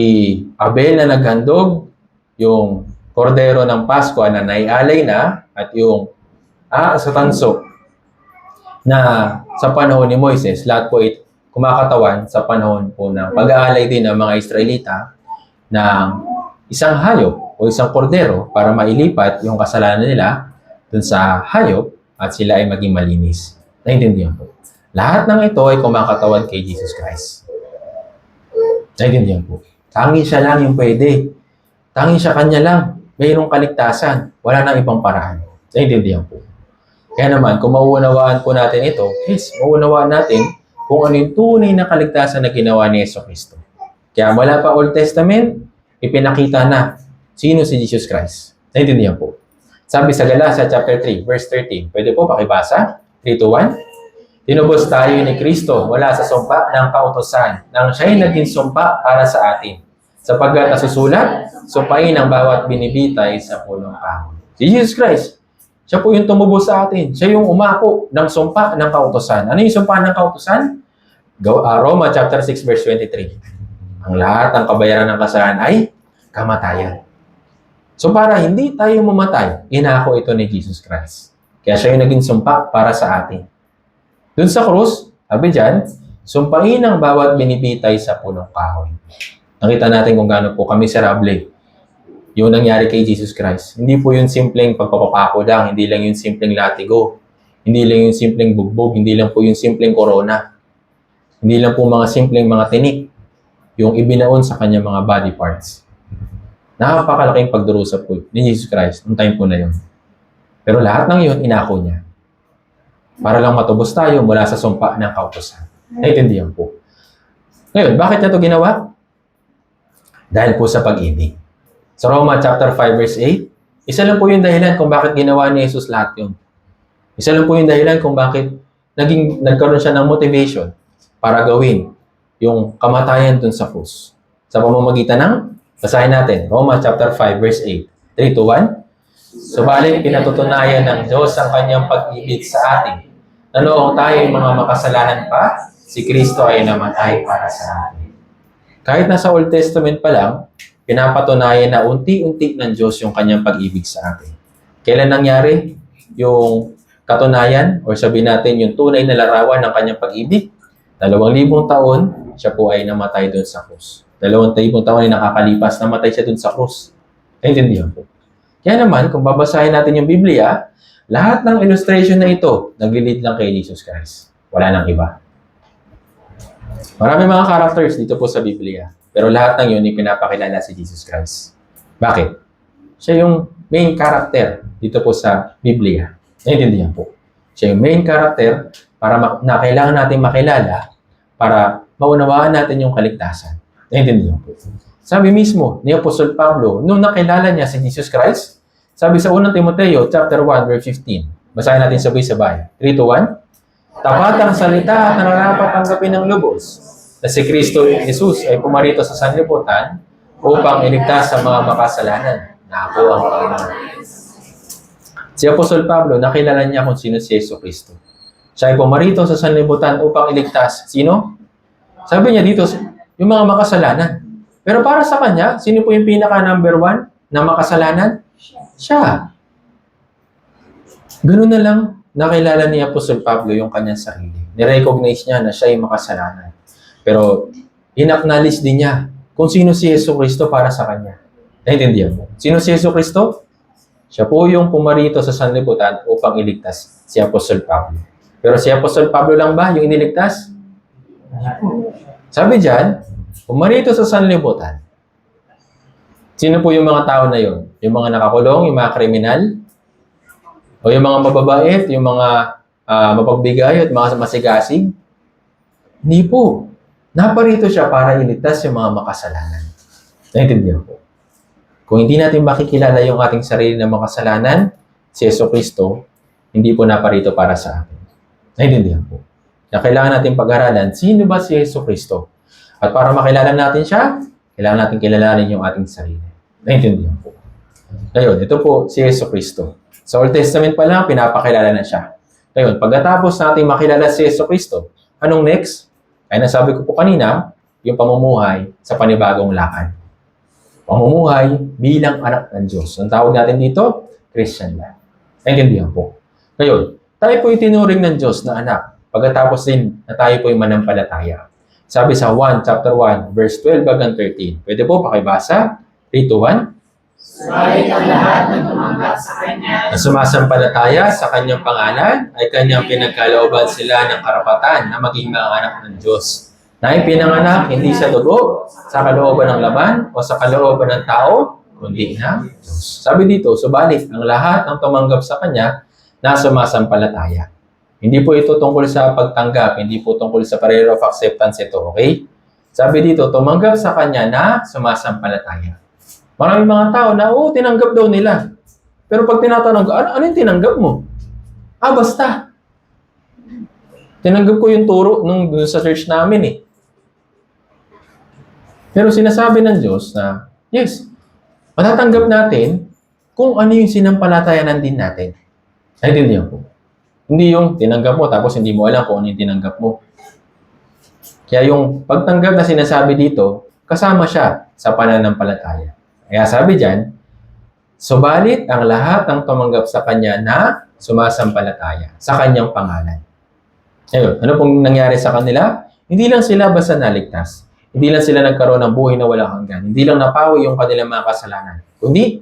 Abel na naghandog, yung kordero ng Pasko na naialay na, at yung sa tanso na sa panahon ni Moises, lahat po ay kumakatawan sa panahon po ng pag-aalay din ng mga Israelita ng isang hayop o isang kordero para mailipat yung kasalanan nila dun sa hayop at sila ay maging malinis. Naintindihan po. Lahat ng ito ay kumakatawan kay Jesus Christ. Naintindihan po. Tangi siya lang yung pwede. Tangi siya kanya lang. Mayroong kaligtasan. Wala nang ibang paraan. Naintindihan po. Kaya naman, kung mauunawaan po natin ito, mauunawaan natin kung ano yung tunay na kaligtasan na ginawa ni Jesucristo. Kaya wala pa Old Testament, ipinakita na sino si Jesus Christ. Naintindihan po. Sabi sa Galatia chapter 3, verse 13. Pwede po pakibasa? 3 to 1. Tinubos tayo ni Kristo mula sa sumpa ng kautusan nang siya'y naging sumpa para sa atin. Sapagkat nasusulat, sumpain ang bawat binibitay sa punong kahoy. Si Jesus Christ, siya po yung tumubos sa atin. Siya yung umako ng sumpa ng kautusan. Ano yung sumpa ng kautusan? Roma chapter 6, verse 23. Ang lahat ng kabayaran ng kasalanan ay kamatayan. So para hindi tayo mamatay, inako ito ni Jesus Christ. Kaya siya yung naging sumpa para sa atin. Doon sa krus, sabi dyan, sumpain ang bawat binibitay sa punong kahoy. Nakita natin kung gaano po kami miserable yung nangyari kay Jesus Christ. Hindi po yung simpleng pagpapapako lang, hindi lang yung simpleng latigo, hindi lang yung simpleng bugbog, hindi lang po yung simpleng corona, hindi lang po mga simpleng mga tinik, yung ibinaon sa kanya mga body parts. Napakalaking pagdurusa po ni Jesus Christ noong time po na yun. Pero lahat ng yun, inako niya. Para lang matubos tayo mula sa sumpa ng kautusan. Naintindihan po. Ngayon, bakit niya ito ginawa? Dahil po sa pag-ibig. Sa Roma chapter 5 verse 8, isa lang po yung dahilan kung bakit ginawa ni Jesus lahat yun. Isa lang po yung dahilan kung bakit nagkaroon siya ng motivation para gawin yung kamatayan dun sa krus. Sa pamamagitan ng, basahin natin, Romans chapter 5, verse 8. 3 to 1. Subalit pinatutunayan ng Diyos ang kanyang pag-ibig sa atin, na noong tayo mga makasalanan pa, si Kristo ay namatay para sa atin. Kahit nasa Old Testament pa lang, pinapatunayan na unti-unti ng Diyos yung kanyang pag-ibig sa atin. Kailan nangyari yung katunayan, o sabihin natin yung tunay na larawan ng kanyang pag-ibig? 2,000 taon, siya po ay namatay doon sa krus. 2,000 taon ay nakakalipas, namatay siya doon sa krus. Naintindihan po. Kaya naman, kung babasahin natin yung Biblia, lahat ng illustration na ito, nag-lead lang kay Jesus Christ. Wala nang iba. Marami mga characters dito po sa Biblia. Pero lahat ng yun, ipinapakilala si Jesus Christ. Bakit? Siya yung main character dito po sa Biblia. Naintindihan po. Siya yung main character na kailangan natin makilala para maunawaan natin yung kaligtasan. Naintindihan po. Sabi mismo ni Apostol Pablo, nung nakilala niya si Jesus Christ, sabi sa 1 Timoteo chapter 1 verse 15. Basahin natin sabay-sabay. 3 to 1. Tapat ang salita at nararapat tanggapin ng lubos na si Kristo Jesus ay pumarito sa sanlibutan upang iligtas sa mga makasalanan na ako ang Panginoon. Si Apostol Pablo, nakilala niya kung sino si Yesu Kristo. Siya ay pumarito sa sanlibutan upang iligtas. Sino? Sabi niya dito, yung mga makasalanan. Pero para sa kanya, sino po yung pinaka-number 1 na makasalanan? Siya. Ganun na lang nakilala ni Apostol Pablo yung kanyang sarili. Nirecognize niya na siya yung makasalanan. Pero in-acknowledge din niya kung sino si Yesu Kristo para sa kanya. Naintindihan mo? Sino si Yesu Kristo? Siya po yung pumarito sa sanlibutan upang iligtas si Apostol Pablo. Pero si Apostol Pablo lang ba yung iniligtas? Sabi diyan, pumarito sa sanlibutan. Sino po yung mga tao na yun? Yung mga nakakulong, yung mga kriminal? O yung mga mababait, yung mga mapagbigay at mga masigasig? Hindi po. Naparito siya para iligtas yung mga makasalanan. Naintindihan po. Kung hindi natin makikilala yung ating sarili na makasalanan, si Yesu Kristo, hindi po naparito para sa atin. Naintindihan po. Na kailangan natin pag-aralan, sino ba si Yesu Kristo? At para makilala natin siya, kailangan natin kilalanin yung ating sarili. Naintindihan po. Ngayon, ito po si Yesu Kristo. Sa Old Testament pa lang, pinapakilala na siya. Ngayon, pagkatapos natin makilala si Yesu Kristo, anong next? Ay nasabi ko po kanina, yung pamumuhay sa panibagong lakad. Pamumuhay bilang anak ng Diyos. Ang tawag natin dito, Christian life. Naintindihan po. Ngayon, tayo po itinuring ng Diyos na anak. Pagkatapos din na tayo po yung manampalataya. Sabi sa 1, chapter 1, verse 12 hanggang 13. Pwede po pakibasa? 3 to 1. Subalit ang lahat ng tumanggap sa Kanya Na sumasampalataya sa kanyang pangalan ay kanyang pinagkalooban sila ng karapatan na maging mga anak ng Diyos. Na ipinanganak hindi sa dugo, sa kalooban ng laman, o sa kalooban ng tao, kundi ng Diyos. Sabi dito, subalit ang lahat ng tumanggap sa Kanya na sumasampalataya. Hindi po ito tungkol sa pagtanggap, hindi po tungkol sa prayer of acceptance ito, okay? Sabi dito, tumanggap sa Kanya na sumasampalataya. Maraming mga tao na, tinanggap daw nila. Pero pag tinatanong ko, ano yung tinanggap mo? Basta. Tinanggap ko yung turo nung sa church namin eh. Pero sinasabi ng Diyos na, yes, matatanggap natin kung ano yung sinampalatayanan din natin. Naintindihan po. Hindi yung tinanggap mo tapos hindi mo alam kung ano yung tinanggap mo. Kaya yung pagtanggap na sinasabi dito, kasama siya sa pananampalataya. Kaya sabi diyan, subalit ang lahat ng tumanggap sa Kanya na sumasampalataya sa Kanyang pangalan. Ayun, ano pong nangyari sa kanila? Hindi lang sila basta naligtas. Hindi lang sila nagkaroon ng buhay na walang hanggan. Hindi lang napawi yung kanilang mga kasalanan. Kundi,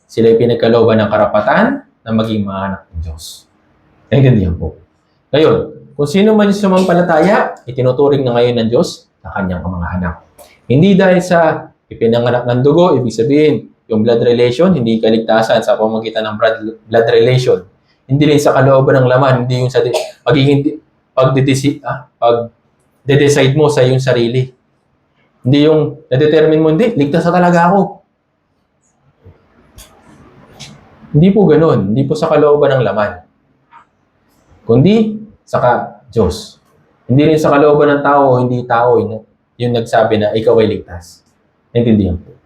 sila ay pinagkalooban ng karapatan na maging mga anak ng Diyos. Naintindihan po. Ngayon, kung sino man yung sumampalataya, itinuturing na ngayon ng Diyos na kanyang mga anak. Hindi dahil sa ipinanganak ng dugo, ibig sabihin, yung blood relation, hindi kaligtasan sa pamamagitan ng blood relation. Hindi rin sa kalooban ng laman, hindi yung sa pag-decide mo sa iyong sarili. Hindi yung na-determine mo, hindi, ligtas na talaga ako. Hindi po ganun. Hindi po sa kalooban ng laman. Kundi, Diyos. Hindi rin sa kalooban ng tao, hindi tao yung nagsabi na ikaw ay ligtas. Naintindihan po.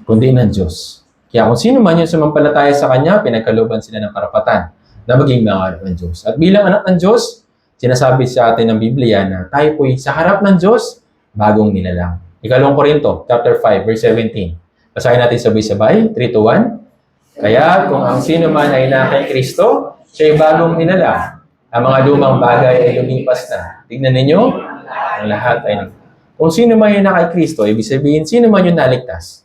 Kundi ng Diyos. Kaya kung sino man yung sumampalataya sa Kanya, pinagkalooban sila ng karapatan na maging mga anak ng Diyos. At bilang anak ng Diyos, sinasabi sa atin ng Biblia na tayo po'y sa harap ng Diyos, bagong nilalang. Ikalawang Korinto, chapter 5, verse 17. Basahin natin sabay-sabay, 3-1. Kaya kung ang sino man ay na kay Kristo, siya'y bagong nilalang. Ang mga lumang bagay ay lumipas na. Tignan ninyo, ang lahat ay kung sino man yung na kay Kristo, ibig sabihin, sino man yung naligtas.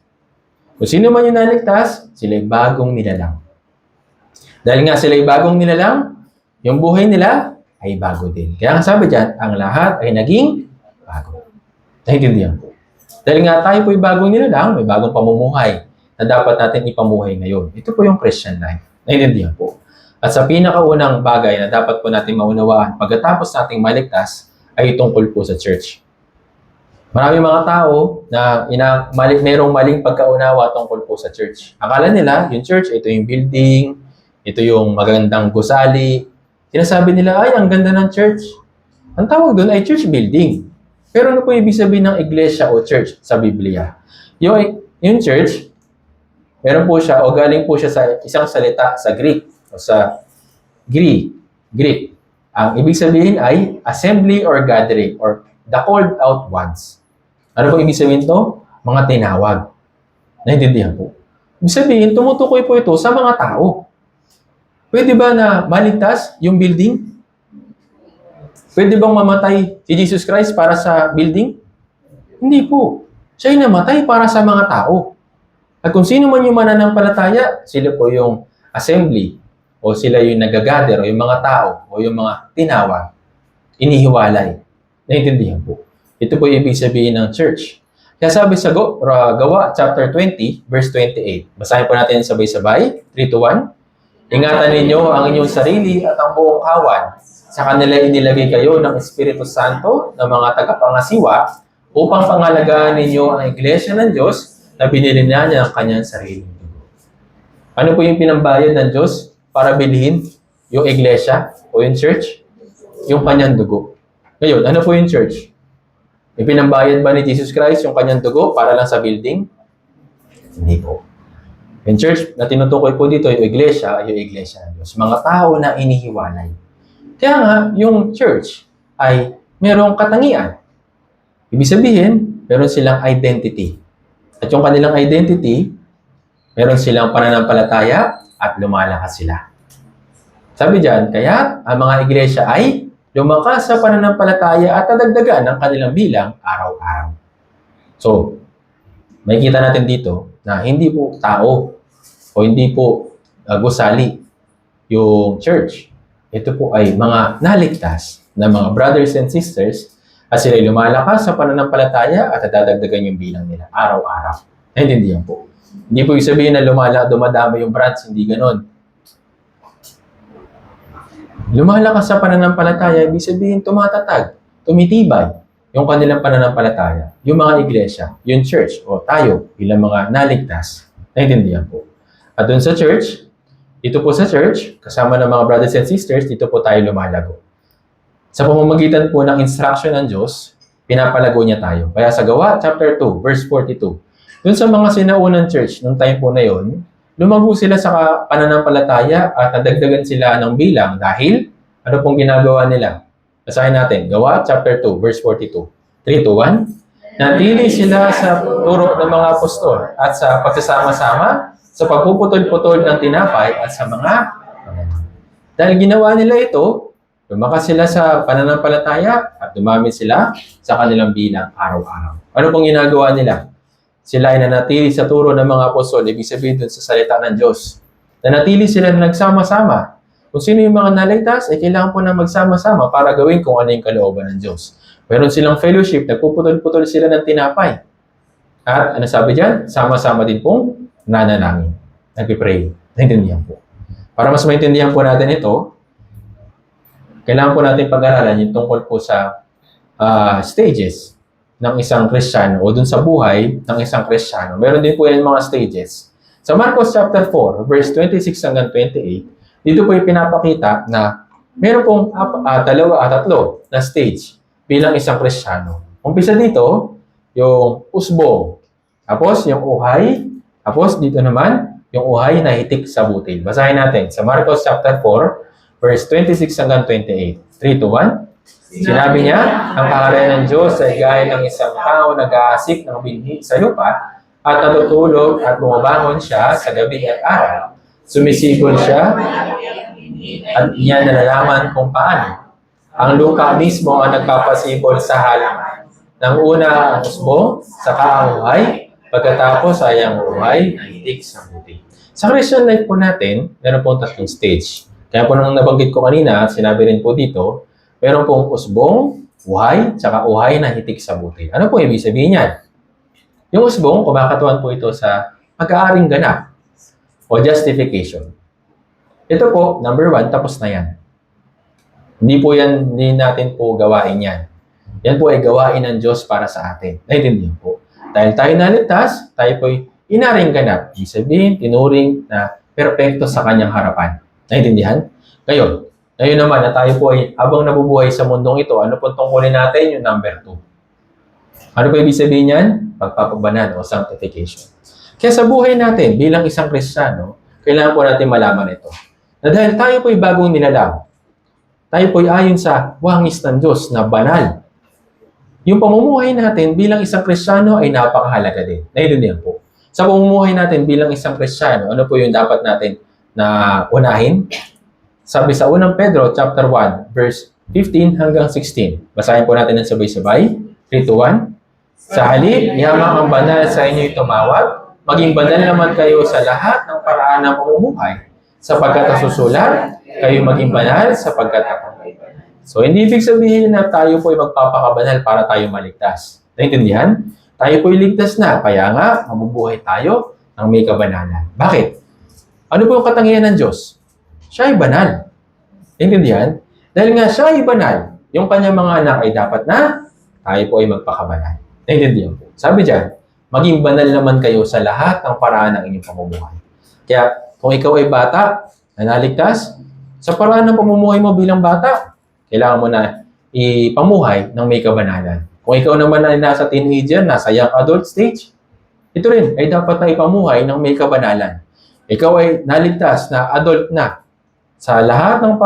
Kung sino man yung naligtas, sila'y bagong nilalang. Dahil nga sila'y bagong nilalang, yung buhay nila ay bago din. Kaya ang sabi dyan, ang lahat ay naging bago. Naintindihan po. Dahil nga tayo po'y bagong nilalang, may bagong pamumuhay na dapat natin ipamuhay ngayon. Ito po yung Christian life. Naintindihan po. At sa pinakaunang bagay na dapat po natin maunawaan pagkatapos nating maligtas ay tungkol po sa church. Maraming mga tao na mayroong maling pagkaunawa tungkol po sa church. Akala nila, yung church, ito yung building, ito yung magandang gusali. Sinasabi nila, ay, ang ganda ng church. Ang tawag doon ay church building. Pero ano po ibig sabihin ng iglesia o church sa Biblia? Yung church, meron po siya o galing po siya sa isang salita sa Greek o sa Greek. Ang ibig sabihin ay assembly or gathering or the called out ones. Ano po ibig sabihin to? Mga tinawag. Naintindihan po. Ibig sabihin, tumutukoy po ito sa mga tao. Pwede ba na maligtas yung building? Pwede bang mamatay si Jesus Christ para sa building? Hindi po. Siya'y namatay para sa mga tao. At kung sino man yung mananampalataya, sila po yung assembly o sila yung nagagather o yung mga tao o yung mga tinawag, inihiwalay. Naintindihan po. Ito po yung ibig sabihin ng church. Kaya sabi sa Gawa, chapter 20, verse 28. Basahin po natin sabay-sabay. 3-1. Ingatan ninyo ang inyong sarili at ang buong kawan. Sa kanila inilagay kayo ng Espiritu Santo ng mga tagapangasiwa upang pangalagaan ninyo ang iglesia ng Diyos na binili niya ang kanyang sarili. Ano po yung pinambayad ng Diyos para bilhin yung iglesia o yung church? Yung kanyang dugo. Ngayon, ano po yung church? Ipinambayad ba ni Jesus Christ yung kanyang dugo para lang sa building? Hindi po. Yung church na tinutukoy po dito, yung iglesia ng Diyos. Mga tao na inihiwalay. Kaya nga, yung church ay merong katangian. Ibig sabihin, meron silang identity. At yung kanilang identity, meron silang pananampalataya at lumalakas sila. Sabi dyan, kaya ang mga iglesia ay lumakas sa pananampalataya at nadagdagan ng kanilang bilang araw-araw. So, makikita natin dito na hindi po tao o hindi po gusali yung church. Ito po ay mga naligtas na mga brothers and sisters at sila lumalakas sa pananampalataya at nadadagdagan yung bilang nila araw-araw. Naintindihan po. Hindi po ibig sabihin na dumadami yung branch, hindi ganon. Lumalakas sa pananampalataya, ibig sabihin tumatatag, tumitibay yung kanilang pananampalataya. Yung mga iglesia, yung church, o tayo bilang mga naligtas. Naintindihan po. At dun sa church, dito po sa church, kasama ng mga brothers and sisters, dito po tayo lumalago. Sa pamamagitan po ng instruction ng Diyos, pinapalago niya tayo. Kaya sa Gawa, chapter 2, verse 42, dun sa mga sinaunang church, nung time po na yon, lumago sila sa pananampalataya at nadagdagan sila ng bilang dahil ano pong ginagawa nila? Basahin natin. Gawa, chapter 2, verse 42. 3-1. Natili sila sa turo ng mga apostol at sa pagsasama-sama, sa pagpuputol-putol ng tinapay at sa mga dahil ginawa nila ito, lumakas sila sa pananampalataya at dumami sila sa kanilang bilang araw-araw. Ano pong ginagawa nila? Sila ay nanatili sa turo ng mga apostol, ibig sabihin dun sa salita ng Diyos. Nanatili sila na nagsama-sama. Kung sino yung mga naligtas, ay kailangan po na magsama-sama para gawin kung ano yung kalooban ng Diyos. Meron silang fellowship, nagpuputol-putol sila ng tinapay. At ano sabi dyan? Sama-sama din pong nanalangin. Nagpipray. Naintindihan po. Para mas maintindihan po natin ito, kailangan po natin pag-aralan yung tungkol po sa stages ng isang Kristiyano o dun sa buhay ng isang Kristiyano. Meron din po yan mga stages. Sa Marcos chapter 4, verse 26 hanggang 28, dito po yung pinapakita na Meron pong tatlo na stage bilang isang Kristiyano. Umpisa dito, yung usbong. Tapos yung uhay. Tapos dito naman, yung uhay na hitik sa butil. Basahin natin sa Marcos chapter 4, verse 26 hanggang 28. 3 to 1. Sinabi niya, ang kaharian ng Diyos ay gaya ng isang tao nag-aasik ng binhi sa lupa at natutulog at bumabangon siya sa gabi at araw. Sumisipol siya at niya nalalaman kung paano. Ang lupa mismo ang nagpapasipol sa halaman. Nang una ang usbong, saka ang uhay, pagkatapos ay ang uhay na hitik sa butil. Sa Christian life po natin, meron pong tatlong stage. Kaya po nung nabanggit ko kanina, sinabi rin po dito, meron pong usbong, uhay, tsaka uhay na hitik sa butil. Ano po ibig sabihin yan? Yung usbong, kumakatuan po ito sa pag-aaring ganap o justification. Ito po, number 1, tapos na yan. Hindi natin po gawain yan. Yan po ay gawain ng Diyos para sa atin. Naintindihan po. Dahil tayo naligtas, tayo po ay inaring ganap. Ibig sabihin, tinuring na perpekto sa kanyang harapan. Naintindihan? Ngayon naman na tayo po ay habang nabubuhay sa mundong ito, ano po tungkulin natin? Yung number 2. Ano po ibig sabihin yan? Pagpapabanan o sanctification. Kaya sa buhay natin, bilang isang Kristiyano, kailangan po natin malaman ito. Na dahil tayo po ay bagong nilalang, tayo po ay ayon sa wangis ng Diyos na banal. Yung pamumuhay natin bilang isang Kristiyano ay napakahalaga din. Naintindihan po. Sa pamumuhay natin bilang isang Kristiyano, ano po yung dapat natin na unahin? Sabi sa unang Pedro, chapter 1, verse 15 hanggang 16. Basahin po natin ng sabay-sabay. 3 to 1. Sa halip, yamang ang banal sa inyo'y tumawag. Maging banal naman kayo sa lahat ng paraan ng pamumuhay. Sapagkat nasusulat, kayo maging banal sapagkat ako. So, hindi ibig sabihin na tayo po ay magpapakabanal para tayo maligtas. Naintindihan? Tayo po ay ligtas na. Kaya nga, mabubuhay tayo ng may kabanalan. Bakit? Ano po yung katangian ng Diyos? Siya ay banal. Naintindihan? Dahil nga siya ay banal, yung kanyang mga anak ay dapat na tayo po ay magpakabanal. Naintindihan po. Sabi dyan, maging banal naman kayo sa lahat ng paraan ng inyong pamumuhay. Kaya, kung ikaw ay bata na naligtas, sa paraan ng pamumuhay mo bilang bata, kailangan mo na ipamuhay ng may kabanalan. Kung ikaw naman ay nasa teenager, nasa young adult stage, ito rin ay dapat na ipamuhay ng may kabanalan. Ikaw ay naligtas na adult na sa lahat ng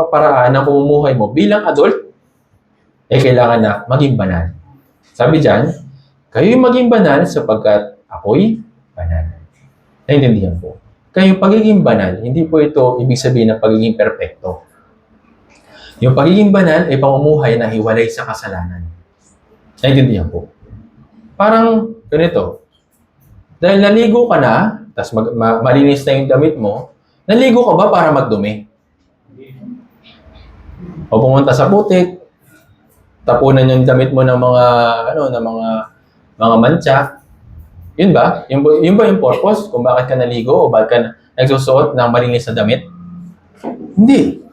paraan ng pamumuhay mo bilang adult, kailangan na maging banal. Sabi dyan, kayo'y maging banal sapagkat ako'y banal. Naintindihan po. Kaya yung pagiging banal, hindi po ito ibig sabihin ng pagiging perpekto. Yung pagiging banal ay pamumuhay na hiwalay sa kasalanan. Naintindihan po. Parang ganito, dahil naligo ka na, tapos malinis na yung damit mo, naligo ka ba para magdumi? O pumunta sa putik, tapunan yung damit mo ng mga mantsa. Yun ba? Yun ba yung purpose kung bakit ka naligo o bakit ka nagsusuot ng malinis na damit? Hindi.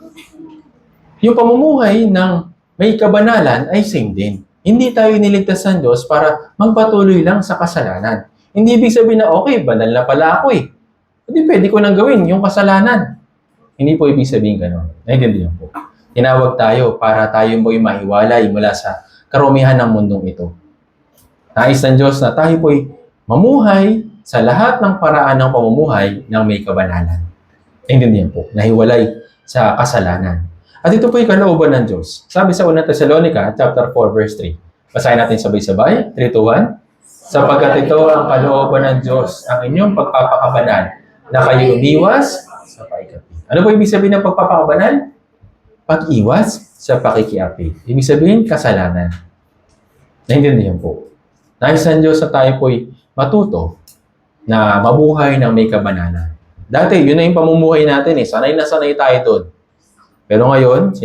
Yung pamumuhay ng may kabanalan ay same din. Hindi tayo niligtas ng Diyos para magpatuloy lang sa kasalanan. Hindi ibig sabihin na, okay, banal na pala ako eh. Hindi pwede ko nang gawin yung kasalanan. Hindi po ibig sabihin gano'n. Naintindihan po. Tinawag tayo para tayo mo'y mahiwalay mula sa karumihan ng mundong ito. Nais ng Diyos na tayo po'y mamuhay sa lahat ng paraan ng pamumuhay ng may kabanalan. Naintindihan po. Nahiwalay sa kasalanan. At ito po'y kalooban ng Diyos. Sabi sa 1 Thessalonica, chapter 4, verse 3. Basahin natin sabay-sabay. 3 to 1. Sapagkat ito ang kalooban ng Diyos, ang inyong pagpapakabanal, na kayo umiwas sa pakikiapi. Ano po ibig sabihin ng pagpapakabanal? Pag-iwas sa pakikiapi. Ibig sabihin, kasalanan. Naintindihan po. Nais ng Diyos na tayo po'y matuto na mabuhay ng may kabanalan. Dati, yun na yung pamumuhay natin eh. Sanay na sanay tayo doon. Pero ngayon,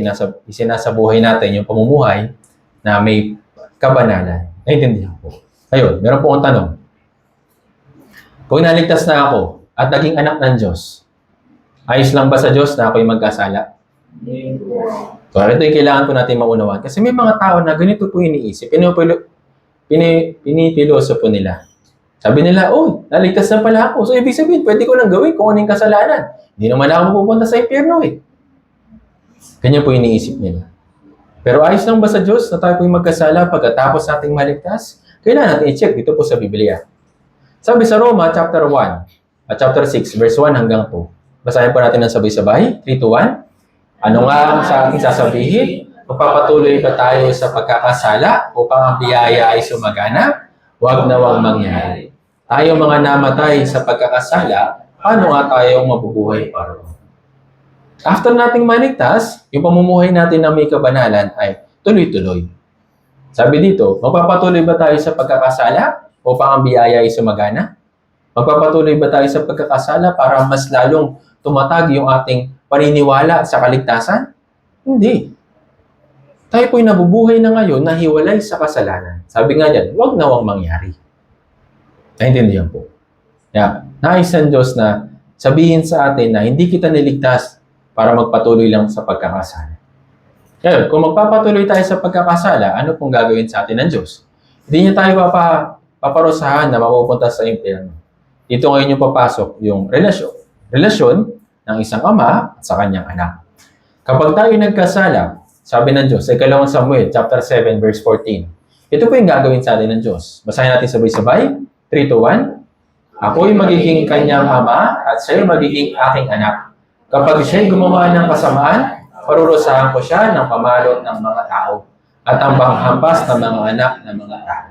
sinasabuhay natin yung pamumuhay na may kabanalan. Naintindihan po. Ayun, meron po akong tanong. Kung naligtas na ako at naging anak ng Diyos, ayos lang ba sa Diyos na ako'y magkasala? So, ito yung kailangan po natin maunawaan. Kasi may mga tao na ganito po iniisip. Pinipiloso po nila. Sabi nila, oh, naligtas na pala ako. So, ibig sabihin, pwede ko nang gawin kung anong kasalanan. Hindi naman ako pupunta sa impyerno eh. Ganyan po iniisip nila. Pero ayos lang ba sa Diyos na tayo po yung magkasala pagkatapos nating maligtas? Kailangan natin i-check dito po sa Biblia. Sabi sa Roma, chapter 1, chapter 6, verse 1 hanggang 2. Basahin po natin ng sabay-sabay. 3 to 1. Ano nga ang sa ating sasabihin? Magpapatuloy ba tayo sa pagkakasala upang ang biyaya ay sumagana? Huwag na huwag mangyari. Tayo mga namatay sa pagkakasala, paano nga tayo mabubuhay pa ron? After nating maligtas, yung pamumuhay natin na may kabanalan ay tuloy-tuloy. Sabi dito, magpapatuloy ba tayo sa pagkakasala upang ang biyaya ay sumagana? Magpapatuloy ba tayo sa pagkakasala para mas lalong tumatag yung ating paniniwala sa kaligtasan? Hindi. Tayo po'y nabubuhay na ngayon na hiwalay sa kasalanan. Sabi nga dyan, huwag na huwag mangyari. Naintindihan po. Kaya, nais ng Diyos na sabihin sa atin na hindi kita niligtas para magpatuloy lang sa pagkakasala. Ngayon, kung magpapatuloy tayo sa pagkakasala, ano pong gagawin sa atin ng Diyos? Hindi niya tayo paparusahan na mapupunta sa impyerno. Dito ngayon yung papasok yung relasyon ng isang ama at sa kanyang anak. Kapag tayo nagkasala, sabi ng Diyos sa 2 Samuel chapter 7 verse 14. Ito po yung gagawin sa atin ng Diyos. Basahin natin sabay-sabay. 3 to 1. Ako'y magiging kanyang ama at siya'y magiging aking anak. Kapag siya'y gumawa ng kasamaan, parurusahan ko siya ng pamalo ng mga tao at ang panghampas ng mga anak ng mga tao.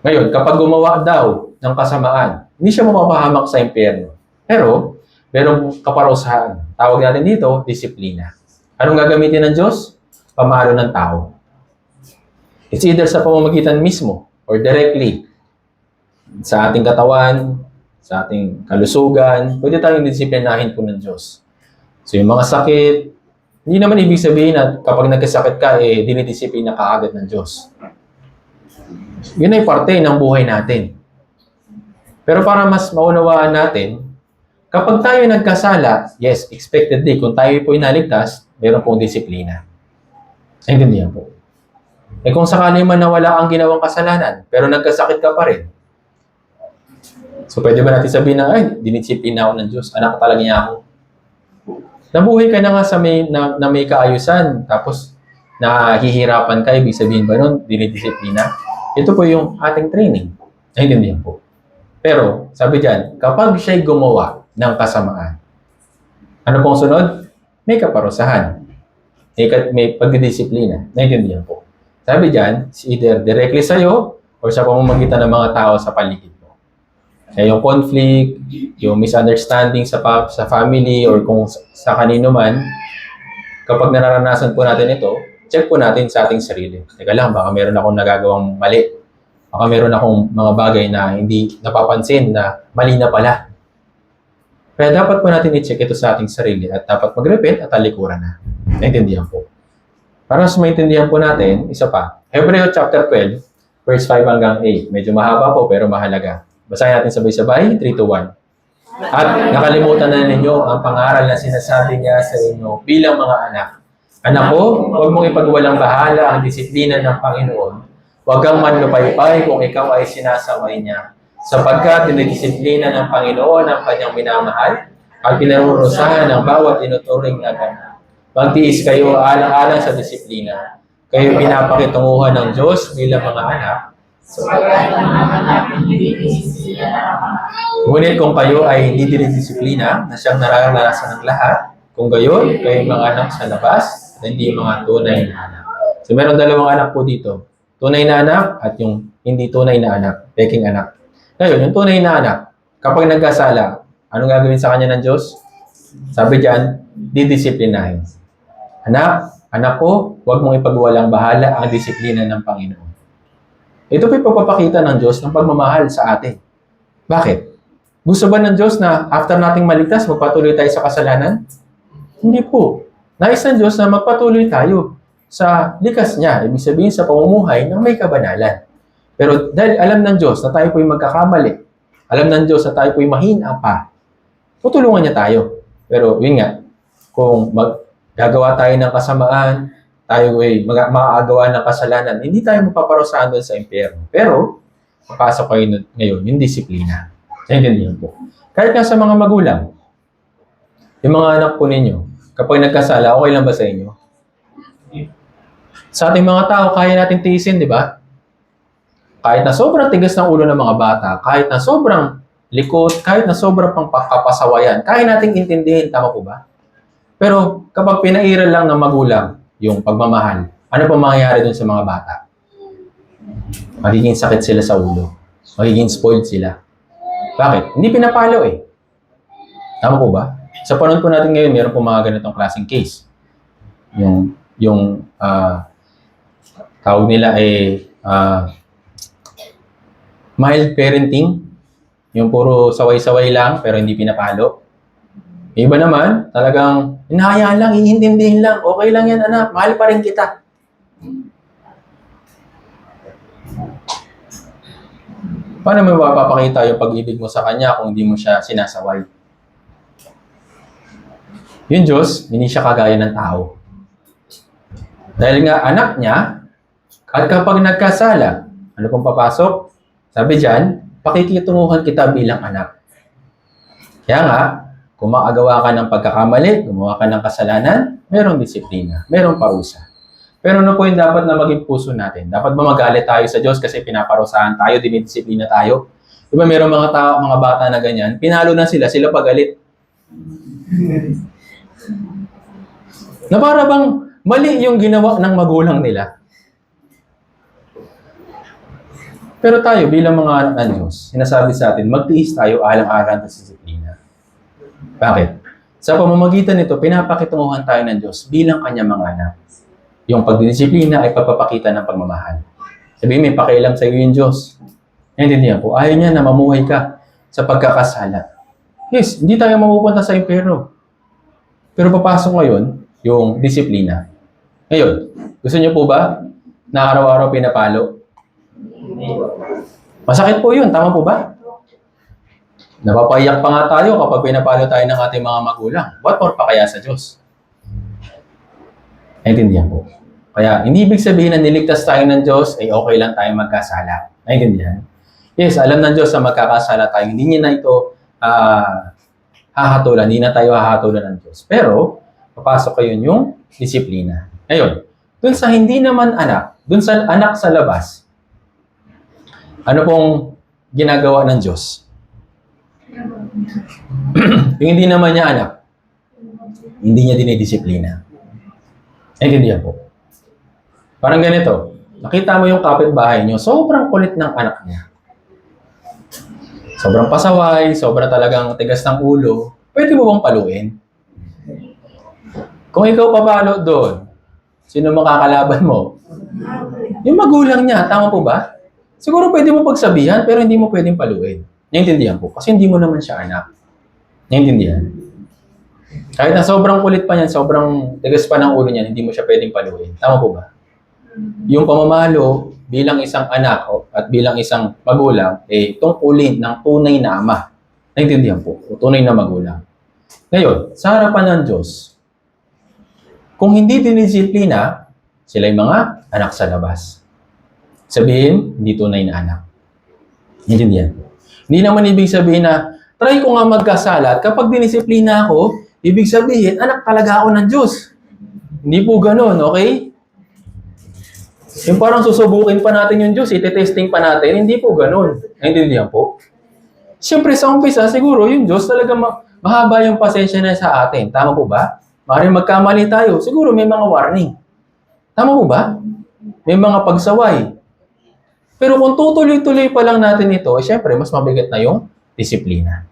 Ngayon, kapag gumawa daw ng kasamaan, hindi siya mapapahamak sa impyerno. Pero, merong kaparusahan. Tawag natin dito, disiplina. Anong gagamitin ng Diyos? Pamalo ng tao. It's either sa pamamagitan mismo or directly sa ating katawan, sa ating kalusugan, pwede tayong disiplinahin po ng Diyos. So yung mga sakit, hindi naman ibig sabihin na kapag nagkasakit ka, dinidisiplina ka agad ng Diyos. Yun ay parte ng buhay natin. Pero para mas maunawaan natin, kapag tayo nagkasala, yes, expectedly, kung tayo po inaligtas, meron pong disiplina. Naintindihan po. Kung sakali man na wala kang ginawang kasalanan, pero nagkasakit ka pa rin, so pwede ba natin sabihin na, ay, dinisiplina ako ng Diyos, anak talaga niya ako. Nabuhay ka na nga sa na may kaayusan, tapos nahihirapan ka, ibig sabihin ba nun, dinidisiplina? Ito po yung ating training. Naintindihan po. Pero, sabi dyan, kapag siya'y gumawa ng kasamaan, ano pong sunod? May kaparusahan. May pagdidisiplina. Naintindihan po. Sabi dyan, either directly sa'yo or sa pamamagitan ng mga tao sa paligid mo. Kaya yung conflict, yung misunderstanding sa family or kung sa kanino man, kapag nararanasan po natin ito, check po natin sa ating sarili. Teka lang, baka meron akong nagagawang mali. Baka meron akong mga bagay na hindi napapansin na mali na pala. Kaya dapat po natin i-check ito sa ating sarili at dapat mag-repent at talikuran na. Naintindihan po. Para mas maintindihan po natin, isa pa. Hebreo chapter 12, verse 5 hanggang 8. Medyo mahaba po pero mahalaga. Basahin natin sabay-sabay, 3 to 1. At nakalimutan na ninyo ang pangaral na sinasabi niya sa inyo bilang mga anak. Anak ko, huwag mong ipagwalang bahala ang disiplina ng Panginoon. Huwag kang manlupaypay kung ikaw ay sinasaway niya. Sapagkat dinidisiplina ng Panginoon ang kanyang minamahal at pinarurusahan ng bawat inuturing na ganap. Magtiis kayo alang-alang sa disiplina. Kayo pinapakitunguhan ng Diyos bilang mga anak. Ngunit kung kayo ay hindi dinidisiplina na siyang nararanasan ng lahat, kung gayon, kayo mga anak sa labas at hindi mga tunay na anak. So meron dalawang anak po dito. Tunay na anak at yung hindi tunay na anak, peking anak. Ngayon, yung tunay na anak, kapag nagkasala, anong gagawin sa kanya ng Diyos? Sabi diyan, didisiplinahin. Anak ko, huwag mong ipagwalang bahala ang disiplina ng Panginoon. Ito po ipapakita ng Diyos ng pagmamahal sa atin. Bakit? Gusto ba ng Diyos na after nating maligtas, magpatuloy tayo sa kasalanan? Hindi po. Nais ng Diyos na magpatuloy tayo sa likas niya, ibig sabihin sa pamumuhay ng may kabanalan. Pero dahil alam ng Diyos na tayo po'y magkakamali, alam ng Diyos na tayo po'y mahina pa, tutulungan niya tayo. Pero yun nga, kung gagawa tayo ng kasamaan, tayo ay makagawa ng kasalanan, hindi tayo mapaparusahan doon sa impyerno. Pero, papasok kayo ngayon, yung disiplina. Naintindihan po. Kahit nga sa mga magulang, yung mga anak po ninyo, kapag nagkasala, okay lang ba sa inyo? Sa ating mga tao, kaya natin tiisin, di ba? Kahit na sobrang tigas ng ulo ng mga bata, kahit na sobrang likot, kahit na sobrang pangkapasawayan, kaya nating intindihin, tama po ba? Pero kapag pinairal lang ng magulang yung pagmamahal, ano pa mangyayari dun sa mga bata? Magiging sakit sila sa ulo. Magiging spoiled sila. Bakit? Hindi pinapalo eh. Tama po ba? Sa panahon po natin ngayon, meron po mga ganitong klaseng case. Yung tawag nila ay mild parenting. Yung puro saway-saway lang pero hindi pinapalo. Iba naman, talagang hinahayaan lang, iintindihin lang. Okay lang yan anak, mahal pa rin kita. Paano mo mapapakita yung pag-ibig mo sa kanya kung hindi mo siya sinasaway? Yung Diyos, hindi siya kagaya ng tao. Dahil nga anak niya, at kapag nagkasala, ano pong papasok? Sabi dyan, pakikitunguhan kita bilang anak. Kaya nga, kung makagawa ka ng pagkakamali, gumawa ka ng kasalanan, merong disiplina, merong parusa. Pero ano po yung dapat na maging puso natin? Dapat ba magalit tayo sa Diyos kasi pinaparusahan tayo, dinidisiplina tayo? Diba merong mga tao, mga bata na ganyan, pinalo na sila pagalit. Na para bang mali yung ginawa ng magulang nila. Pero tayo bilang mga anak ng Diyos, sinasabi sa atin, magtiis tayo alang-alang sa disiplina. Bakit? Sa pamamagitan nito, pinapakitunguhan tayo ng Diyos bilang kanyang mga anak. Yung pagdidisiplina ay pagpapakita ng pagmamahal. Sabihin, may pakialam sa iyo yung Diyos. Naintindihan po, ayaw niya na mamuhay ka sa pagkakasala. Yes, hindi tayo mapupunta sa impyerno. Pero papasok ngayon, yung disiplina. Ngayon, gusto niyo po ba na araw-araw pinapalo? Masakit po yun, tama po ba? Napapayak pa nga tayo kapag pinapalo tayo ng ating mga magulang. What more pa kaya sa Diyos? Naintindihan po. Kaya, hindi ibig sabihin na niligtas tayo ng Diyos, ay okay lang tayo magkasala. Naintindihan? Yes, alam ng Diyos na magkakasala tayo. Hindi niya na ito hahatulan. Hindi na tayo hahatulan ng Diyos. Pero, papasok kayo yung disiplina. Ngayon, dun sa hindi naman anak, dun sa anak sa labas, ano pong ginagawa ng Diyos? Yung hindi naman niya anak, hindi niya dinidisiplina. Naintindihan po. Parang ganito, nakita mo yung kapitbahay niyo, sobrang kulit ng anak niya. Sobrang pasaway, sobrang talagang tigas ng ulo, pwede mo bang paluin? Kung ikaw papalo doon, sino makakalaban mo? Yung magulang niya, tama po ba? Siguro pwede mo pagsabihan, pero hindi mo pwedeng paluin. Naintindihan po, kasi hindi mo naman siya anak. Naintindihan? Kahit na sobrang kulit pa niyan, sobrang tigas pa ng ulo niyan, hindi mo siya pwedeng paluin. Tama po ba? Yung pamamalo bilang isang anak at bilang isang magulang, tungkulin ng tunay na ama. Naintindihan po? O tunay na magulang. Ngayon, sa harapan ng Diyos, kung hindi dinisiplina, sila yung mga anak sa labas. Sabihin, hindi tunay na anak. Naintindihan po? Hindi naman ibig sabihin na, try ko nga magkasala at kapag dinisiplina ako, ibig sabihin, anak talaga ako ng Diyos. Hindi po ganun, okay? Yung parang susubukin pa natin yung Diyos, iti-testing pa natin, hindi po ganun. Naintindihan po? Siyempre sa umpisa, siguro yung Diyos talaga mahaba yung pasensya na sa atin. Tama po ba? Maaaring magkamali tayo, siguro may mga warning. Tama po ba? May mga pagsaway. Pero kung tutuloy-tuloy pa lang natin ito, siyempre mas mabigat na yung disiplina.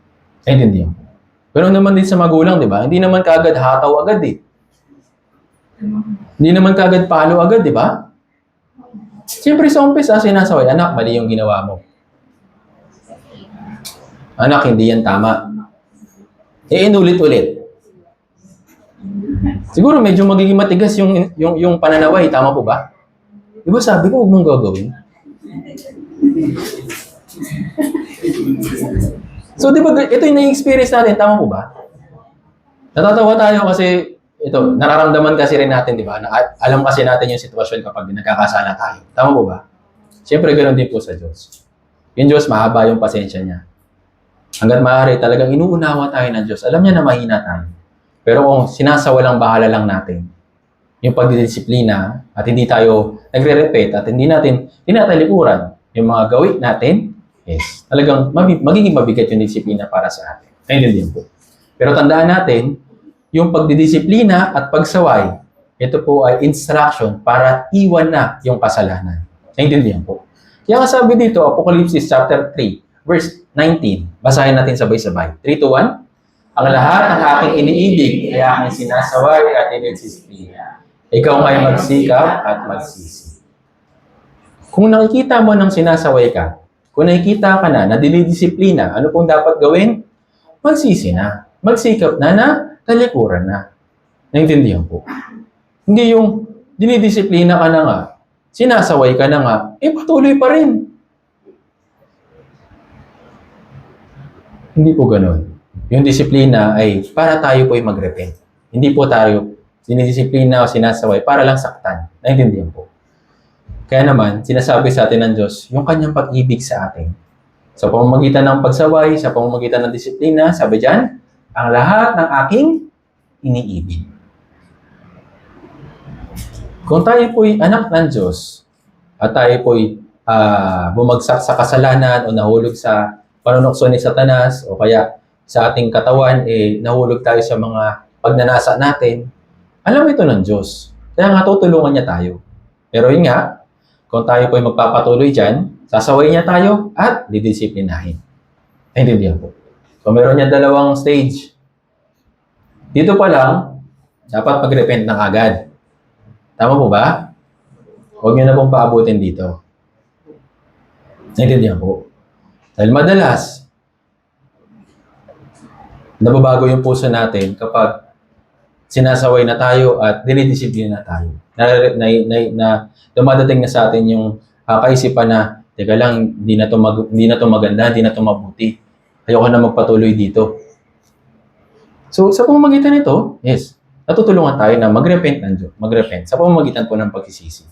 Naintindihan po? Pero naman din sa magulang, di ba? Hindi naman kaagad hataw agad eh. Hindi naman kaagad palo agad, di ba? Siyempre sa umpisa, sinasaway, anak, mali yung ginawa mo. Anak, hindi yan tama. Inulit-ulit. Siguro medyo magiging matigas yung pananaway, tama po ba? Di ba sabi ko, huwag mong gagawin? So, di ba, ito yung na-experience natin, tama po ba? Natatawa tayo kasi, ito, nararamdaman kasi rin natin, di ba? Alam kasi natin yung sitwasyon kapag nagkakasala tayo. Tama po ba? Siyempre, ganoon din po sa Diyos. Yung Diyos, mahaba yung pasensya niya. Hanggat maaari, talagang inuunawa tayo ng Diyos. Alam niya na mahina tayo. Pero kung sinasawalang bahala lang natin, yung pagdidisiplina at hindi tayo nagre-repeat at hindi natin tinatalikuran yung mga gawin natin, yes, talagang magiging mabigat yung disiplina para sa atin. Naintindihan po. Pero tandaan natin, yung pagdidisiplina at pagsaway, ito po ay instruction para iwan na yung kasalanan. Naintindihan po. Kaya nga sabi dito, Apocalypse chapter 3, verse 19. Basahin natin sabay-sabay. 3 to 1. Ang lahat ng aking iniibig ay aking sinasaway at inidisiplina. Ikaw ay magsikap at magsisi. Kung nakikita mo ng sinasaway ka, kung nakikita ka na dinidisiplina, ano pong dapat gawin? Magsisi na. Magsikap na talikuran na. Naintindihan po. Hindi yung dinidisiplina ka na nga, sinasaway ka na nga, patuloy pa rin. Hindi po ganun. Yung disiplina ay para tayo po ay mag-repent. Hindi po tayo dinidisiplina o sinasaway para lang saktan. Naintindihan po. Kaya naman, sinasabi sa atin ng Diyos, yung kanyang pag-ibig sa atin. Sa pamamagitan ng pagsaway, sa pamamagitan ng disiplina, sabi dyan, ang lahat ng aking iniibig. Kung tayo po'y anak ng Diyos, at tayo po'y bumagsak sa kasalanan o nahulog sa panunokso ni Satanas, o kaya sa ating katawan, nahulog tayo sa mga pagnanasa natin, alam ito ng Diyos. Kaya nga tutulungan niya tayo. Pero yun nga, kung tayo po'y magpapatuloy dyan, sasaway niya tayo at didisiplinahin. Naintindihan po. So meron niya dalawang stage. Dito pa lang, dapat mag-repent na agad. Tama po ba? Huwag niyo na pong paabutin dito. Naintindihan po. Dahil madalas, nababago yung puso natin kapag sinasaway na tayo at dinidisiplina na tayo. Na dumadating na sa atin yung kaisipan na, teka lang, hindi na to maganda, hindi na to mabuti. Ayoko na magpatuloy dito. So, sa pamamagitan nito, yes, natutulungan tayo na mag-repent ng Diyos. Mag-repent sa pamamagitan po ng pagsisisi.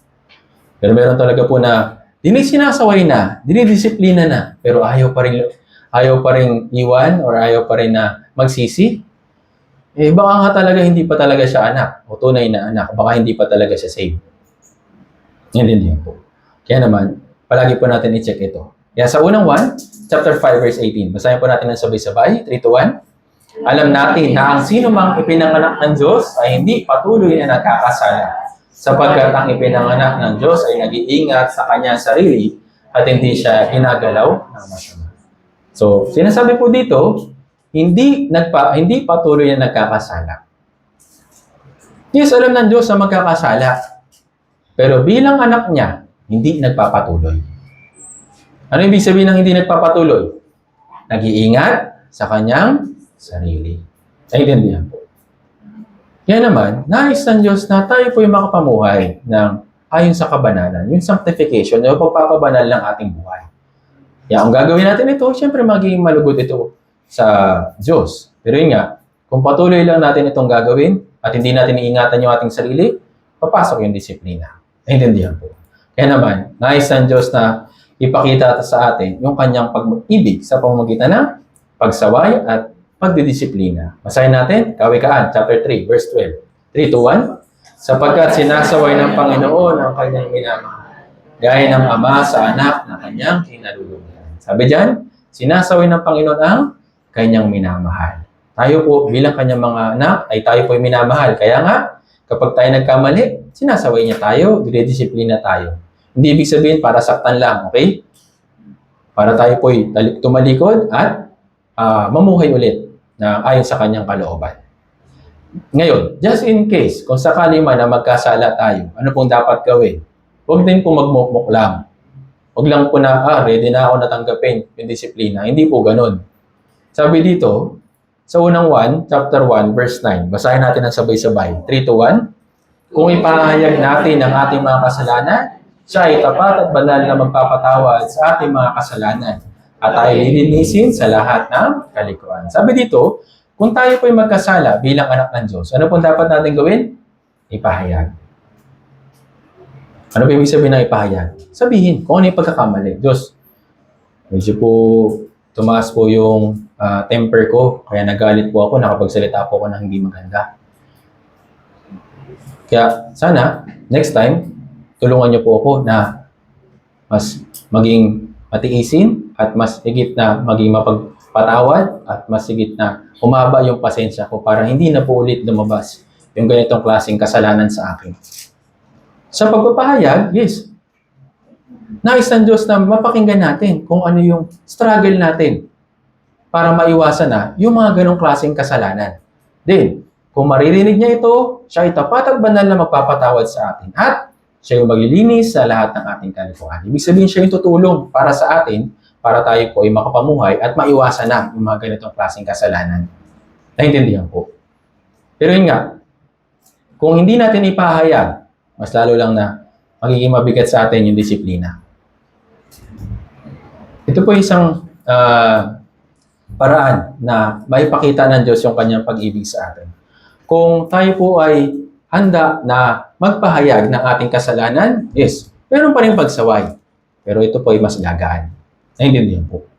Pero meron talaga po na sinasaway na, dinidisiplina na, pero ayaw pa rin iwan or ayaw pa rin na magsisi. Baka nga talaga hindi pa talaga siya anak o tunay na anak. Baka hindi pa talaga siya saved. Hindi po. Kaya naman, palagi po natin i-check ito. Kaya sa unang 1, chapter 5, verse 18. Basahin po natin ng sabay-sabay. 3 to 1. Alam natin na ang sino mang ipinanganak ng Diyos ay hindi patuloy na nagkakasala, sapagkat ang ipinanganak ng Diyos ay nag-iingat sa kanyang sarili at hindi siya ginagalaw ng masama. So, sinasabi po dito, hindi patuloy na nagkakasala. Yes, alam ng Diyos na magkakasala. Pero bilang anak niya, hindi nagpapatuloy. Ano ibig sabihin ng hindi nagpapatuloy? Nag-iingat sa kanyang sarili. Naintindihan po. Kaya naman, nais ng Diyos na tayo po yung makapamuhay ng ayon sa kabanalan, yung sanctification, yung pagpapabanal ng ating buhay. Kaya kung gagawin natin ito, syempre magiging malugod ito sa Diyos. Pero yun nga, kung patuloy lang natin itong gagawin at hindi natin iingatan yung ating sarili, papasok yung disiplina. Naintindihan po. Kaya naman, nais ng Diyos na ipakita sa atin yung kanyang pag-ibig sa pamamagitan ng pagsaway at pagdidisiplina. Basahin natin, Kawikaan, chapter 3, verse 12. 3 to 1. Sapagkat sinasaway ng Panginoon ang kanyang minamahal, gaya ng Ama sa anak na kanyang kinalulugdan. Sabi diyan, sinasaway ng Panginoon ang kanyang minamahal. Tayo po, bilang kanyang mga anak, ay tayo po ay minamahal. Kaya nga, kapag tayo nagkamali, sinasaway niya tayo, dinidisiplina tayo. Hindi ibig sabihin para saktan lang, okay? Para tayo po ay tumalikod at mamuhay ulit na ayon sa kanyang kalooban. Ngayon, just in case, kung sakali man na magkasala tayo, ano pong dapat gawin? Huwag din po magmukmuk lang. Huwag lang po na, ready na ako natanggapin yung disiplina. Hindi po ganun. Sabi dito, sa unang 1, chapter 1, verse 9, basahin natin ang sabay-sabay. 3 to 1. Kung ipahayag natin ang ating mga kasalanan, siya ay tapat at banal na magpapatawad sa ating mga kasalanan at tayo lilinisin sa lahat ng kalikuan. Sabi dito, kung tayo po'y magkasala bilang anak ng Diyos, ano pong dapat natin gawin? Ipahayag. Ano po ibig sabihin ng ipahayag? Sabihin kung ano yung pagkakamali. Diyos, medyo po tumaas po yung temper ko. Kaya nagalit po ako, nakapagsalita po ako ng hindi maganda. Kaya sana, next time, tulungan niyo po ako na mas maging matiisin at mas higit na maging mapagpatawad at mas higit na humaba yung pasensya ko para hindi na po ulit lumabas yung ganitong klaseng kasalanan sa akin. Sa pagpapahayag, yes, nais ng Diyos na mapakinggan natin kung ano yung struggle natin para maiwasan na yung mga ganong klaseng kasalanan. Then, kung maririnig niya ito, siya ay tapat at banal na magpapatawad sa atin at siya yung maglilinis sa lahat ng ating kalikuhan. Ibig sabihin siya yung tutulong para sa atin para tayo po ay makapamuhay at maiwasan na yung mga ganitong klaseng kasalanan. Naintindihan po. Pero yun nga, kung hindi natin ipahayag, mas lalo lang na magiging mabigat sa atin yung disiplina. Ito po isang paraan na maipakita ng Diyos yung kanyang pag-ibig sa atin. Kung tayo po ay handa na magpahayag ng ating kasalanan, yes, meron pa rin pagsaway. Pero ito po ay mas gagaan. Naintindihan po.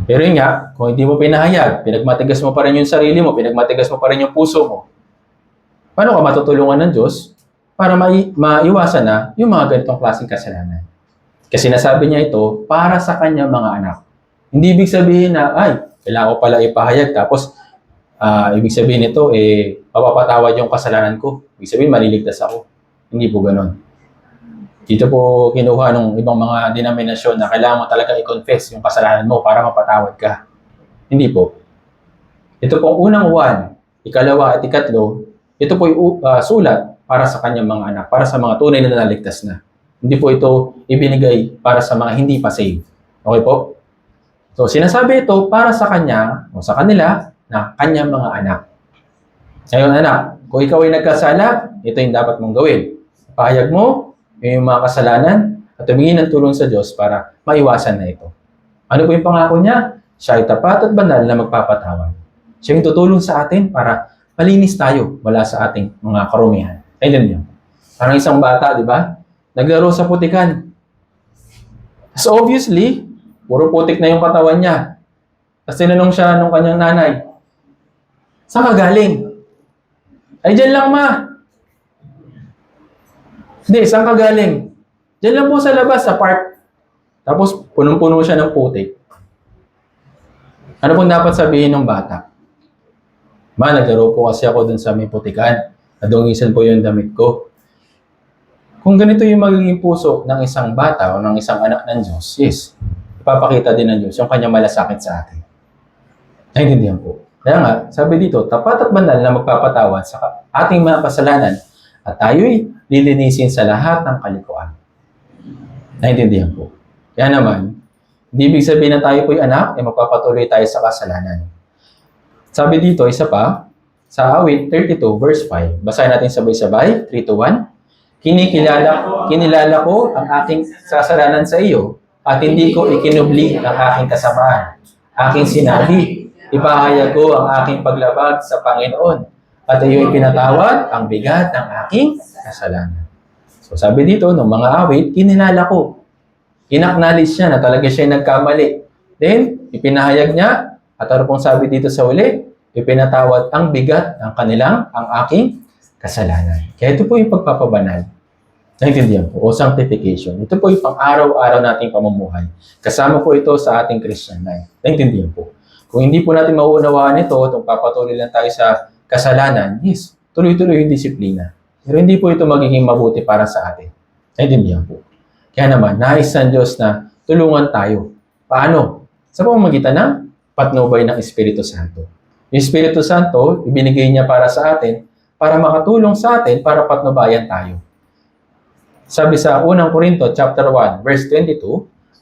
Pero yun nga, kung hindi mo pinahayag, pinagmatigas mo pa rin yung sarili mo, pinagmatigas mo pa rin yung puso mo, paano ka matutulungan ng Diyos para maiwasan na yung mga ganitong klaseng kasalanan? Kasi nasabi niya ito para sa kanyang mga anak. Hindi ibig sabihin na, ay, kailangan ko pala ipahayag, tapos ibig sabihin nito, mapapatawad yung kasalanan ko. Ibig sabihin, maliligtas ako. Hindi po ganon. Dito po kinuha ng ibang mga denominasyon na kailangan mo talaga i-confess yung kasalanan mo para mapatawad ka. Hindi po. Ito pong unang 1, ikalawa at ikatlo, ito po yung sulat para sa kanyang mga anak, para sa mga tunay na naligtas na. Hindi po ito ibinigay para sa mga hindi pa saved. Okay po? So, sinasabi ito para sa kanya o sa kanila na kanyang mga anak. Ngayon, anak, kung ikaw ay nagkasala, ito yung dapat mong gawin. Pahayag mo yung mga kasalanan at tumingin ng tulong sa Diyos para maiwasan na ito. Ano po yung pangako niya? Siya ay tapat at banal na magpapatawad. Siya yung tutulong sa atin para malinis tayo wala sa ating mga karumihan. Ayun yun. Parang isang bata, di ba? Naglaro sa putikan. So obviously, puro putik na yung katawan niya. Tapos tinanong siya nung kanyang nanay, saan ka galing? Ay, dyan lang, ma. Hindi, saan ka galing? Dyan lang po sa labas, sa park. Tapos, punong-puno siya ng putik. Ano pong dapat sabihin ng bata? Ma, naglaro po kasi ako dun sa may putikan. Nadungisan po yung damit ko. Kung ganito yung magiging puso ng isang bata o ng isang anak ng Diyos, yes, ipapakita din ng Diyos yung kanyang malasakit sa atin. Naintindihan po. Kaya nga, sabi dito, tapat at banal na magpapatawad sa ating mga kasalanan at tayo'y lilinisin sa lahat ng kalikuan. Naintindihan po. Kaya naman, hindi ibig sabihin na tayo po'y anak, magpapatuloy tayo sa kasalanan. Sabi dito, isa pa, sa awit 32 verse 5. Basahin natin sabay-sabay, 3-1. Kinilala ko ang aking kasalanan sa iyo at hindi ko ikinubli ang aking kasamaan. Aking sinabi, ipahayag ko ang aking paglabag sa Panginoon at iyo'y pinatawad ang bigat ng aking kasalanan. So sabi dito, ng mga awit, kinilala ko. In-acknowledge niya na talaga siya nagkamali. Then, ipinahayag niya, at ano pong sabi dito sa uli, ipinatawad ang bigat ng ang aking kasalanan. Kaya ito po yung pagpapabanal. Naintindihan po, o sanctification. Ito po yung pang-araw-araw nating pamumuhay. Kasama po ito sa ating Christian life. Naintindihan po. Kung hindi po natin mauunawaan ito, at patuloy lang tayo sa kasalanan, yes, tuloy-tuloy yung disiplina. Pero hindi po ito magiging mabuti para sa atin. Naintindihan po. Kaya naman, nais ng Diyos na tulungan tayo. Paano? Sa pamamagitan ng patnubay ng Espiritu Santo. Yung Espiritu Santo, ibinigay niya para sa atin, para makatulong sa atin, para patnubayan tayo. Sabi sa 1 Corinto chapter 1, verse 22,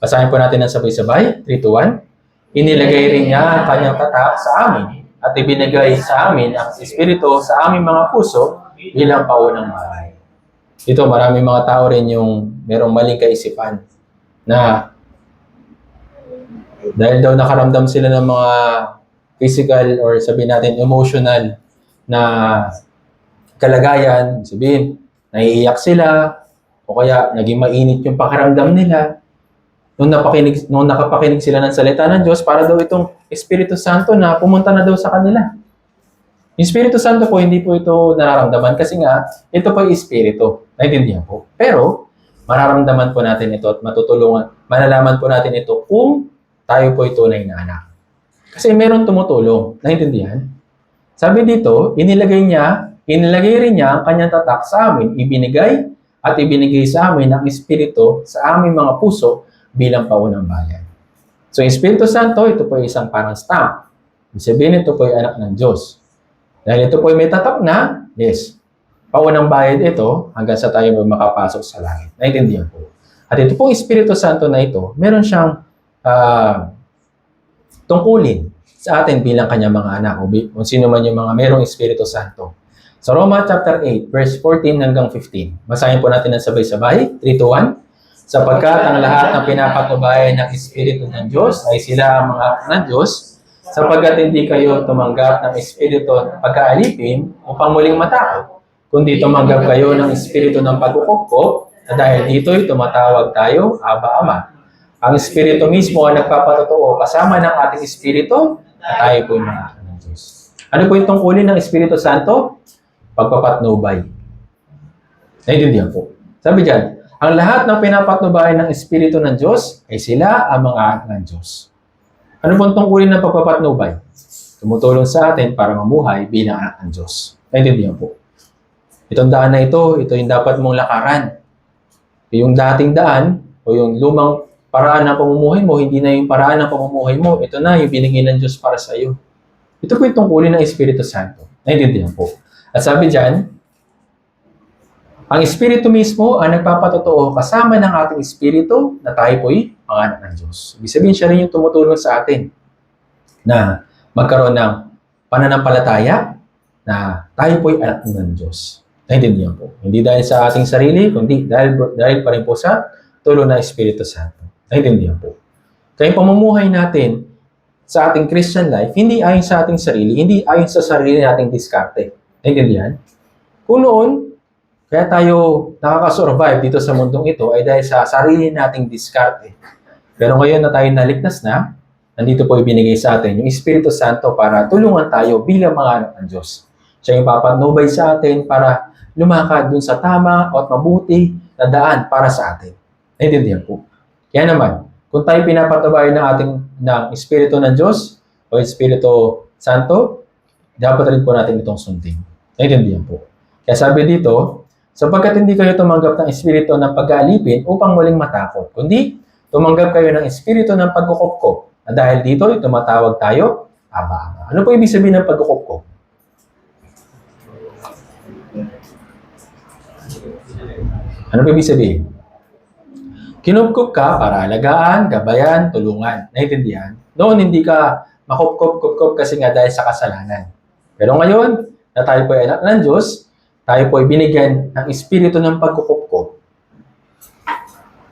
basahin po natin ng sabay-sabay, 3-1, inilagay rin niya ang kanyang tatak sa amin at ibinigay sa amin ang Espiritu sa aming mga puso bilang paunang bahay. Ito, maraming mga tao rin yung merong maling kaisipan na dahil daw nakaramdam sila ng mga physical or sabihin natin emotional na kalagayan, sabihin, naiiyak sila o kaya naging mainit yung pakiramdam nila. nung nakapakinig sila ng salita ng Diyos, para daw itong Espiritu Santo na pumunta na daw sa kanila. Yung Espiritu Santo po, hindi po ito nararamdaman kasi nga, ito po ay Espiritu. Naintindihan po. Pero, mararamdaman po natin ito at malalaman po natin ito kung tayo po ay tunay na anak. Kasi meron tumutulong. Naintindihan? Sabi dito, inilagay rin niya ang kanyang tatak sa amin, ibinigay sa amin ang Espiritu sa aming mga puso bilang paunang bayan. So, Espiritu Santo, ito po ay isang parang stamp. Ibig sabihin, ito po ay anak ng Diyos. Dahil ito po ay may tatak na, yes, paunang bayad ito hanggang sa tayo may makapasok sa langit. Naintindihan po. At ito pong Espiritu Santo na ito, meron siyang tungkulin sa atin bilang kanyang mga anak o kung sino man yung mga merong Espiritu Santo. Sa Roma chapter 8, verse 14 hanggang 15. Basahin po natin ng sabay-sabay. 3, 2, 1. Sapagkat ang lahat ng pinapatnubayan ng Espiritu ng Diyos ay sila ang mga anak ng Diyos, sapagkat hindi kayo tumanggap ng Espiritu ng pagkaalipin upang muling matakot, kundi tumanggap kayo ng Espiritu ng pagkukupkop, na dahil dito'y tumatawag tayo, Aba, Ama. Ang Espiritu mismo ang nagpapatotoo kasama ng ating Espiritu na tayo po yung mga anak ng Diyos. Ano po yung tungkulin ng Espiritu Santo? Pagpapatnubay. Naintindihan po. Sabi dyan, ang lahat ng pinapatnubayan ng Espiritu ng Diyos ay sila ang mga anak ng Diyos. Ano pong tungkulin ng pagpapatnubay? Tumutulong sa atin para mamuhay bilang anak ng Diyos. Naintindihan po. Itong daan na ito yung dapat mong lakaran. Yung dating daan o yung lumang paraan ng pamumuhay mo, hindi na yung paraan ng pamumuhay mo. Ito na yung binigay ng Diyos para sa iyo. Ito po yung tungkulin ng Espiritu Santo. Naintindihan po. At sabi dyan, ang Espiritu mismo ang nagpapatotoo kasama ng ating Espiritu na tayo po'y mga anak ng Diyos. Ibig sabihin, siya rin yung tumutulong sa atin na magkaroon ng pananampalataya na tayo po'y anak ng Diyos. Naintindihan po. Hindi dahil sa ating sarili, kundi dahil pa rin po sa tulong ng Espiritu Santo. Naintindihan po. Kaya yung pamumuhay natin sa ating Christian life, hindi ayon sa ating sarili, hindi ayon sa sarili nating diskarte. Naintindihan? Kung noon, kaya tayo nakakasurvive dito sa mundong ito ay dahil sa sarili nating diskarte. Pero ngayon na tayo naligtas na, nandito po ibinigay sa atin yung Espiritu Santo para tulungan tayo bilang mga anak ng Diyos. Siya yung papatnubay sa atin para lumakad dun sa tama at mabuti na daan para sa atin. Naintindihan po. Kaya naman, kung tayo pinapatnubayan ng Espiritu ng Diyos o Espiritu Santo, dapat rin po natin itong sundin. Naintindihan po. Kaya sabi dito, sapagkat hindi kayo tumanggap ng Espiritu ng pag-aalipin upang muling matakot, kundi tumanggap kayo ng Espiritu ng pagkukupkop, na dahil dito tumatawag tayo, Aba, Ama. Ano po ibig sabihin ng pagkukupkop? Ano po ibig sabihin? Kinupkop ka para alagaan, gabayan, tulungan. Naintindihan? Noon hindi ka makupkop kasi nga dahil sa kasalanan. Pero ngayon, na tayo po ay anak ng Diyos, tayo po ay binigyan ng Espiritu ng pagkukupkop.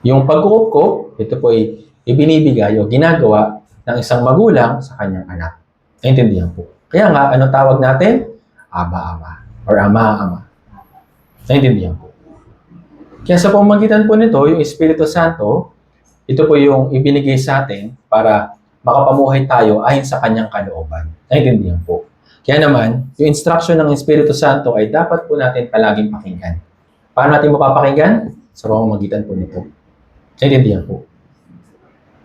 Yung pagkukupkop, ito po ay ibinibigay o ginagawa ng isang magulang sa kanyang anak. Naintindihan po. Kaya nga, anong tawag natin? Aba, Ama. Or Ama, Ama. Naintindihan po. Kaya sa pamamagitan po nito, yung Espiritu Santo, ito po yung ibinigay sa atin para makapamuhay tayo ayon sa kanyang kalooban. Naintindihan po. Kaya naman, yung instruction ng Espiritu Santo ay dapat po natin palaging pakinggan. Paano natin mapapakinggan? Sa pamamagitan po nito. Naintindihan po.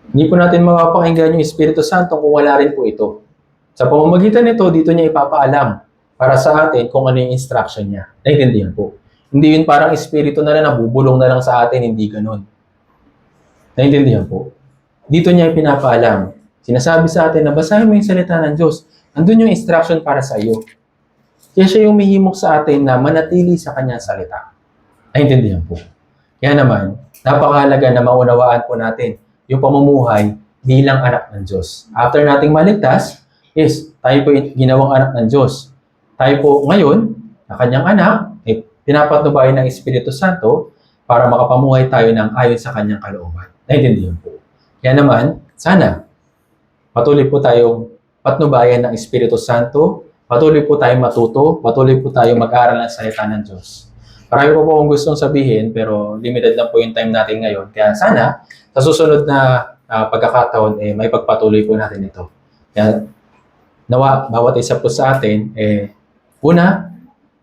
Hindi po natin mapapakinggan yung Espiritu Santo kung wala rin po ito. Sa pamamagitan nito, dito niya ipapaalam para sa atin kung ano yung instruction niya. Naintindihan po. Hindi yun parang Espiritu na lang, nabubulong na lang sa atin, hindi ganun. Naintindihan po. Dito niya ipinapaalam. Sinasabi sa atin na basahin mo yung salita ng Diyos. Andun yung instruction para sa iyo. Kaya siya yung mihimok sa atin na manatili sa kanyang salita. Naintindihan po. Kaya naman, napakahalaga na maunawaan po natin yung pamumuhay bilang anak ng Diyos. After nating maligtas, yes, tayo po ginawang anak ng Diyos. Tayo po ngayon, na kanyang anak, pinapatnubayan ng Espiritu Santo para makapamuhay tayo ng ayon sa kanyang kalooban. Naintindihan po. Kaya naman, sana, patuloy po tayong patnubayan ng Espiritu Santo, patuloy po tayong matuto, patuloy po tayong mag-aral ng salita ng Diyos. Marami po akong gustong sabihin pero limited lang po yung time natin ngayon. Kaya sana sa susunod na pagkakataon, may pagpatuloy po natin ito. Kaya nawa, bawat isa po sa atin, una,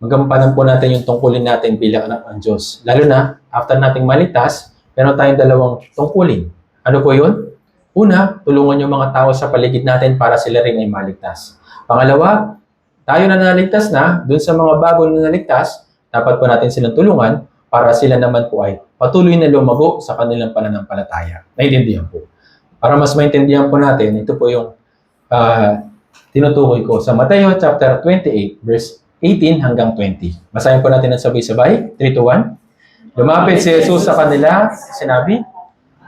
magampanan po natin yung tungkulin natin bilang anak ng Diyos. Lalo na, after nating maligtas, meron tayong dalawang tungkulin. Ano po yun? Una, tulungan yung mga tao sa paligid natin para sila rin ay maligtas. Pangalawa, tayo na naligtas na, dun sa mga bago na naligtas, dapat po natin silang tulungan para sila naman po ay patuloy na lumago sa kanilang pananampalataya. Naiintindihan po. Para mas maintindihan po natin, ito po yung tinutukoy ko sa Mateo chapter 28, verse 18 hanggang 20. Basahin po natin ang sabay-sabay. 3 to 1. Lumapit si Jesus sa kanila, sinabi,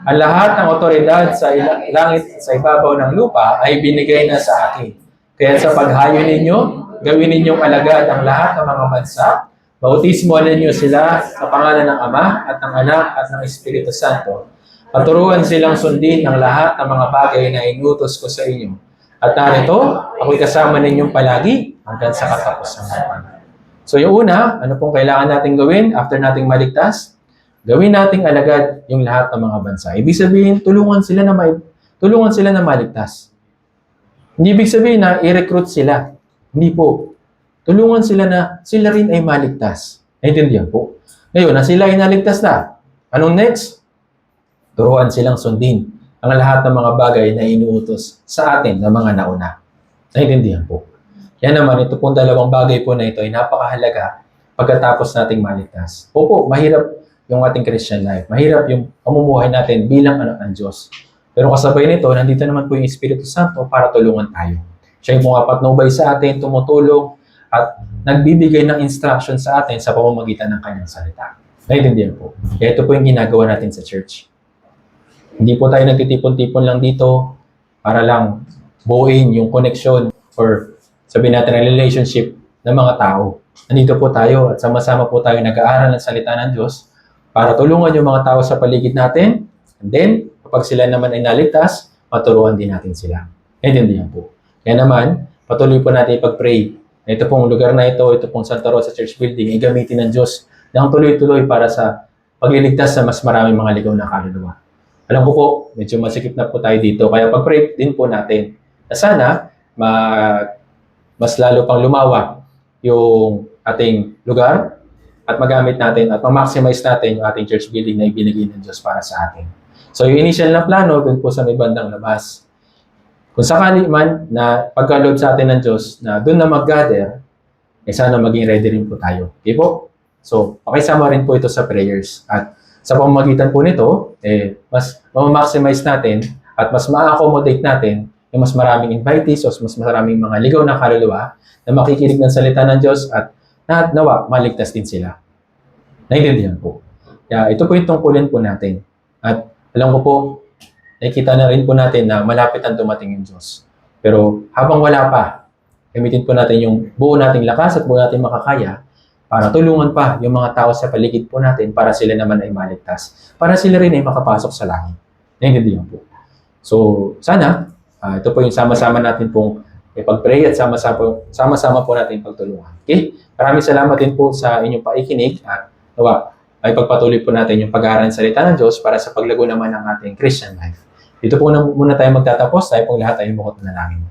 ang lahat ng otoridad sa langit at sa ibabaw ng lupa ay binigay na sa akin. Kaya sa paghayo ninyo, gawin ninyong alagad ang lahat ng mga bansa, bautismohan ninyo sila sa pangalan ng Ama at ng Anak at ng Espiritu Santo. Paturuan silang sundin ang lahat ng mga bagay na inutos ko sa inyo. At narito, ako'y kasama ninyong palagi hanggang sa katapusan ng panahon. So yung una, ano pong kailangan natin gawin after nating maligtas? Gawin nating alagad yung lahat ng mga bansa. Ibig sabihin, tulungan sila na maligtas. Hindi ibig sabihin na i-recruit sila. Hindi po. Tulungan sila na sila rin ay maligtas. Naintindihan po. Ngayon, na sila ay naligtas na. Anong next? Turuan silang sundin ang lahat ng mga bagay na inuutos sa atin ng mga nauna. Naintindihan po. Yan naman, ito pong dalawang bagay po na ito ay napakahalaga pagkatapos nating maligtas. Opo, mahirap yung ating Christian life. Mahirap yung pamumuhay natin bilang anak ng Diyos. Pero kasabay nito, nandito naman po yung Espiritu Santo para tulungan tayo. Siya yung pumapatnubay sa atin, tumutulong, at nagbibigay ng instruction sa atin sa pamamagitan ng kanyang salita. Naintindihan po. Kaya ito po yung ginagawa natin sa church. Hindi po tayo nagtitipon-tipon lang dito para lang buuin yung connection or sabihin natin ang relationship ng mga tao. Nandito po tayo at sama-sama po tayo nag-aaral ng salita ng Diyos para tulungan yung mga tao sa paligid natin. And then, kapag sila naman ay naligtas, maturuan din natin sila. Naintindihan po. Kaya naman, patuloy po natin ipag-pray. Ito pong lugar na ito pong Santa Rosa Church Building, ay gamitin ng Diyos ng tuloy-tuloy para sa pagliligtas sa mas maraming mga ligaw na kaluluwa. Alam ko po, medyo masikip na po tayo dito, kaya pag-pray din po natin na sana mas lalo pang lumawak yung ating lugar at magamit natin at ma-maximize natin yung ating church building na ibinigay ng Diyos para sa atin. So yung initial na plano, dun po sa may bandang labas. Kung sakali man na pagkaloob sa atin ng Diyos na doon na mag-gather, sana maging ready rin po tayo. Okay po? So, pakisama rin po ito sa prayers. At sa pamamagitan po nito, mas ma-maximize natin at mas ma-accommodate natin yung mas maraming invitees o mas maraming mga ligaw na kaluluwa na makikinig ng salita ng Diyos at nawa, maligtas din sila. Naintindihan po. Kaya ito po yung tungkulin po natin. At alam ko po, nakikita na rin po natin na malapit ang dumating yung Diyos. Pero habang wala pa, gamitin po natin yung buo nating lakas at buo nating makakaya para tulungan pa yung mga tao sa paligid po natin para sila naman ay maligtas. Para sila rin ay makapasok sa langit. Naintindihan po. So, sana, ito po yung sama-sama natin pong ipag-pray at sama-sama po natin pagtulungan. Okay? Maraming salamat din po sa inyong paikinig at nawa, ay pagpatuloy po natin yung pag-aaral ng salita ng Diyos para sa paglago naman ng ating Christian life. Dito po muna tayo magtatapos. Tayo pong lahat ay bukod na namin.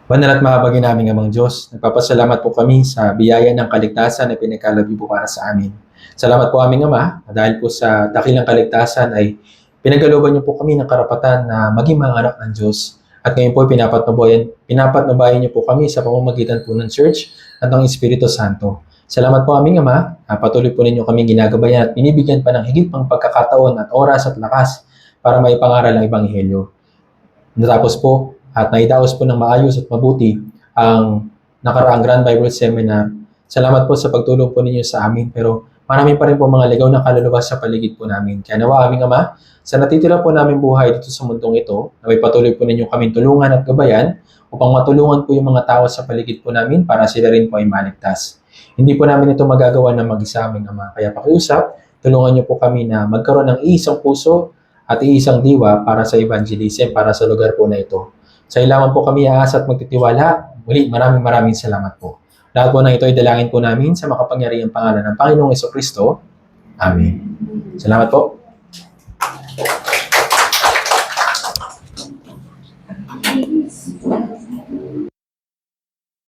Banal at mahabagin naming amang Diyos, nagpapasalamat po kami sa biyaya ng kaligtasan na pinagkaloob po para sa amin. Salamat po aming Ama, dahil po sa dakilang kaligtasan ay pinagkalooban niyo po kami ng karapatan na maging mga anak ng Diyos. At ngayon po pinapatnubayan niyo po kami sa pamamagitan po ng Church at ng Espiritu Santo. Salamat po aming Ama, patuloy po ninyo kami ginagabayan at binibigyan pa ng higit pang pagkakataon at oras at lakas para maipangaral ang Ebanghelyo. Natapos po at naidaos po ng maayos at mabuti ang nakaraang Grand Bible Seminar. Salamat po sa pagtulong po ninyo sa amin, pero marami pa rin po mga ligaw na kaluluwa sa paligid po namin. Kaya nawa aming Ama, sa natitira po namin buhay dito sa mundong ito, na may patuloy po ninyo kaming tulungan at gabayan upang matulungan po yung mga tao sa paligid po namin para sila rin po ay maligtas. Hindi po namin ito magagawa ng mag-isa aming Ama. Kaya pakiusap, tulungan niyo po kami na magkaroon ng iisang puso at iisang diwa para sa evangelism, para sa lugar po na ito. Sa ilaman po kami aasa at magtitiwala. Muli, maraming salamat po. Lahat po ng ito ay dalangin po namin sa makapangyarihang pangalan ng Panginoong Jesucristo. Amen. Salamat po.